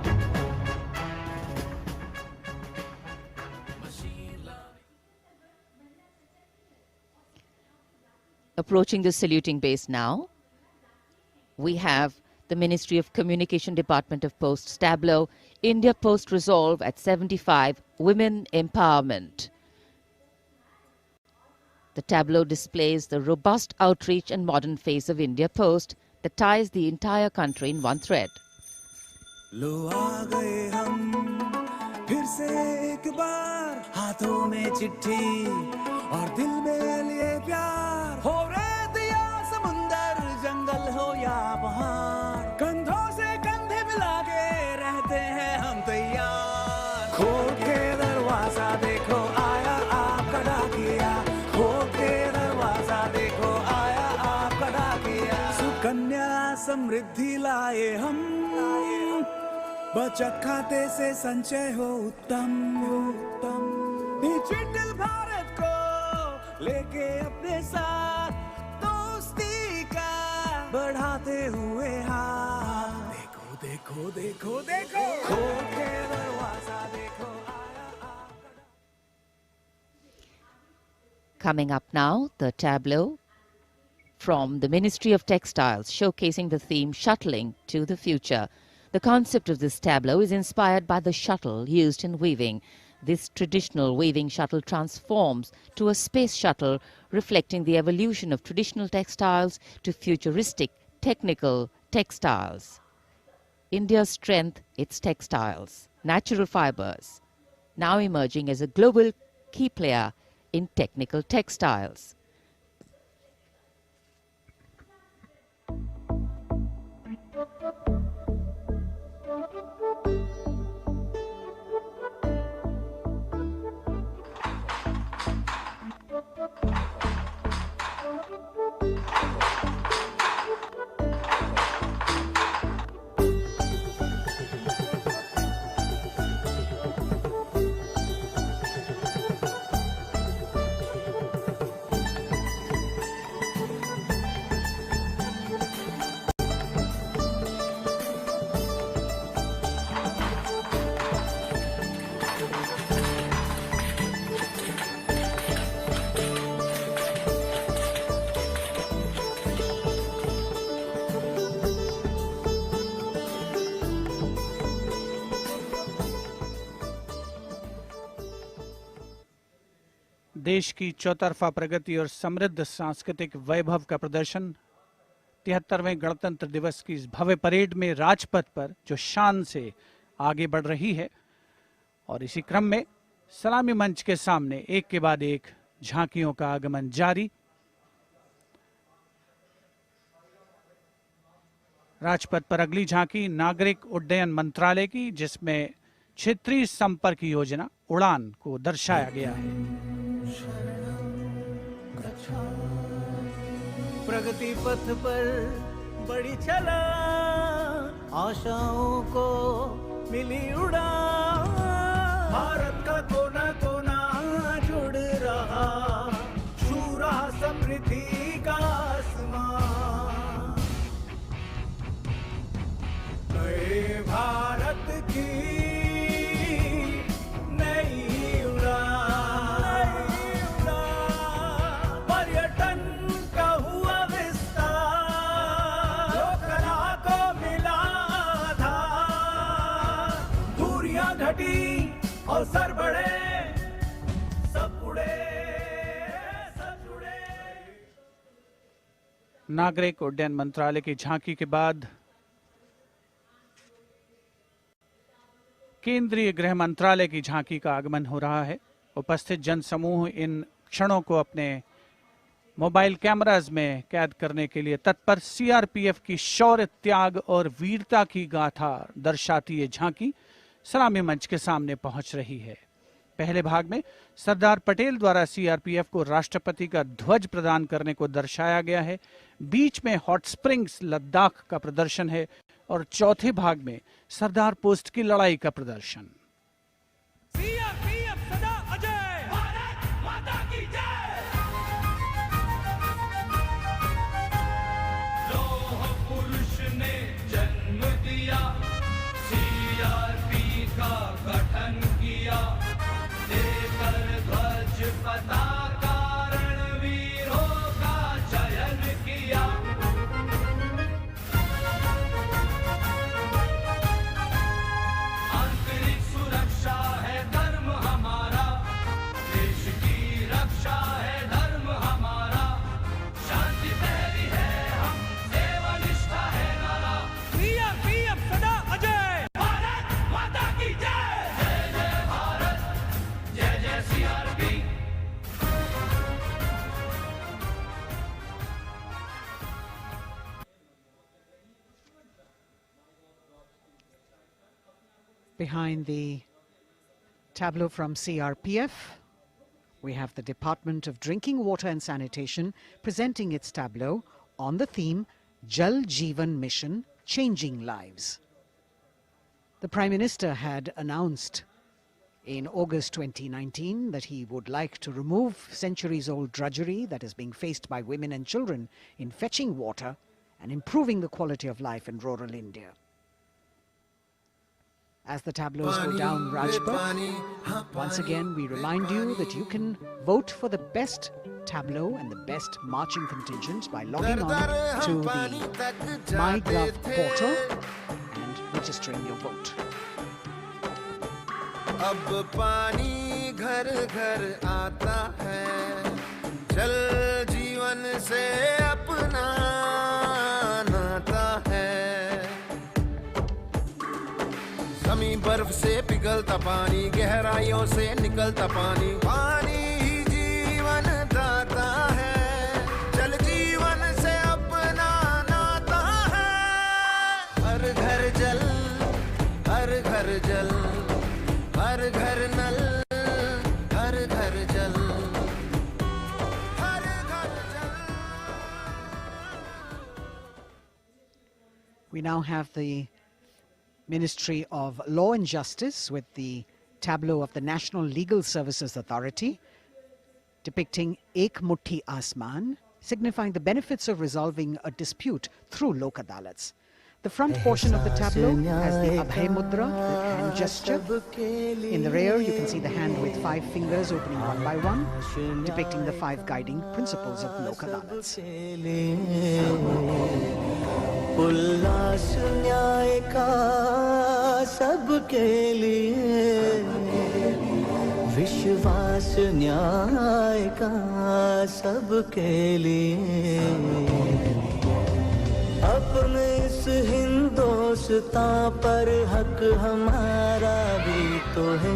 Approaching the saluting base now, we have the Ministry of Communication Department of Posts tableau, India Post Resolve at 75, Women Empowerment. The tableau displays the robust outreach and modern face of India Post that ties the entire country in one thread. लो आ गए हम फिर से एक बार, हाथों में चिट्ठी और दिल में लिए प्यार। हो रेत या समुंदर, जंगल हो या पहाड़, कंधों से कंधे मिला के रहते हैं हम तैयार। खोल के दरवाजा देखो आया आपका डाकिया, खोल के दरवाजा देखो आया आपका डाकिया। सुकन्या समृद्धि लाए हम, बचत खाते से संचय हो उत्तम उत्तम। डिजिटल भारत को लेके अपने साथ, दोस्ती का बढ़ाते हुए हाथ। देखो देखो देखो देखो, खोल के दरवाजा देखो आया आपका। Coming up now, the tableau from the Ministry of Textiles showcasing the theme Shuttling to the Future. The concept of this tableau is inspired by the shuttle used in weaving. This traditional weaving shuttle transforms to a space shuttle, reflecting the evolution of traditional textiles to futuristic technical textiles. India's strength, its textiles, natural fibers, now emerging as a global key player in technical textiles. देश की चौतरफा प्रगति और समृद्ध सांस्कृतिक वैभव का प्रदर्शन 73वें गणतंत्र दिवस की इस भव्य परेड में राजपथ पर जो शान से आगे बढ़ रही है। और इसी क्रम में सलामी मंच के सामने एक के बाद एक झांकियों का आगमन जारी। राजपथ पर अगली झांकी नागरिक उड्डयन मंत्रालय की, जिसमें क्षेत्रीय संपर्क योजना उड़ान को दर्शाया गया है। प्रगति पथ पर बड़ी चला, आशाओं को मिली उड़ान। भारत का कोना कोना जुड़ रहा, छू रहा समृद्धि का आसमान। नए भारत की नई उड़ान, पर्यटन का हुआ विस्तार, जो कला को मिला आधार। दूरियां घटी और सर बढ़े, सब उड़े सब जुड़े। नागरिक उड्डयन मंत्रालय की झांकी के बाद केंद्रीय गृह मंत्रालय की झांकी का आगमन हो रहा है। उपस्थित जनसमूह इन क्षणों को अपने मोबाइल कैमराज में कैद करने के लिए तत्पर सीआरपीएफ की शौर्य, त्याग और वीरता की गाथा दर्शाती ये झांकी सलामी मंच के सामने पहुंच रही है। पहले भाग में सरदार पटेल द्वारा सीआरपीएफ को राष्ट्रपति का ध्वज प्रदान करने को दर्शाया गया है। बीच में हॉट स्प्रिंग्स लद्दाख का प्रदर्शन है और चौथे भाग में सरदार पोस्ट की लड़ाई का प्रदर्शन। सीआरपीएफ सदा अजय, भारत माता की जय। लौह पुरुष ने जन्म दिया, सीआरपी का गठन किया, देकर ध्वज पताका रणवीरों का चयन किया। आंतरिक सुरक्षा है धर्म हमारा, देश की रक्षा है धर्म हमारा, शांति पहली है हम, सेवा निष्ठा है नारा। सीआरपीएफ सदा अजय, भारत माता की जय। जय जय भारत, जय जय CRP. Behind the tableau from CRPF, we have the Department of Drinking Water and Sanitation presenting its tableau on the theme Jal Jeevan Mission, Changing Lives. The Prime Minister had announced in August 2019 that he would like to remove centuries-old drudgery that is being faced by women and children in fetching water and improving the quality of life in rural India. As the tableaus go down Rajpath, once again we remind you that you can vote for the best tableau and the best marching contingent by logging on to the MyGov portal and registering your vote. अब पानी घर घर आता है, जल जीवन से अपना नाता है। जमीन बर्फ से पिघलता पानी, गहराइयों से निकलता पानी, पानी ही जीवन दाता है, जल जीवन से अपना नाता है। हर घर जल, हर घर जल, हर घर नल, हर घर जल, हर घर जल। We now have the Ministry of Law and Justice with the tableau of the National Legal Services Authority depicting Ek Muthi Asman, signifying the benefits of resolving a dispute through Lok Adalats. The front portion of the tableau has the Abhay Mudra, the hand gesture. In the rear, you can see the hand with 5 fingers opening one by one, depicting the 5 guiding principles of Lok Adalats. उल्लास न्याय का सबके लिए, विश्वास न्याय का सबके लिए। अपने इस हिंदुस्तान पर हक हमारा भी तो है,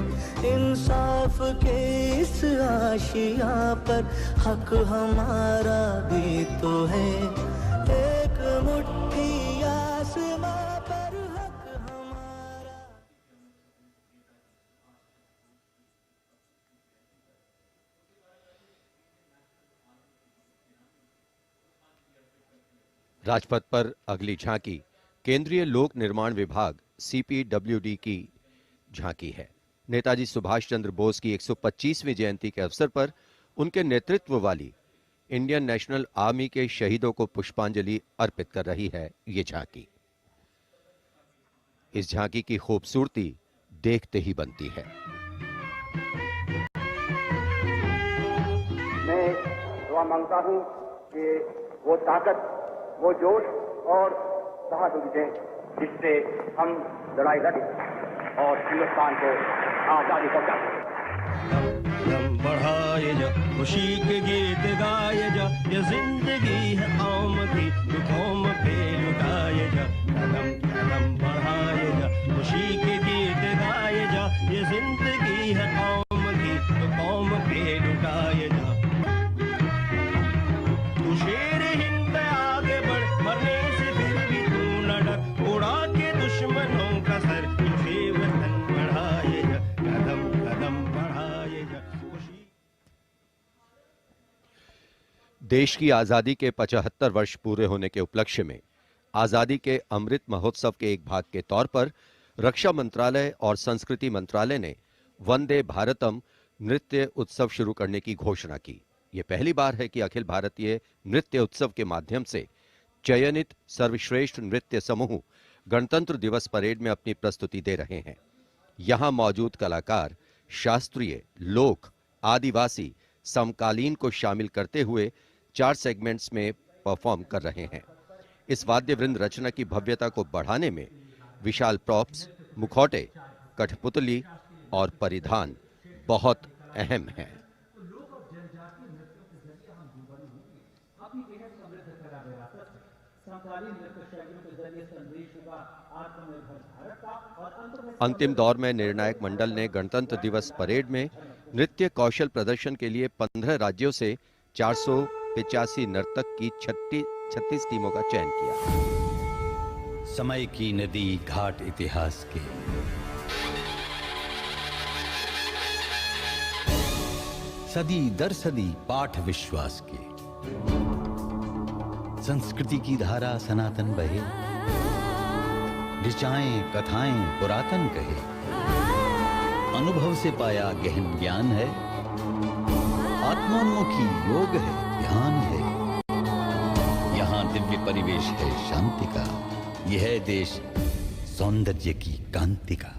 इंसाफ के इस आशिया पर हक हमारा भी तो है। एक मुट्ठी आसमां पर हक हमारा। राजपथ पर अगली झांकी केंद्रीय लोक निर्माण विभाग सीपीडब्ल्यूडी की झांकी है। नेताजी सुभाष चंद्र बोस की 125वीं जयंती के अवसर पर उनके नेतृत्व वाली इंडियन नेशनल आर्मी के शहीदों को पुष्पांजलि अर्पित कर रही है ये झांकी। इस झांकी की खूबसूरती देखते ही बनती है। मैं दुआ मांगता हूं कि वो ताकत, वो जोश और बहादुरी दें जिससे हम लड़ाई लड़ें और हिंदुस्तान को आजादी पहुंचा सकें। बढ़ाए जा खुशी के गीत गाए जा, ये जिंदगी है कौम की तो कौम पे लुटाए जा। कदम कदम बढ़ाए जा खुशी के गीत गाए जा, ये जिंदगी है कौम की तो कौम पे लुटाए जा। दुश्मनों का सर इनसे वतन बढ़ाए जा, कदम कदम बढ़ाए जा। देश की आजादी के 75 वर्ष पूरे होने के उपलक्ष्य में आजादी के अमृत महोत्सव के एक भाग के तौर पर रक्षा मंत्रालय और संस्कृति मंत्रालय ने वंदे भारतम नृत्य उत्सव शुरू करने की घोषणा की। यह पहली बार है कि अखिल भारतीय नृत्य उत्सव के माध्यम से चयनित सर्वश्रेष्ठ नृत्य समूह गणतंत्र दिवस परेड में अपनी प्रस्तुति दे रहे हैं। यहां मौजूद कलाकार शास्त्रीय, लोक, आदिवासी, समकालीन को शामिल करते हुए 4 सेगमेंट्स में परफॉर्म कर रहे हैं। इस वाद्य वृंद रचना की भव्यता को बढ़ाने में विशाल प्रॉप्स, मुखौटे, कठपुतली और परिधान बहुत अहम हैं। अंतिम दौर में निर्णायक मंडल ने गणतंत्र दिवस परेड में नृत्य कौशल प्रदर्शन के लिए 15 राज्यों से 485 नर्तक की 36 टीमों का चयन किया। समय की नदी घाट इतिहास के, सदी दर सदी पाठ विश्वास के, संस्कृति की धारा सनातन बहे, ऋचाएं कथाएं पुरातन कहे, अनुभव से पाया गहन ज्ञान है, आत्मोन्मुखी योग है, ध्यान है, यहाँ दिव्य परिवेश है शांति का, यह है देश सौंदर्य की कांति का।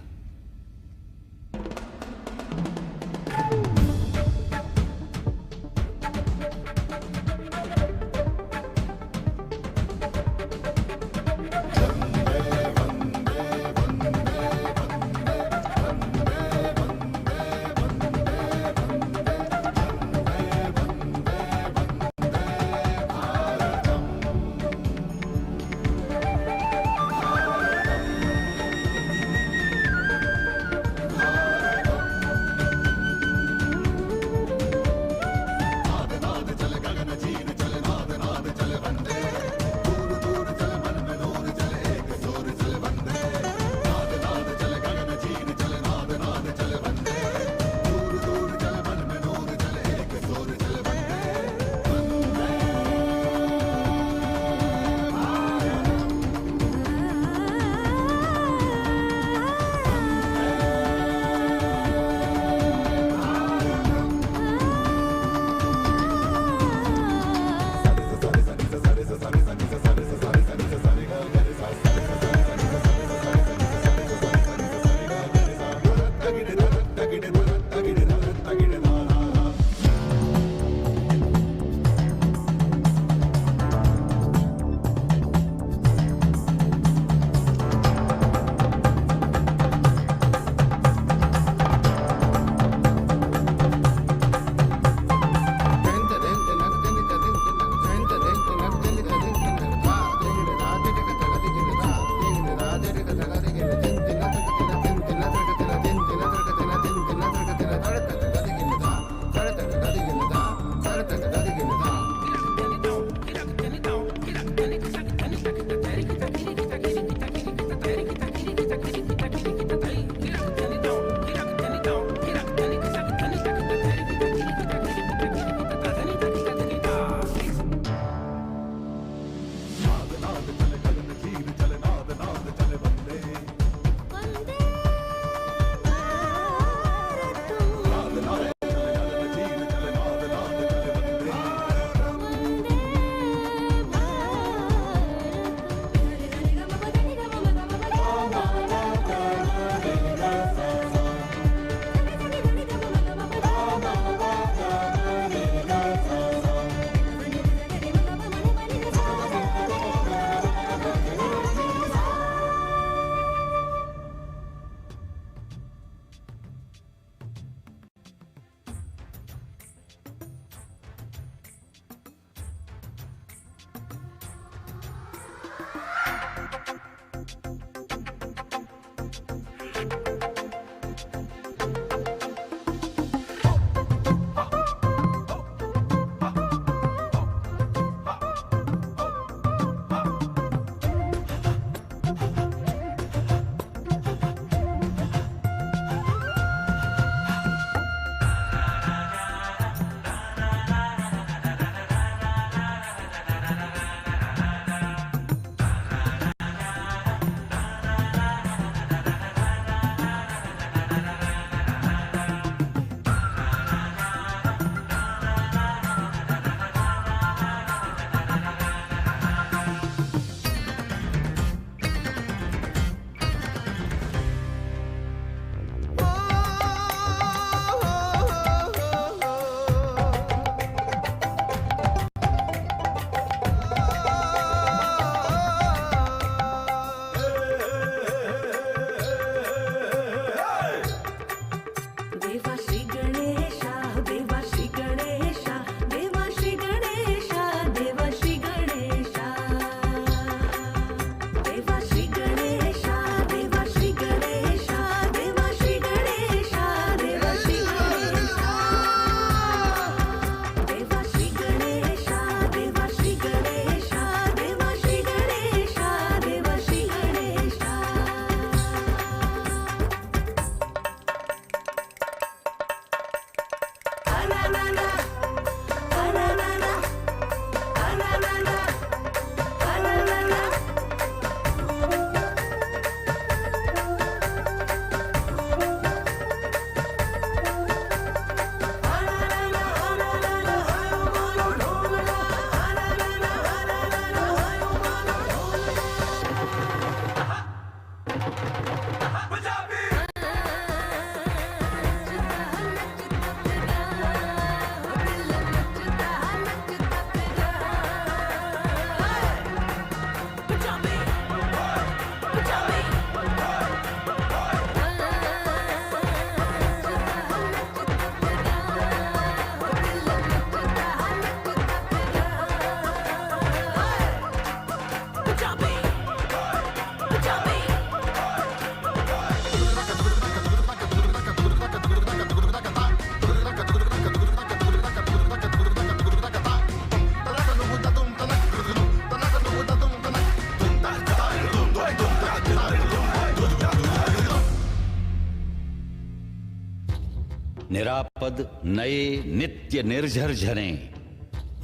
निरापद नए नित्य निर्झर झरें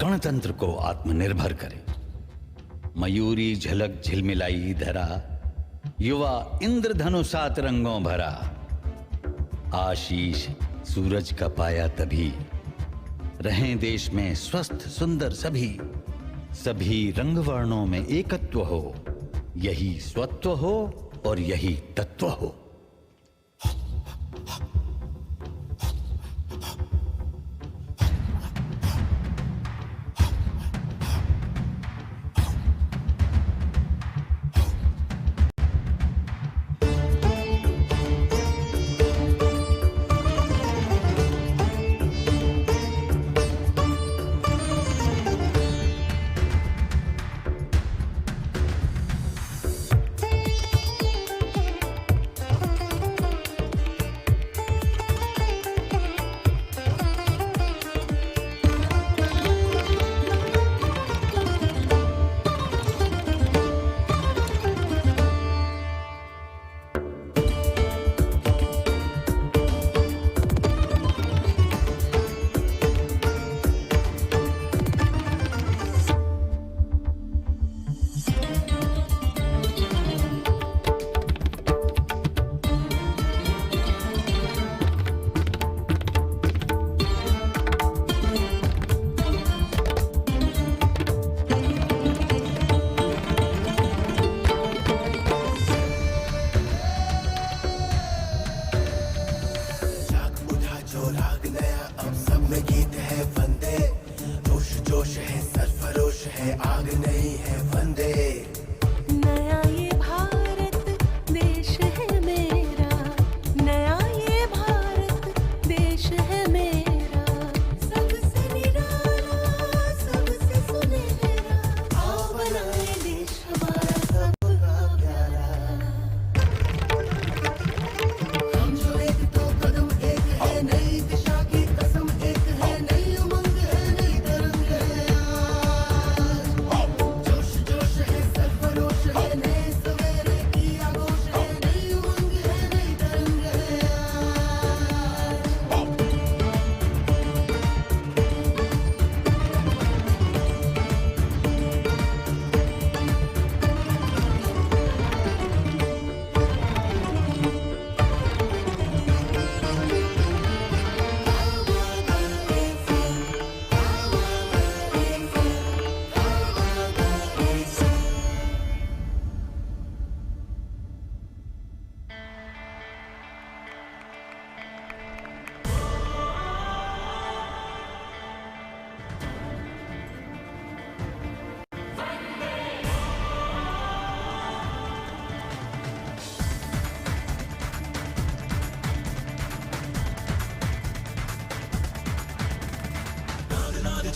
गणतंत्र को आत्मनिर्भर करें। मयूरी झलक झिलमिलाई धरा, युवा इंद्रधनुषात रंगों भरा। आशीष सूरज का पाया तभी, रहें देश में स्वस्थ सुंदर सभी। सभी रंग वर्णों में एकत्व हो, यही स्वत्व हो और यही तत्व हो।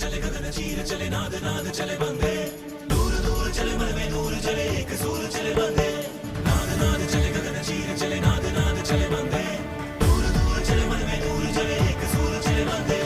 चले गगन चीर चले नाद नाद चले बंदे, दूर दूर चले मन में नूर चले एक सूर चले बंदे। नाद नाद चले गगन चीर चले नाद नाद चले बंदे, दूर दूर चले मन में नूर चले एक सूर चले बंदे।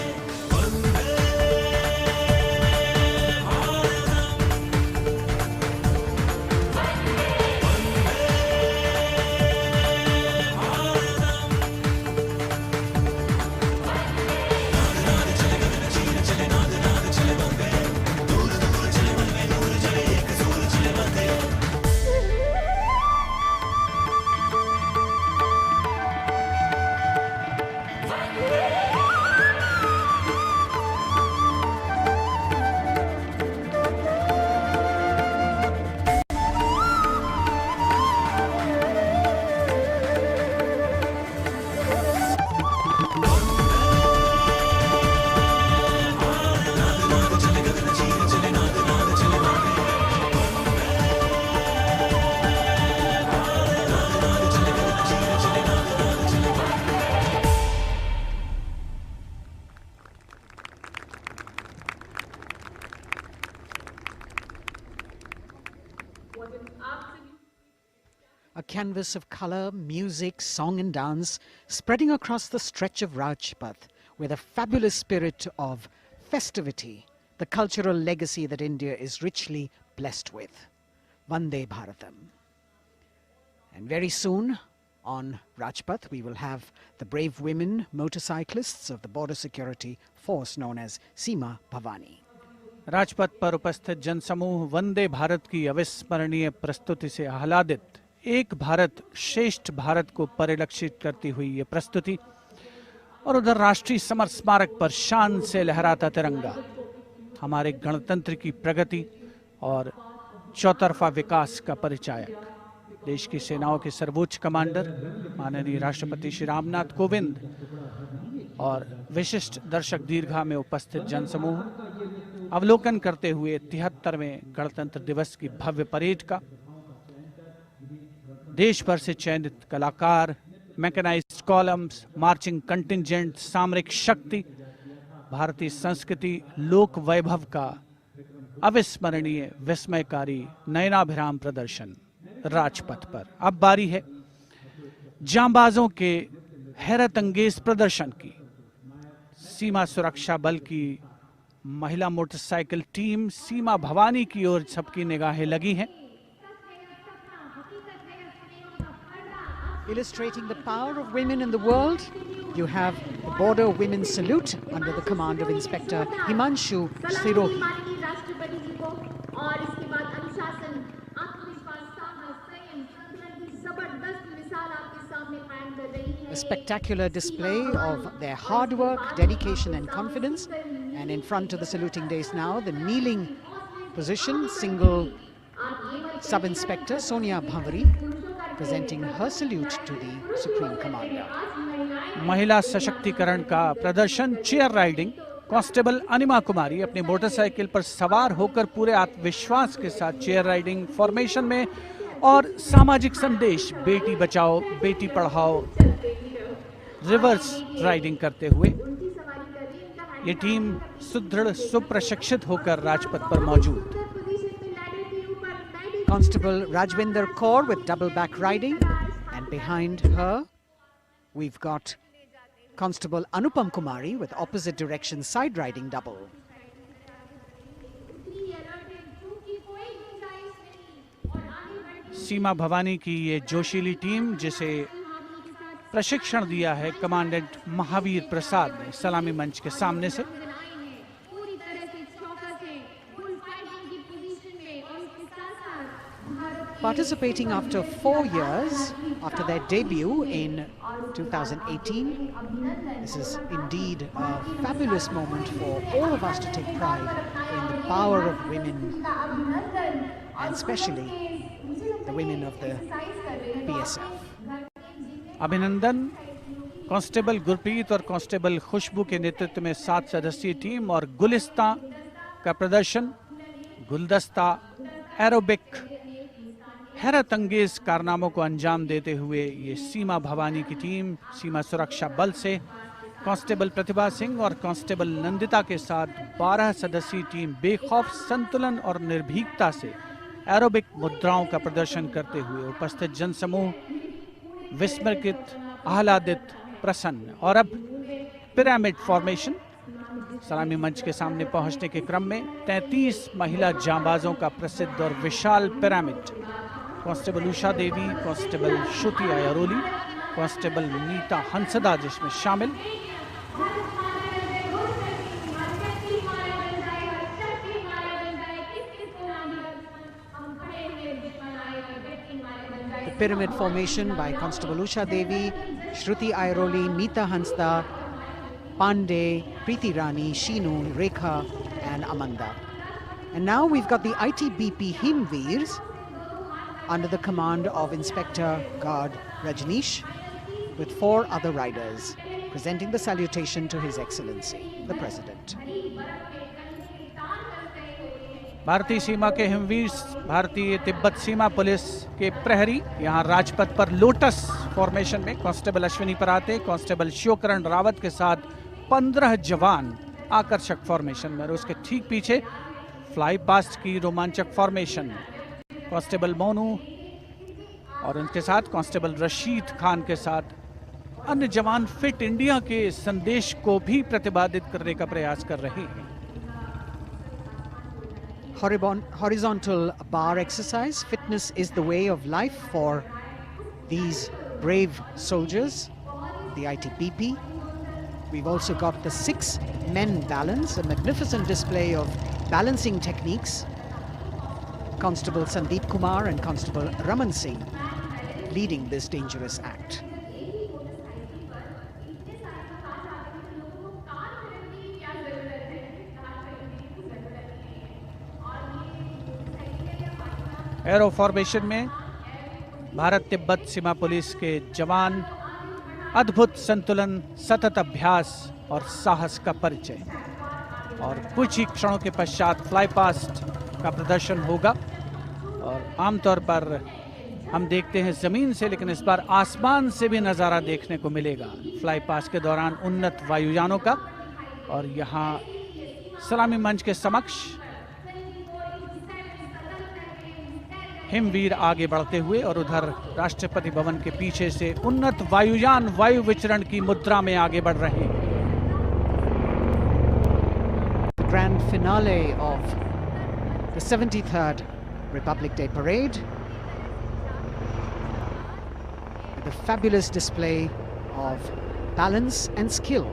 a canvas of color, music, song and dance spreading across the stretch of Rajpath with a fabulous spirit of festivity, the cultural legacy that India is richly blessed with. Vande Bharatam. And very soon on Rajpath we will have the brave women motorcyclists of the border security force known as Seema Bhavani. Rajpath पर उपस्थित जनसमूह वंदे भारत की अविस्मरणीय प्रस्तुति से आह्लादित एक भारत श्रेष्ठ भारत को परिलक्षित करती हुई ये प्रस्तुति और उधर राष्ट्रीय समर स्मारक पर शान से लहराता तिरंगा हमारे गणतंत्र की प्रगति और चौतरफा विकास का परिचायक। देश की सेनाओं के सर्वोच्च कमांडर माननीय राष्ट्रपति श्री रामनाथ कोविंद और विशिष्ट दर्शक दीर्घा में उपस्थित जनसमूह अवलोकन करते हुए 73वें गणतंत्र दिवस की भव्य परेड का देश भर से चयनित कलाकार, मैकेनाइज्ड कॉलम्स, मार्चिंग कंटिंजेंट, सामरिक शक्ति, भारतीय संस्कृति, लोक वैभव का अविस्मरणीय विस्मयकारी नयनाभिराम प्रदर्शन राजपथ पर। अब बारी है जांबाजों के हैरत अंगेज प्रदर्शन की। सीमा सुरक्षा बल की महिला मोटरसाइकिल टीम सीमा भवानी की ओर सबकी निगाहें लगी हैं। Illustrating the power of women in the world, you have the Border Women's Salute under the command of Inspector Himanshu Sirohi. A spectacular display of their hard work, dedication and confidence. And in front of the saluting days now, the kneeling position, single Sub-Inspector Sonia Bhavari presenting her salute to the Supreme Commander. महिला सशक्तिकरण का प्रदर्शन chair riding. Constable अनिमा कुमारी अपनी motorcycle पर सवार होकर पूरे आत्मविश्वास के साथ चेयर राइडिंग फॉर्मेशन में और सामाजिक संदेश बेटी बचाओ बेटी पढ़ाओ रिवर्स राइडिंग करते हुए ये टीम सुदृढ़ सुप्रशिक्षित होकर राजपथ पर मौजूद। Constable Rajvinder Kaur with double back riding, and behind her we've got Constable Anupam Kumari with opposite direction side riding double. सीमा भवानी की ये जोशीली टीम जिसे प्रशिक्षण दिया है कमांडेंट महावीर प्रसाद ने सलामी मंच के सामने से। Participating after 4 years after their debut in 2018, this is indeed a fabulous moment for all of us to take pride in the power of women and especially the women of the BSF. अभिनंदन। Constable Gurpreet और constable खुशबू के नेतृत्व में 7 सदस्यीय team और गुलिस्ता का प्रदर्शन, गुलदस्ता, एरोबिक, हैरत अंगेज कारनामों को अंजाम देते हुए ये सीमा भवानी की टीम सीमा सुरक्षा बल से कांस्टेबल प्रतिभा सिंह और कांस्टेबल नंदिता के साथ 12 सदस्यीय टीम बेखौफ संतुलन और निर्भीकता से एरोबिक मुद्राओं का प्रदर्शन करते हुए उपस्थित जनसमूह विस्मृत, आह्लादित, प्रसन्न। और अब पिरामिड फॉर्मेशन। सलामी मंच के सामने पहुंचने के क्रम में 33 महिला जांबाजों का प्रसिद्ध और विशाल पिरामिड कांस्टेबल उषा देवी, कांस्टेबल श्रुति आयरोली, कांस्टेबल नीता हंसदा जिसमें शामिल। The pyramid formation by Constable Usha Devi, Shruti Airoli, Meeta Hansda, Pandey, Preeti Rani, Sheenu, Rekha and Amanda. And now we've got the ITBP Himveers under the command of Inspector Guard Rajneesh with 4 other riders presenting the salutation to His Excellency, the President. भारतीय सीमा के हिमवीर भारतीय तिब्बत सीमा police के प्रहरी यहाँ राजपथ पर lotus formation में constable Ashwini पराते, constable Shivkaran Rawat के साथ 15 जवान आकर्षक फॉर्मेशन में और उसके ठीक पीछे फ्लाई पास्ट की रोमांचक फॉर्मेशन में कांस्टेबल मोनू और उनके साथ कांस्टेबल रशीद खान के साथ अन्य जवान फिट इंडिया के संदेश को भी प्रतिपादित करने का प्रयास कर रहे हैं। Horizontal bar exercise. Fitness is the way of life for these brave soldiers, the ITBP. We've also got the 6 men balance, a magnificent display of balancing techniques. Constable Sandeep Kumar and Constable Raman Singh leading this dangerous act. Arrow formation में भारत तिब्बत सीमा police के जवान अद्भुत संतुलन, सतत अभ्यास और साहस का परिचय। और कुछ ही क्षणों के पश्चात फ्लाई पास्ट का प्रदर्शन होगा। और आमतौर पर हम देखते हैं जमीन से, लेकिन इस बार आसमान से भी नज़ारा देखने को मिलेगा फ्लाई पास्ट के दौरान उन्नत वायुयानों का। और यहाँ सलामी मंच के समक्ष हिमवीर आगे बढ़ते हुए और उधर राष्ट्रपति भवन के पीछे से उन्नत वायुयान वायु विचरण की मुद्रा में आगे बढ़ रहे हैं। The grand finale of the 73rd Republic Day Parade with a fabulous display of balance and skill.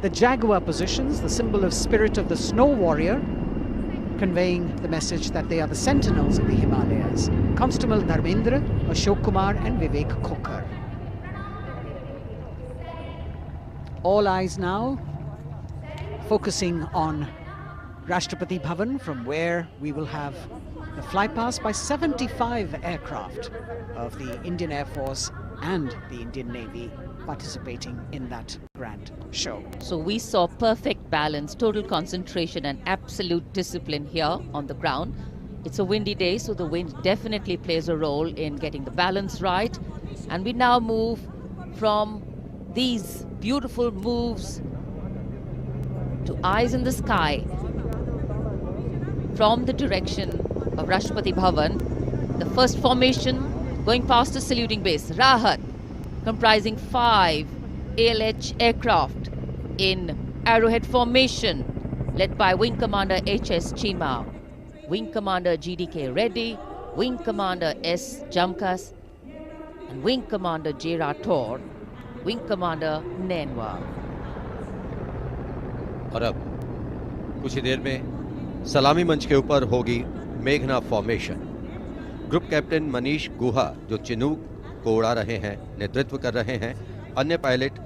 The Jaguar positions, the symbol of spirit of the snow warrior, conveying the message that they are the sentinels of the Himalayas. Constable Dharmendra, Ashok Kumar and Vivek Khokar. All eyes now focusing on Rashtrapati Bhavan, from where we will have the flypast by 75 aircraft of the Indian Air Force and the Indian Navy participating in that grand show. So we saw perfect balance, total concentration and absolute discipline here on the ground. It's a windy day, so the wind definitely plays a role in getting the balance right. And we now move from these beautiful moves to eyes in the sky from the direction of Rashtrapati Bhavan. The first formation going past the saluting base, Rahat, comprising 5 ALH aircraft in arrowhead formation, led by Wing Commander H.S. Chima, Wing Commander G.D.K. Reddy, Wing Commander S. Jamkas, and Wing Commander J. Rathore, Wing Commander Nenwa. और अब कुछ ही देर में सलामी मंच के ऊपर होगी मेघना फॉर्मेशन। ग्रुप कैप्टन मनीष गुहा, जो चिनूक को उड़ा रहे हैं, नेतृत्व कर रहे हैं। अन्य पायलट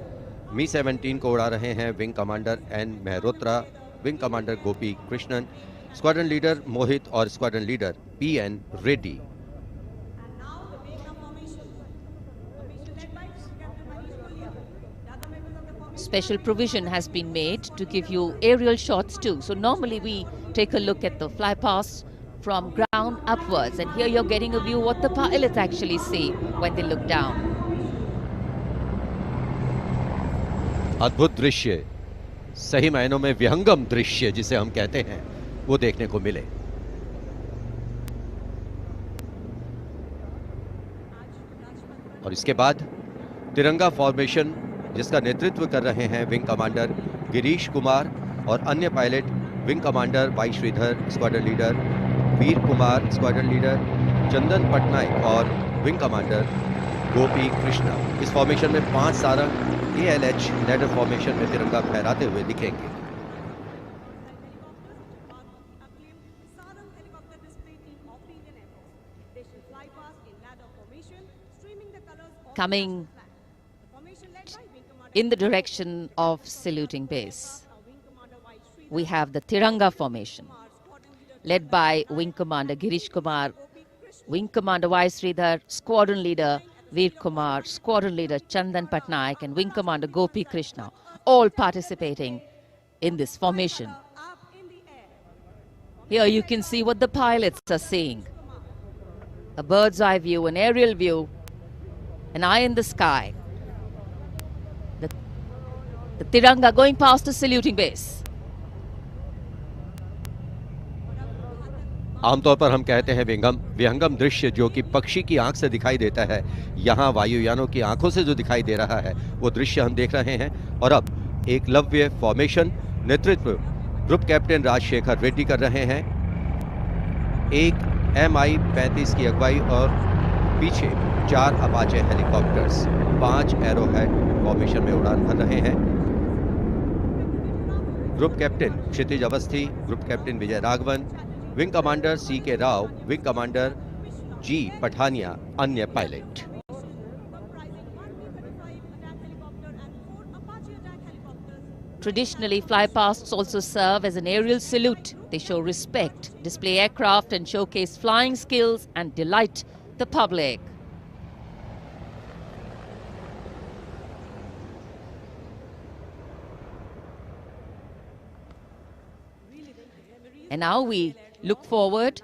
मी-17 को उड़ा रहे हैं wing commander N Mehrotra, wing commander Gopi Krishnan, squadron leader Mohit और squadron leader PN. Reddy. Special provision has been made to give you aerial shots too. So normally we take a look at the fly past from ground upwards, and here you're getting a view what the pilots actually see when they look down. अद्भुत दृश्य, सही मायनों में विहंगम दृश्य जिसे हम कहते हैं, वो देखने को मिले। और इसके बाद तिरंगा फॉर्मेशन, जिसका नेतृत्व कर रहे हैं विंग कमांडर गिरीश कुमार और अन्य pilot wing commander Y Sridhar, squadron leader Veer Kumar, squadron leader Chandan Patnaik और विंग कमांडर गोपी कृष्णा। इस फॉर्मेशन में 5 सारंग ALH लैडर फॉर्मेशन में तिरंगा फहराते हुए दिखेंगे। Coming in the direction of saluting base, we have the Tiranga formation, led by Wing Commander Girish Kumar, Wing Commander Y. Sridhar, Squadron Leader Veer Kumar, Squadron Leader Chandan Patnaik, and Wing Commander Gopi Krishna, all participating in this formation. Here you can see what the pilots are seeing. A bird's eye view, an aerial view, an eye in the sky. The Tiranga going past the saluting base. आमतौर पर हम कहते हैं विहंगम दृश्य जो कि पक्षी की आंख से दिखाई देता है, यहाँ वायुयानों की आंखों से जो दिखाई दे रहा है वो दृश्य हम देख रहे हैं। और अब एकलव्य फॉर्मेशन नेतृत्व ग्रुप कैप्टन राजशेखर रेड्डी कर रहे हैं। एक MI-35 की अगुवाई और पीछे 4 अपाचे हेलीकॉप्टर्स 5 एरोहेड फॉर्मेशन में उड़ान भर रहे हैं। Group captain Kshitij Awasthi, group captain Vijay Raghavan, wing commander CK Rao, wing commander G Pathania, अन्य pilot. Traditionally, flypasts also serve as an aerial salute. They show respect, display aircraft and showcase flying skills and delight the public. And now we look forward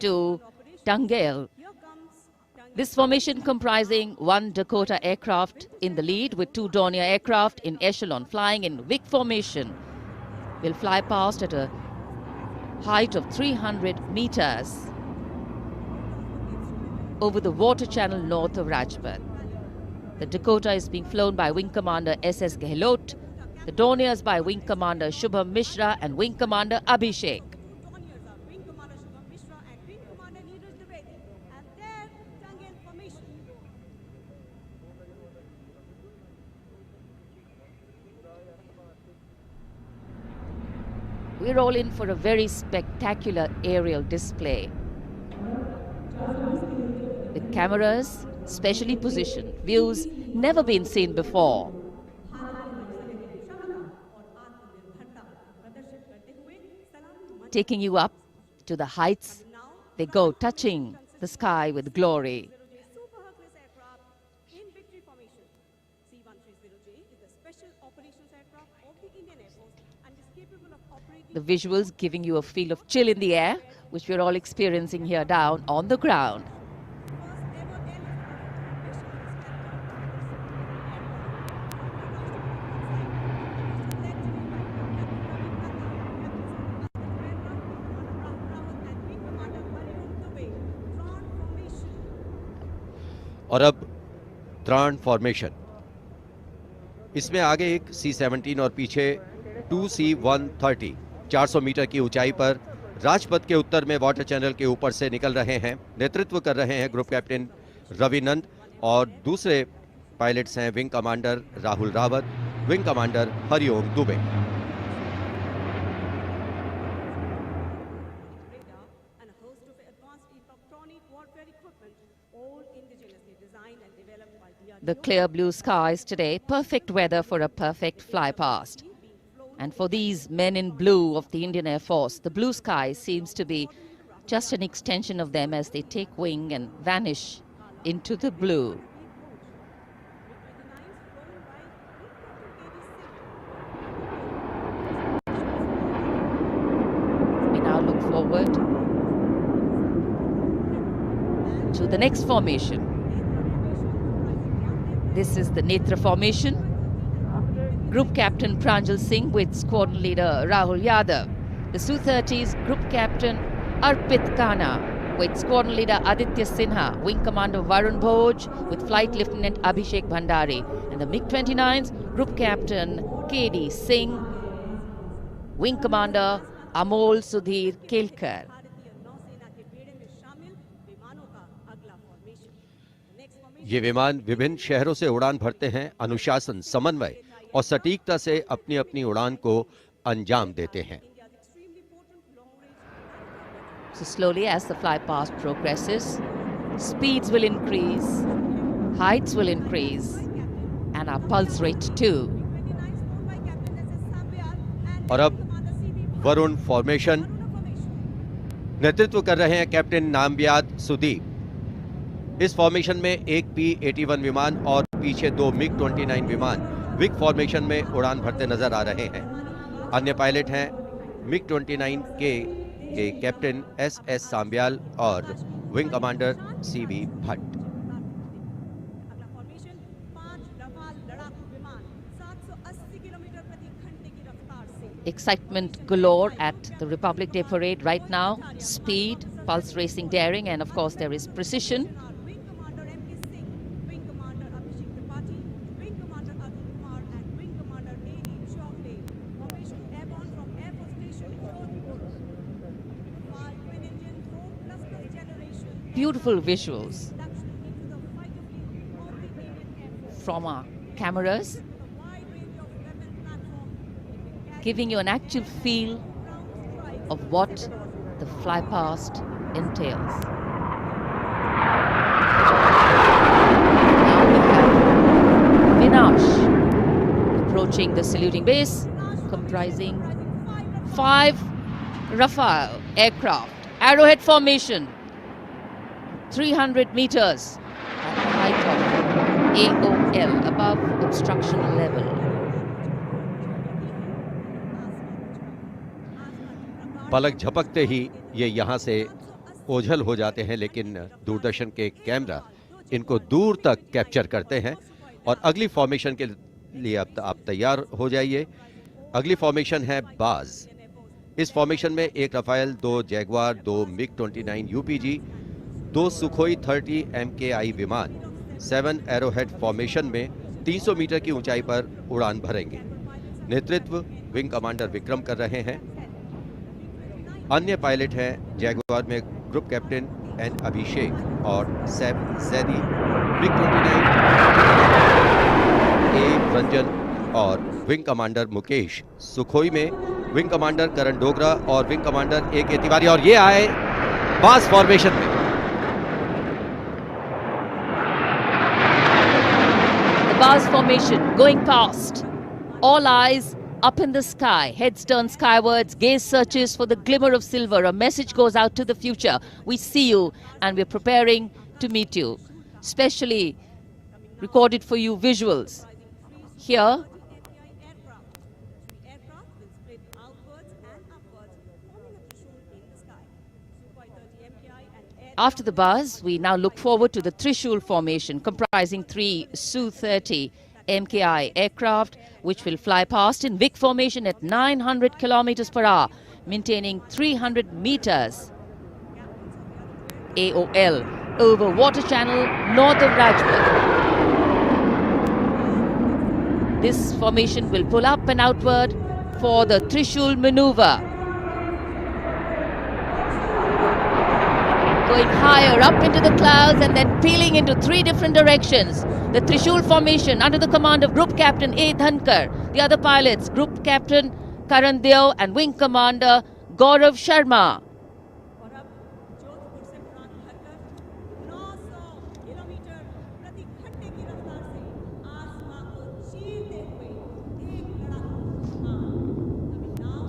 to Tangel. This formation comprising 1 Dakota aircraft in the lead with 2 Dornier aircraft in echelon flying in WIC formation will fly past at a height of 300 meters over the water channel north of Rajpath. The Dakota is being flown by Wing Commander SS Gehlot, the Dorniers by Wing Commander Shubham Mishra and Wing Commander Abhishek. We're all in for a very spectacular aerial display with cameras specially positioned, views never been seen before. Taking you up to the heights, they go, touching the sky with glory. The visuals giving you a feel of chill in the air, which we're all experiencing here down on the ground. और अब त्राण formation, इसमें आगे एक C-17 और पीछे 2 C-130 400 metre की ऊंचाई पर राजपथ के उत्तर में वाटर चैनल के ऊपर से निकल रहे हैं। नेतृत्व कर रहे हैं ग्रुप कैप्टन रविनंद और दूसरे पायलट्स हैं wing commander Rahul Rawat, wing commander Hariom Dubey. The clear blue skies today, perfect weather for a perfect fly past. And for these men in blue of the Indian Air Force, the blue sky seems to be just an extension of them as they take wing and vanish into the blue. We now look forward to the next formation. This is the Netra formation. Group Captain Pranjal Singh with Squadron Leader Rahul Yadav. The Su-30's Group Captain Arpit Khanna with Squadron Leader Aditya Sinha. Wing Commander Varun Bhoj with Flight Lieutenant Abhishek Bhandari. And the MiG-29's Group Captain KD Singh. Wing Commander Amol Sudhir Kelkar. ये विमान विभिन्न शहरों से उड़ान भरते हैं, अनुशासन, समन्वय और सटीकता से अपनी अपनी उड़ान को अंजाम देते हैं। So slowly as the fly past progresses, speeds will increase, heights will increase, and our pulse rate too. और अब वरुण फॉर्मेशन, नेतृत्व कर रहे हैं कैप्टन नामबियाद सुदीप। इस फॉर्मेशन में एक P-81 विमान और पीछे 2 MiG-29 विमान विग फॉर्मेशन में उड़ान भरते नजर आ रहे हैं। अन्य पायलट हैं MiG-29 के कैप्टन SS सांब्याल और wing commander CV Bhatt. Excitement galore at the Republic Day Parade right now. Speed, pulse racing daring, and of course there is precision. Beautiful visuals from our cameras, giving you an actual feel of what the fly past entails. Now we have Vinash approaching the saluting base, comprising 5 Rafale aircraft, arrowhead formation, 300 meters at the height of AOL, above obstruction level. पलक झपकते ही ये यहाँ से ओझल हो जाते हैं, लेकिन दूरदर्शन के कैमरा इनको दूर तक कैप्चर करते हैं। और अगली फॉर्मेशन के लिए अब आप तैयार हो जाइए। अगली फॉर्मेशन है बाज। इस फॉर्मेशन में 1 रफाल, 2 जैगवार, 2 मिग-29 यूपीजी, 2 सुखोई 30 MKI विमान 7 एरोहेड फॉर्मेशन में 300 मीटर की ऊंचाई पर उड़ान भरेंगे। नेतृत्व विंग कमांडर विक्रम कर रहे हैं। अन्य पायलट हैं जैगवार में ग्रुप कैप्टन एन अभिषेक और सैफ जैदी, मिग-29 ए रंजन और विंग कमांडर मुकेश, सुखोई में विंग कमांडर करण डोगरा और विंग कमांडर ए के तिवारी। और ये आए बाज फॉर्मेशन में। Bars formation going past. All eyes up in the sky. Heads turned skywards. Gaze searches for the glimmer of silver. A message goes out to the future. We see you and we're preparing to meet you. Specially recorded for you visuals. Here, after the buzz, we now look forward to the Trishul formation, comprising 3 Su-30 MKI aircraft, which will fly past in VIC formation at 900 kilometers per hour, maintaining 300 meters AOL over water channel north of Rajpath. This formation will pull up and outward for the Trishul maneuver. Going higher up into the clouds and then peeling into 3 different directions. The Trishul formation under the command of Group Captain A. Dhankar. The other pilots, Group Captain Karan Deo and Wing Commander Gaurav Sharma.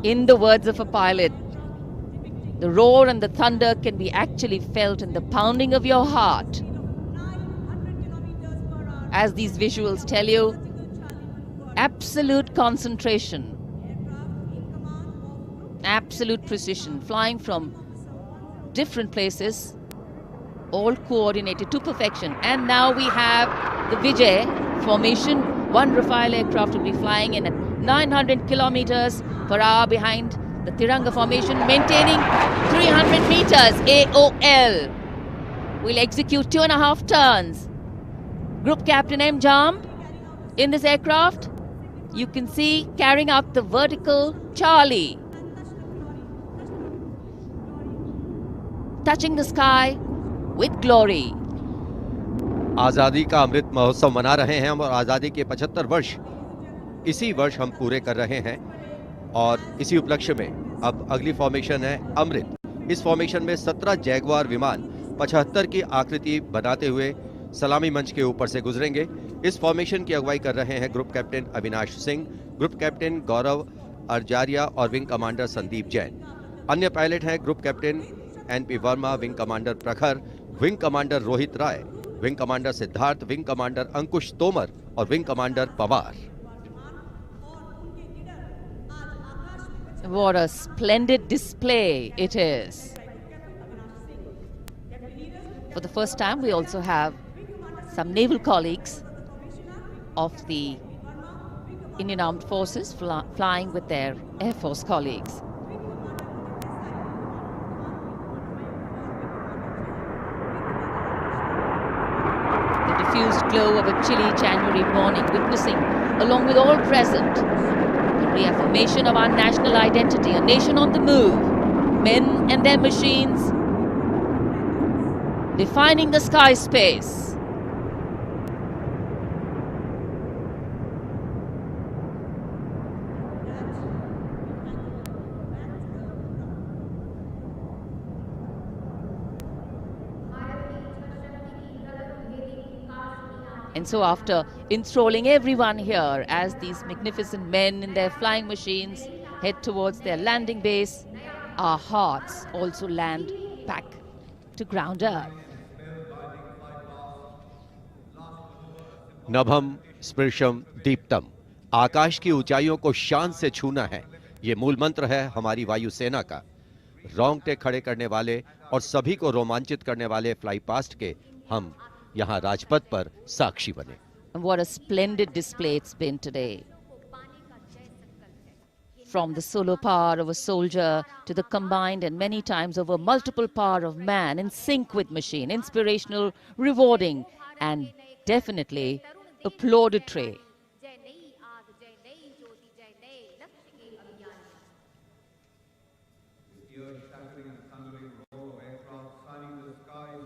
In the words of a pilot, the roar and the thunder can be actually felt in the pounding of your heart. As these visuals tell you, absolute concentration, absolute precision, flying from different places, all coordinated to perfection. And now we have the Vijay formation. 1 Rafale aircraft will be flying in at 900 kilometers per hour behind the Tiranga formation, maintaining 300 meters AOL. We'll execute 2.5 turns. Group Captain M. Jam in this aircraft, you can see carrying out the vertical Charlie. Touching the sky with glory. आजादी का अमृत महोत्सव मना रहे हैं हम, और आजादी के 75 वर्ष इसी वर्ष हम पूरे कर रहे हैं। और इसी उपलक्ष्य में अब अगली फॉर्मेशन है अमृत। इस फॉर्मेशन में 17 जैगवार विमान 75 की आकृति बनाते हुए सलामी मंच के ऊपर से गुजरेंगे। इस फॉर्मेशन की अगुवाई कर रहे हैं group captain Avinash Singh, group captain Gaurav Arjaria और विंग कमांडर संदीप जैन। अन्य पायलट हैं group captain NP Verma, wing commander Prakhar, wing commander Rohit Rai, wing commander Siddharth, wing commander Ankush Tomar और wing commander Pawar. What a splendid display it is. For the first time, we also have some naval colleagues of the Indian Armed Forces flying with their Air Force colleagues. glow of a chilly January morning, witnessing, along with all present, the reaffirmation of our national identity, a nation on the move, men and their machines, defining the sky space. And so after enthralling everyone here as these magnificent men in their flying machines head towards their landing base, our hearts also land back to ground earth. नभम स्पृशम Deeptam, आकाश की ऊंचाइयों को शान से छूना है, ये मूल मंत्र है हमारी वायुसेना का। रोंगटे खड़े करने वाले और सभी को रोमांचित करने वाले फ्लाई पास्ट के हम यहाँ राजपथ पर साक्षी बने। And what a splendid display it's been today. From the solo power of a soldier to the combined and many times over multiple power of man in sync with machine, inspirational, rewarding, and definitely applaudatory.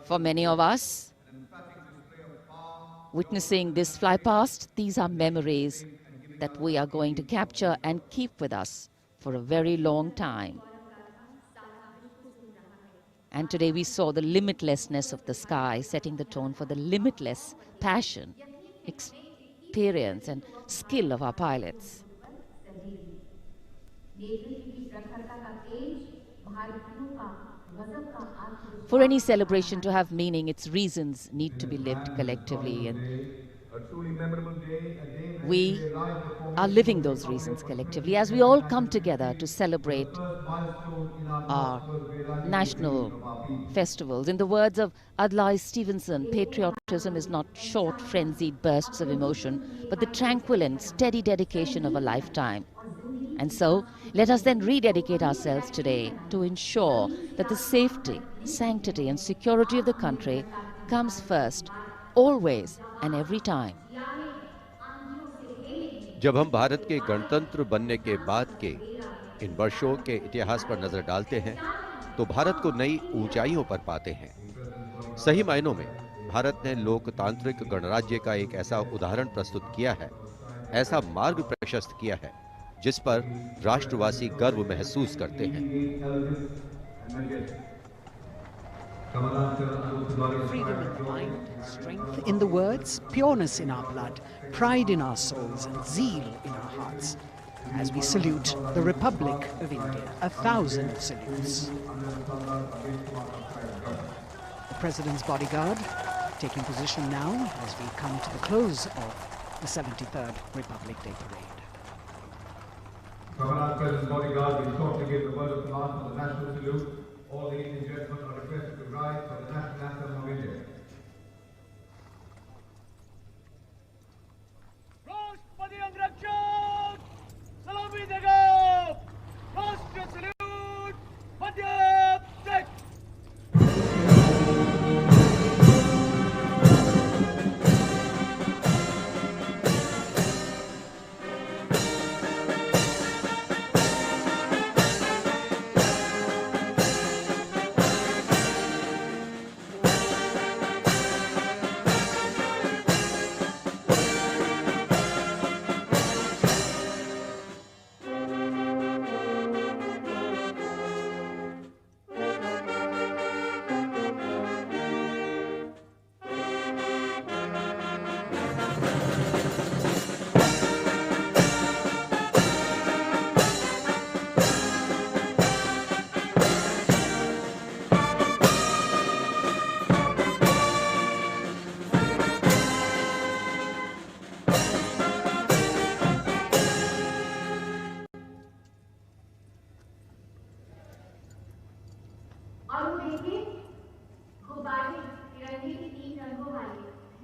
For many of us, witnessing this fly past, these are memories that we are going to capture and keep with us for a very long time. And today we saw the limitlessness of the sky, setting the tone for the limitless passion, experience and skill of our pilots. For any celebration to have meaning, its reasons need to be lived collectively, and we are living those reasons collectively as we all come together to celebrate our national festivals. In the words of Adlai Stevenson, patriotism is not short, frenzied bursts of emotion, but the tranquil and steady dedication of a lifetime. And so, let us then rededicate ourselves today to ensure that the safety, sanctity and security of the country comes first, always and every time. जब हम भारत के गणतंत्र बनने के बाद के इन वर्षों के इतिहास पर नजर डालते हैं, तो भारत को नई ऊंचाइयों पर पाते हैं। सही मायनों में भारत ने लोकतांत्रिक गणराज्य का एक ऐसा उदाहरण प्रस्तुत किया है, ऐसा मार्ग प्रशस्त किया है, जिस पर राष्ट्रवासी गर्व महसूस करते हैं। Freedom in the mind, strength in the words, pureness in our blood, pride in our souls and zeal in our hearts. As we salute the Republic of India, 1,000 salutes. The President's bodyguard taking position now as we come to the close of the 73rd Republic Day Parade. Bharat, President's bodyguard, will shortly give the word of command for the national salute. All the Indian gentlemen are requested to rise for the national anthem of India. राष्ट्रपति अंगरक्षक सलामी देगा। राष्ट्रीय salute Madhya Pradesh.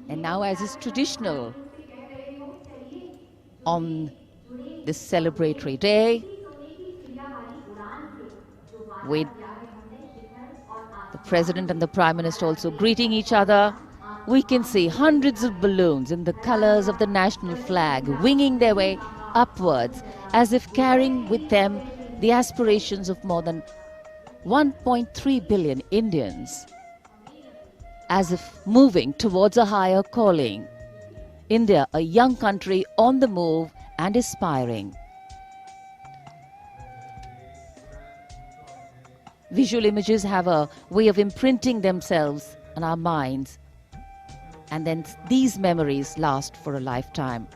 And now, as is traditional on this celebratory day, with the President and the Prime Minister also greeting each other, we can see hundreds of balloons in the colors of the national flag winging their way upwards as if carrying with them the aspirations of more than 1.3 billion Indians, as if moving towards a higher calling. India, a young country on the move and aspiring. Visual images have a way of imprinting themselves on our minds, and then these memories last for a lifetime.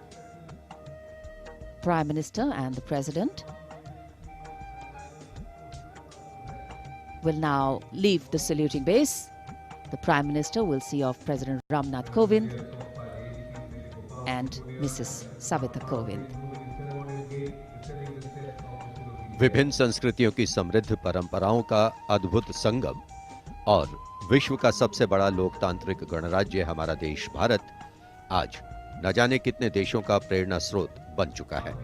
Prime Minister and the President will now leave the saluting base. The Prime Minister will see off President Ramnath Kovind and Mrs. Savita Kovind. विभिन्न संस्कृतियों की समृद्ध परंपराओं का अद्भुत संगम और विश्व का सबसे बड़ा लोकतांत्रिक गणराज्य हमारा देश भारत आज न जाने कितने देशों का प्रेरणा स्रोत बन चुका है।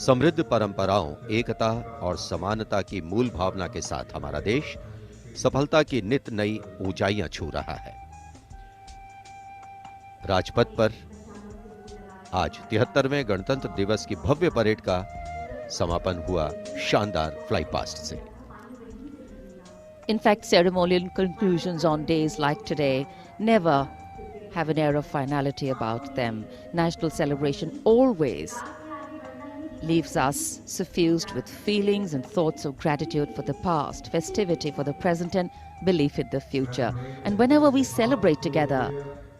समृद्ध परंपराओं, एकता और समानता की मूल भावना के साथ हमारा देश सफलता की नित नई ऊंचाइयां छू रहा है। राजपथ पर आज 73वें गणतंत्र दिवस की भव्य परेड का समापन हुआ शानदार फ्लाई पास्ट से। In fact, ceremonial conclusions on days like today never have an air of finality about them. National celebration always leaves us suffused with feelings and thoughts of gratitude for the past, festivity for the present, and belief in the future. And whenever we celebrate together,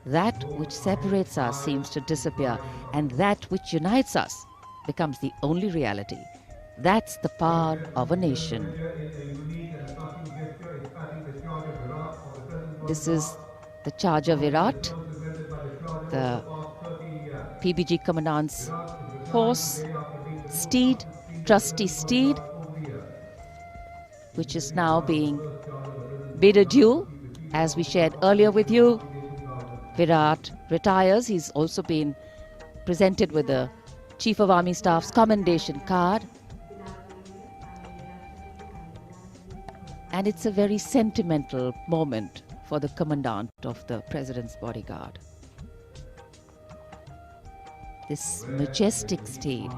that which separates us seems to disappear, and that which unites us becomes the only reality. That's the power of a nation. This is the charger Virat, the PBG Commandant's horse, steed, trusty steed, which is now being bid adieu. As we shared earlier with you, Virat retires. He's also been presented with the Chief of Army Staff's commendation card. And it's a very sentimental moment for the Commandant of the President's bodyguard. This majestic steed,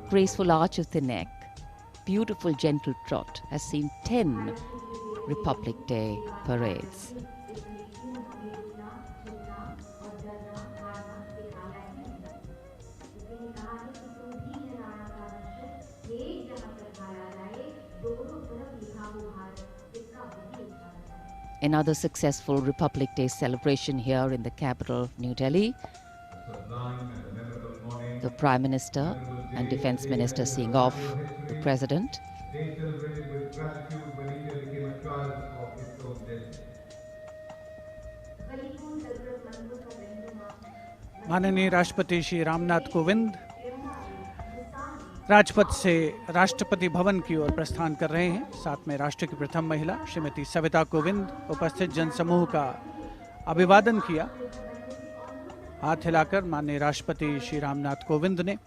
graceful arch of the neck, beautiful gentle trot has seen 10 Republic Day parades. Another successful Republic Day celebration here in the capital, New Delhi. The Prime Minister and Defence Minister seeing off the President. माननीय राष्ट्रपति श्री रामनाथ कोविंद राजपथ से राष्ट्रपति भवन की ओर प्रस्थान कर रहे हैं। साथ में राष्ट्र की प्रथम महिला श्रीमती सविता कोविंद उपस्थित जनसमूह का अभिवादन किया। हाथ हिलाकर माननीय राष्ट्रपति श्री रामनाथ कोविंद ने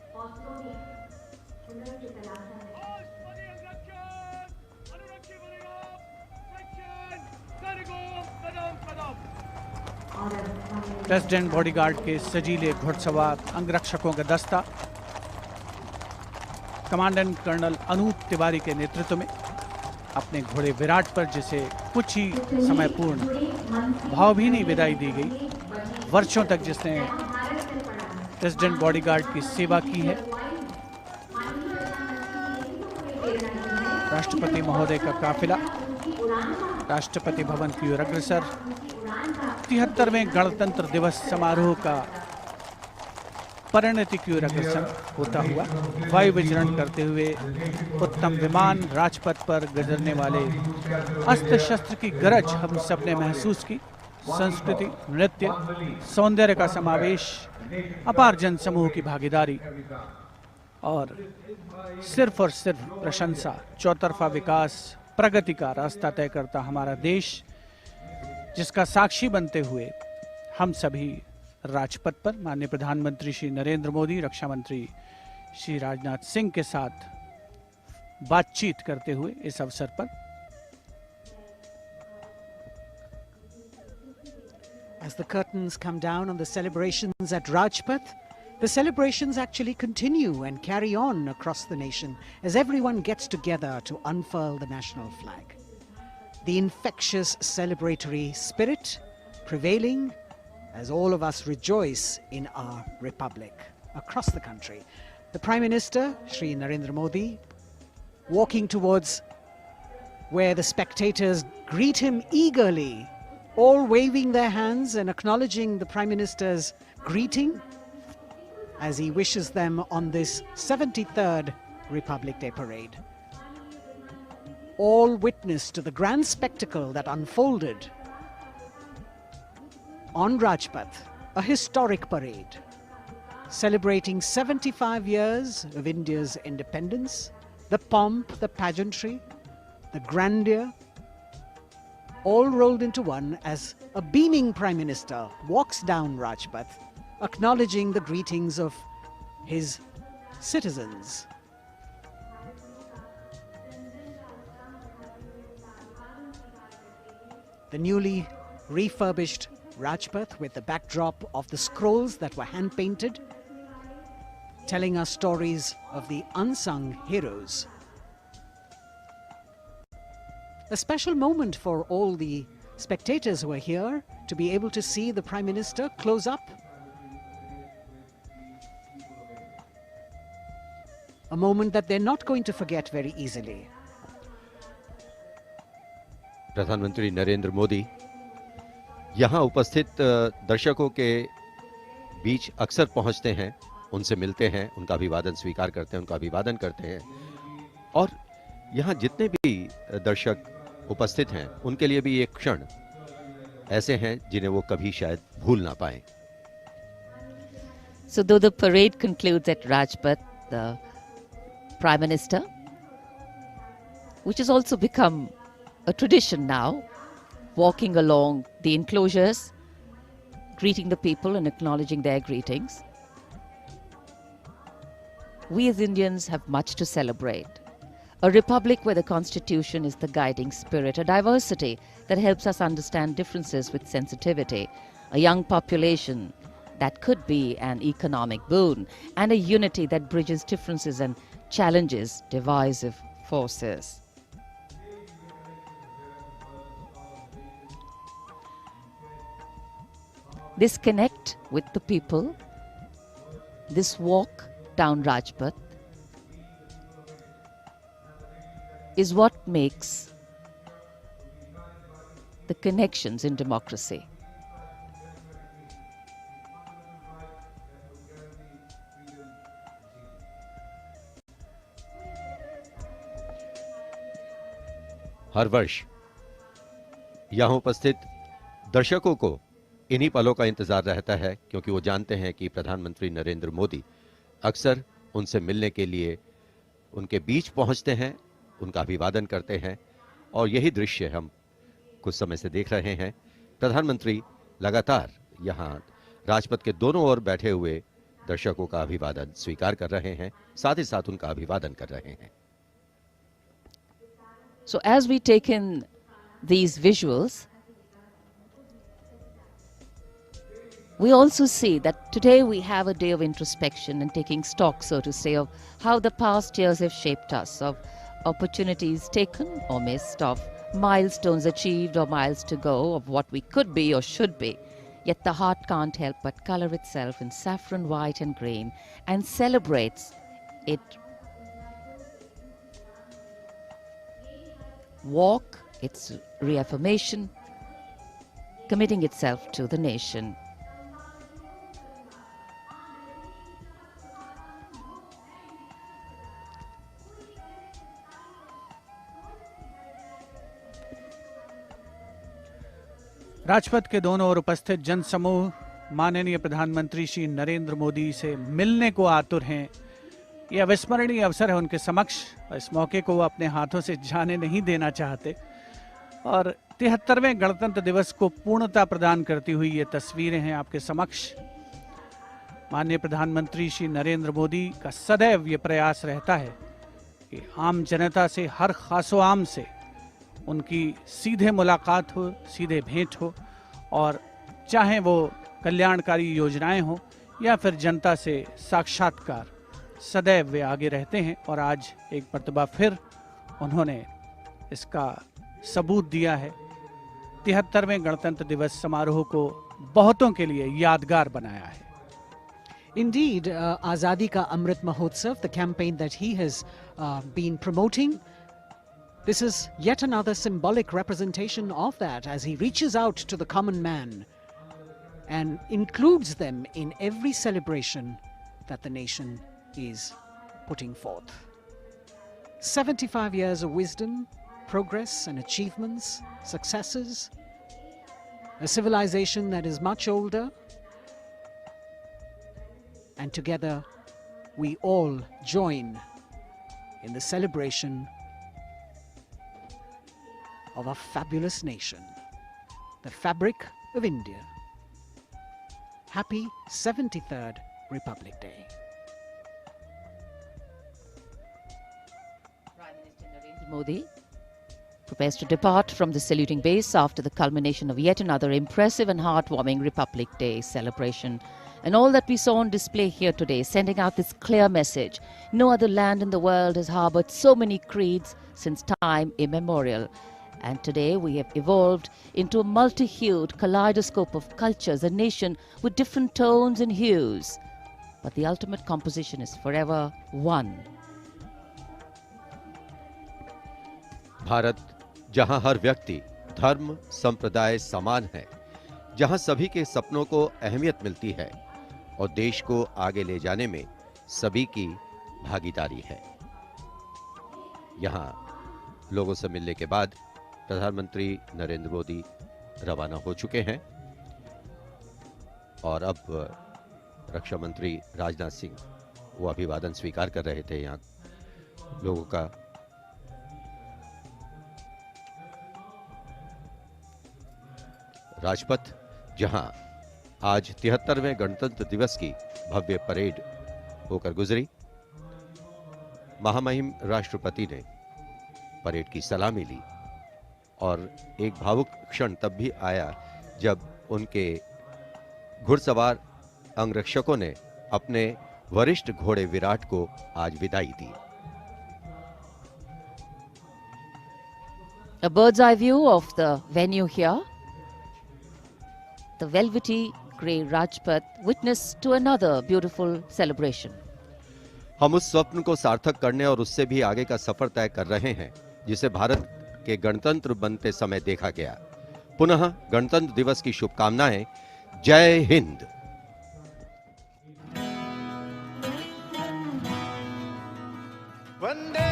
प्रेसिडेंट बॉडीगार्ड के सजीले घुड़सवार अंगरक्षकों का दस्ता कमांडेंट कर्नल अनूप तिवारी के नेतृत्व में अपने घोड़े विराट पर, जिसे कुछ ही समय पूर्ण भावभीनी विदाई दी गई, वर्षों तक जिसने प्रेसिडेंट बॉडीगार्ड की सेवा की है, राष्ट्रपति महोदय का काफिला राष्ट्रपति भवन की ओर अग्रसर 73वें गणतंत्र दिवस समारोह का परिणति की ओर अग्रसर होता हुआ वायु विचरण करते हुए उत्तम विमान राजपथ पर गुजरने वाले अस्त्र शस्त्र की गरज हम सबने महसूस की। संस्कृति, नृत्य, सौंदर्य का समावेश, अपार जनसमूह की भागीदारी और सिर्फ प्रशंसा, चौतरफा विकास, प्रगति का रास्ता तय करता हमारा देश, जिसका साक्षी बनते हुए हम सभी राजपथ पर माननीय प्रधानमंत्री श्री नरेंद्र मोदी, रक्षा मंत्री श्री राजनाथ सिंह के साथ बातचीत करते हुए इस अवसर पर As the curtains come down on the celebrations at Rajpath, the celebrations actually continue and carry on across the nation as everyone gets together to unfurl the national flag. The infectious celebratory spirit prevailing as all of us rejoice in our republic across the country. The Prime Minister, Shri Narendra Modi, walking towards where the spectators greet him eagerly, all waving their hands and acknowledging the Prime Minister's greeting as he wishes them on this 73rd Republic Day parade. All witness to the grand spectacle that unfolded on Rajpath, a historic parade celebrating 75 years of India's independence, the pomp, the pageantry, the grandeur, all rolled into one as a beaming Prime Minister walks down Rajpath, acknowledging the greetings of his citizens. The newly refurbished Rajpath with the backdrop of the scrolls that were hand-painted, telling us stories of the unsung heroes. A special moment for all the spectators who are here to be able to see the Prime Minister close up. A moment that they're not going to forget very easily. प्रधानमंत्री नरेंद्र मोदी यहाँ उपस्थित दर्शकों के बीच अक्सर पहुँचते हैं, उनसे मिलते हैं, उनका अभिवादन स्वीकार करते हैं, उनका अभिवादन करते हैं और यहाँ जितने भी दर्शक उपस्थित हैं उनके लिए भी एक क्षण ऐसे हैं जिन्हें वो कभी शायद भूल ना पाएं। So though the parade concludes at Rajpath, the Prime Minister, which has also become a tradition now, walking along the enclosures, greeting the people and acknowledging their greetings. We as Indians have much to celebrate. A republic where the Constitution is the guiding spirit, a diversity that helps us understand differences with sensitivity, a young population that could be an economic boon, and a unity that bridges differences and challenges divisive forces. This connect with the people, this walk down Rajpath, is what makes the connections in democracy. हर वर्ष यहाँ उपस्थित दर्शकों को इन्हीं पलों का इंतजार रहता है क्योंकि वो जानते हैं कि प्रधानमंत्री नरेंद्र मोदी अक्सर उनसे मिलने के लिए उनके बीच पहुंचते हैं, उनका अभिवादन करते हैं और यही दृश्य हम कुछ समय से देख रहे हैं। प्रधानमंत्री लगातार यहाँ राजपथ के दोनों ओर बैठे हुए दर्शकों का अभिवादन स्वीकार कर रहे हैं, साथ ही साथ उनका अभिवादन कर रहे हैं। So as we take in these visuals, we also see that today we have a day of introspection and taking stock, so to say, of how the past years have shaped us, of opportunities taken or missed, of milestones achieved or miles to go, of what we could be or should be. Yet the heart can't help but color itself in saffron, white and green and celebrates it. Walk, its reaffirmation, committing itself to the nation. Rajpath के दोनों ओर उपस्थित जनसमूह माननीय प्रधानमंत्री श्री नरेंद्र मोदी से मिलने को आतुर हैं। यह अविस्मरणीय अवसर है उनके समक्ष और इस मौके को वो अपने हाथों से जाने नहीं देना चाहते और 73वें गणतंत्र दिवस को पूर्णता प्रदान करती हुई ये तस्वीरें हैं आपके समक्ष। माननीय प्रधानमंत्री श्री नरेंद्र मोदी का सदैव ये प्रयास रहता है कि आम जनता से, हर खासो आम से उनकी सीधे मुलाकात हो, सीधे भेंट हो और चाहे वो कल्याणकारी योजनाएं हो या फिर जनता से साक्षात्कार, सदैव वे आगे रहते हैं और आज एक मर्तबा फिर उन्होंने इसका सबूत दिया है। 73वें गणतंत्र दिवस समारोह को बहुतों के लिए यादगार बनाया है। Indeed, Azadi Ka Amrit Mahotsav, the campaign that he has been promoting, this is yet another symbolic representation of that as he reaches out to the common man and includes them in every celebration that the nation is putting forth. 75 years of wisdom, progress and achievements, successes, a civilization that is much older, and together we all join in the celebration of a fabulous nation, the fabric of India. Happy 73rd Republic Day. Prime Minister Narendra Modi prepares to depart from the saluting base after the culmination of yet another impressive and heartwarming Republic Day celebration. And all that we saw on display here today, sending out this clear message. No other land in the world has harbored so many creeds since time immemorial. And today we have evolved into a multi-hued kaleidoscope of cultures, a nation with different tones and hues. But the ultimate composition is forever one. Bharat, जहां हर व्यक्ति, धर्म, संप्रदाय समान है, जहां सभी के सपनों को अहमियत मिलती है और देश को आगे ले जाने में सभी की भागीदारी है। यहां लोगों से मिलने के बाद प्रधानमंत्री नरेंद्र मोदी रवाना हो चुके हैं और अब रक्षा मंत्री राजनाथ सिंह वो अभिवादन स्वीकार कर रहे थे यहां लोगों का। राजपथ, जहां आज 73वें गणतंत्र दिवस की भव्य परेड होकर गुजरी, महामहिम राष्ट्रपति ने परेड की सलामी ली और एक भावुक क्षण तब भी आया जब उनके घुड़सवार अंगरक्षकों ने अपने वरिष्ठ घोड़े विराट को आज विदाई दी। A bird's eye view of the venue here. The velvety grey Rajpath witness to another beautiful celebration. हम उस स्वप्न को सार्थक करने और उससे भी आगे का सफर तय कर रहे हैं जिसे भारत के गणतंत्र बनते समय देखा गया। पुनः गणतंत्र दिवस की शुभकामनाएं। जय हिंद। वंदे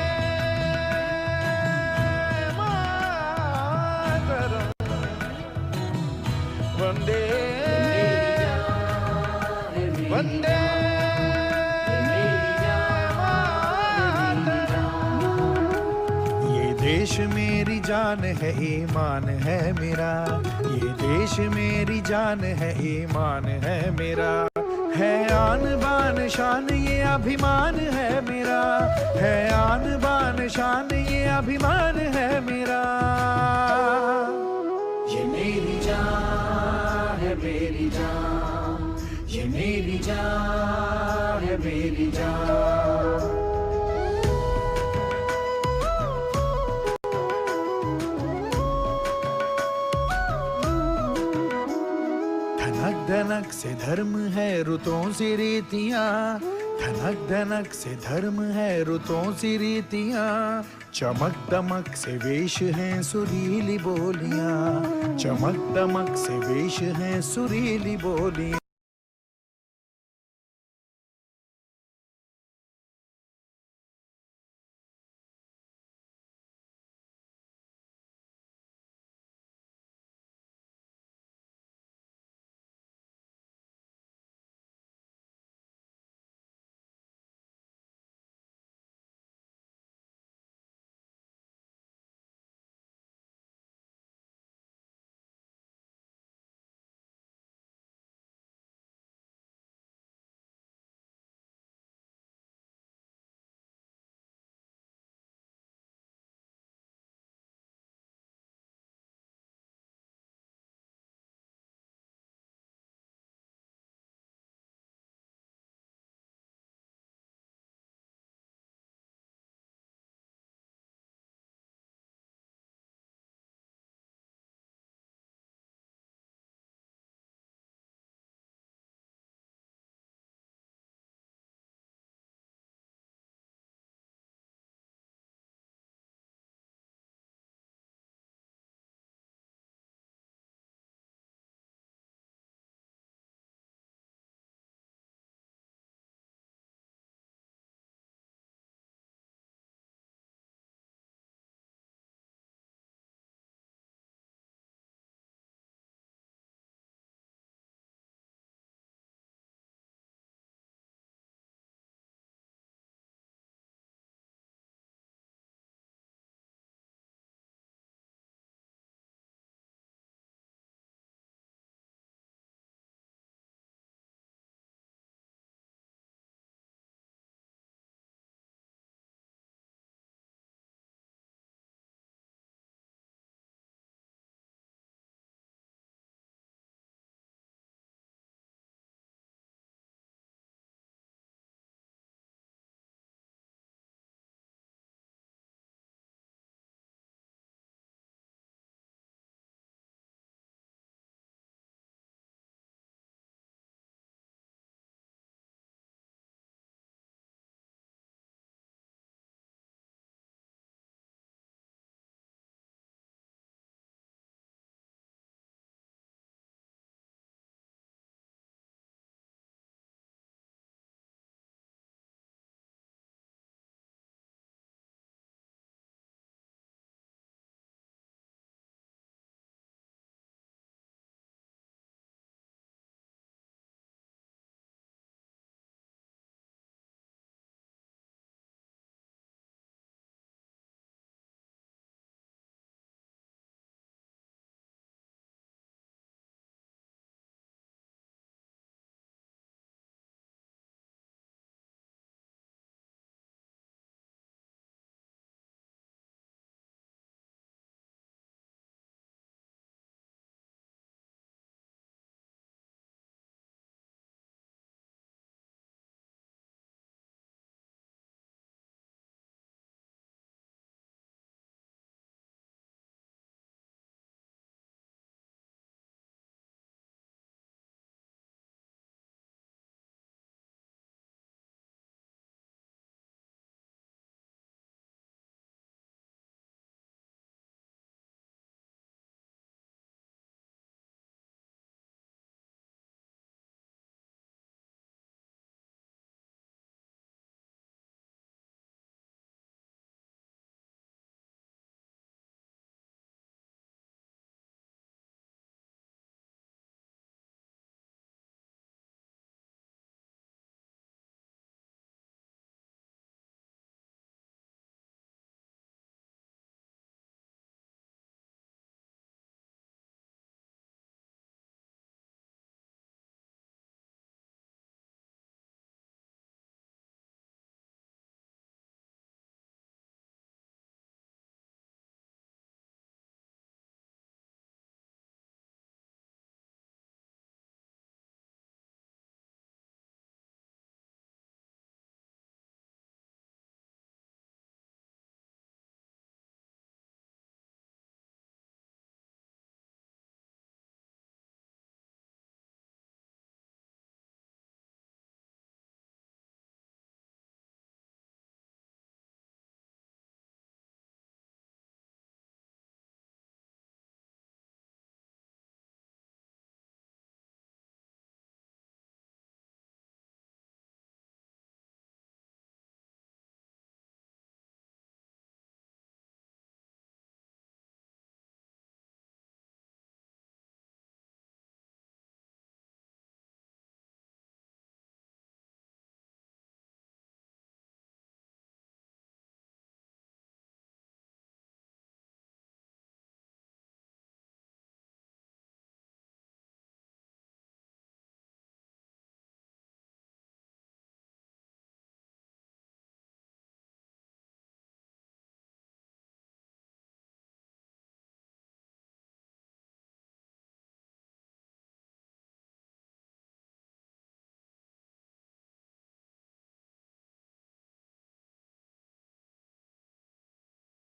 मातरम, वंदे वंदे ये देश मेरी जान है, ईमान है मेरा। ये देश मेरी जान है, ईमान है मेरा। है आन बान शान ये अभिमान है मेरा। है आन बान शान ये अभिमान है मेरा। ये मेरी जान है, मेरी जान। ये मेरी जान है, मेरी जान। धनक धनक से धर्म है, रुतों से रीतियां। धनक धनक से धर्म है, रुतों से रीतियां। चमक दमक से वेश हैं सुरीली बोलियां। चमक दमक से वेश हैं सुरीली बोलियां।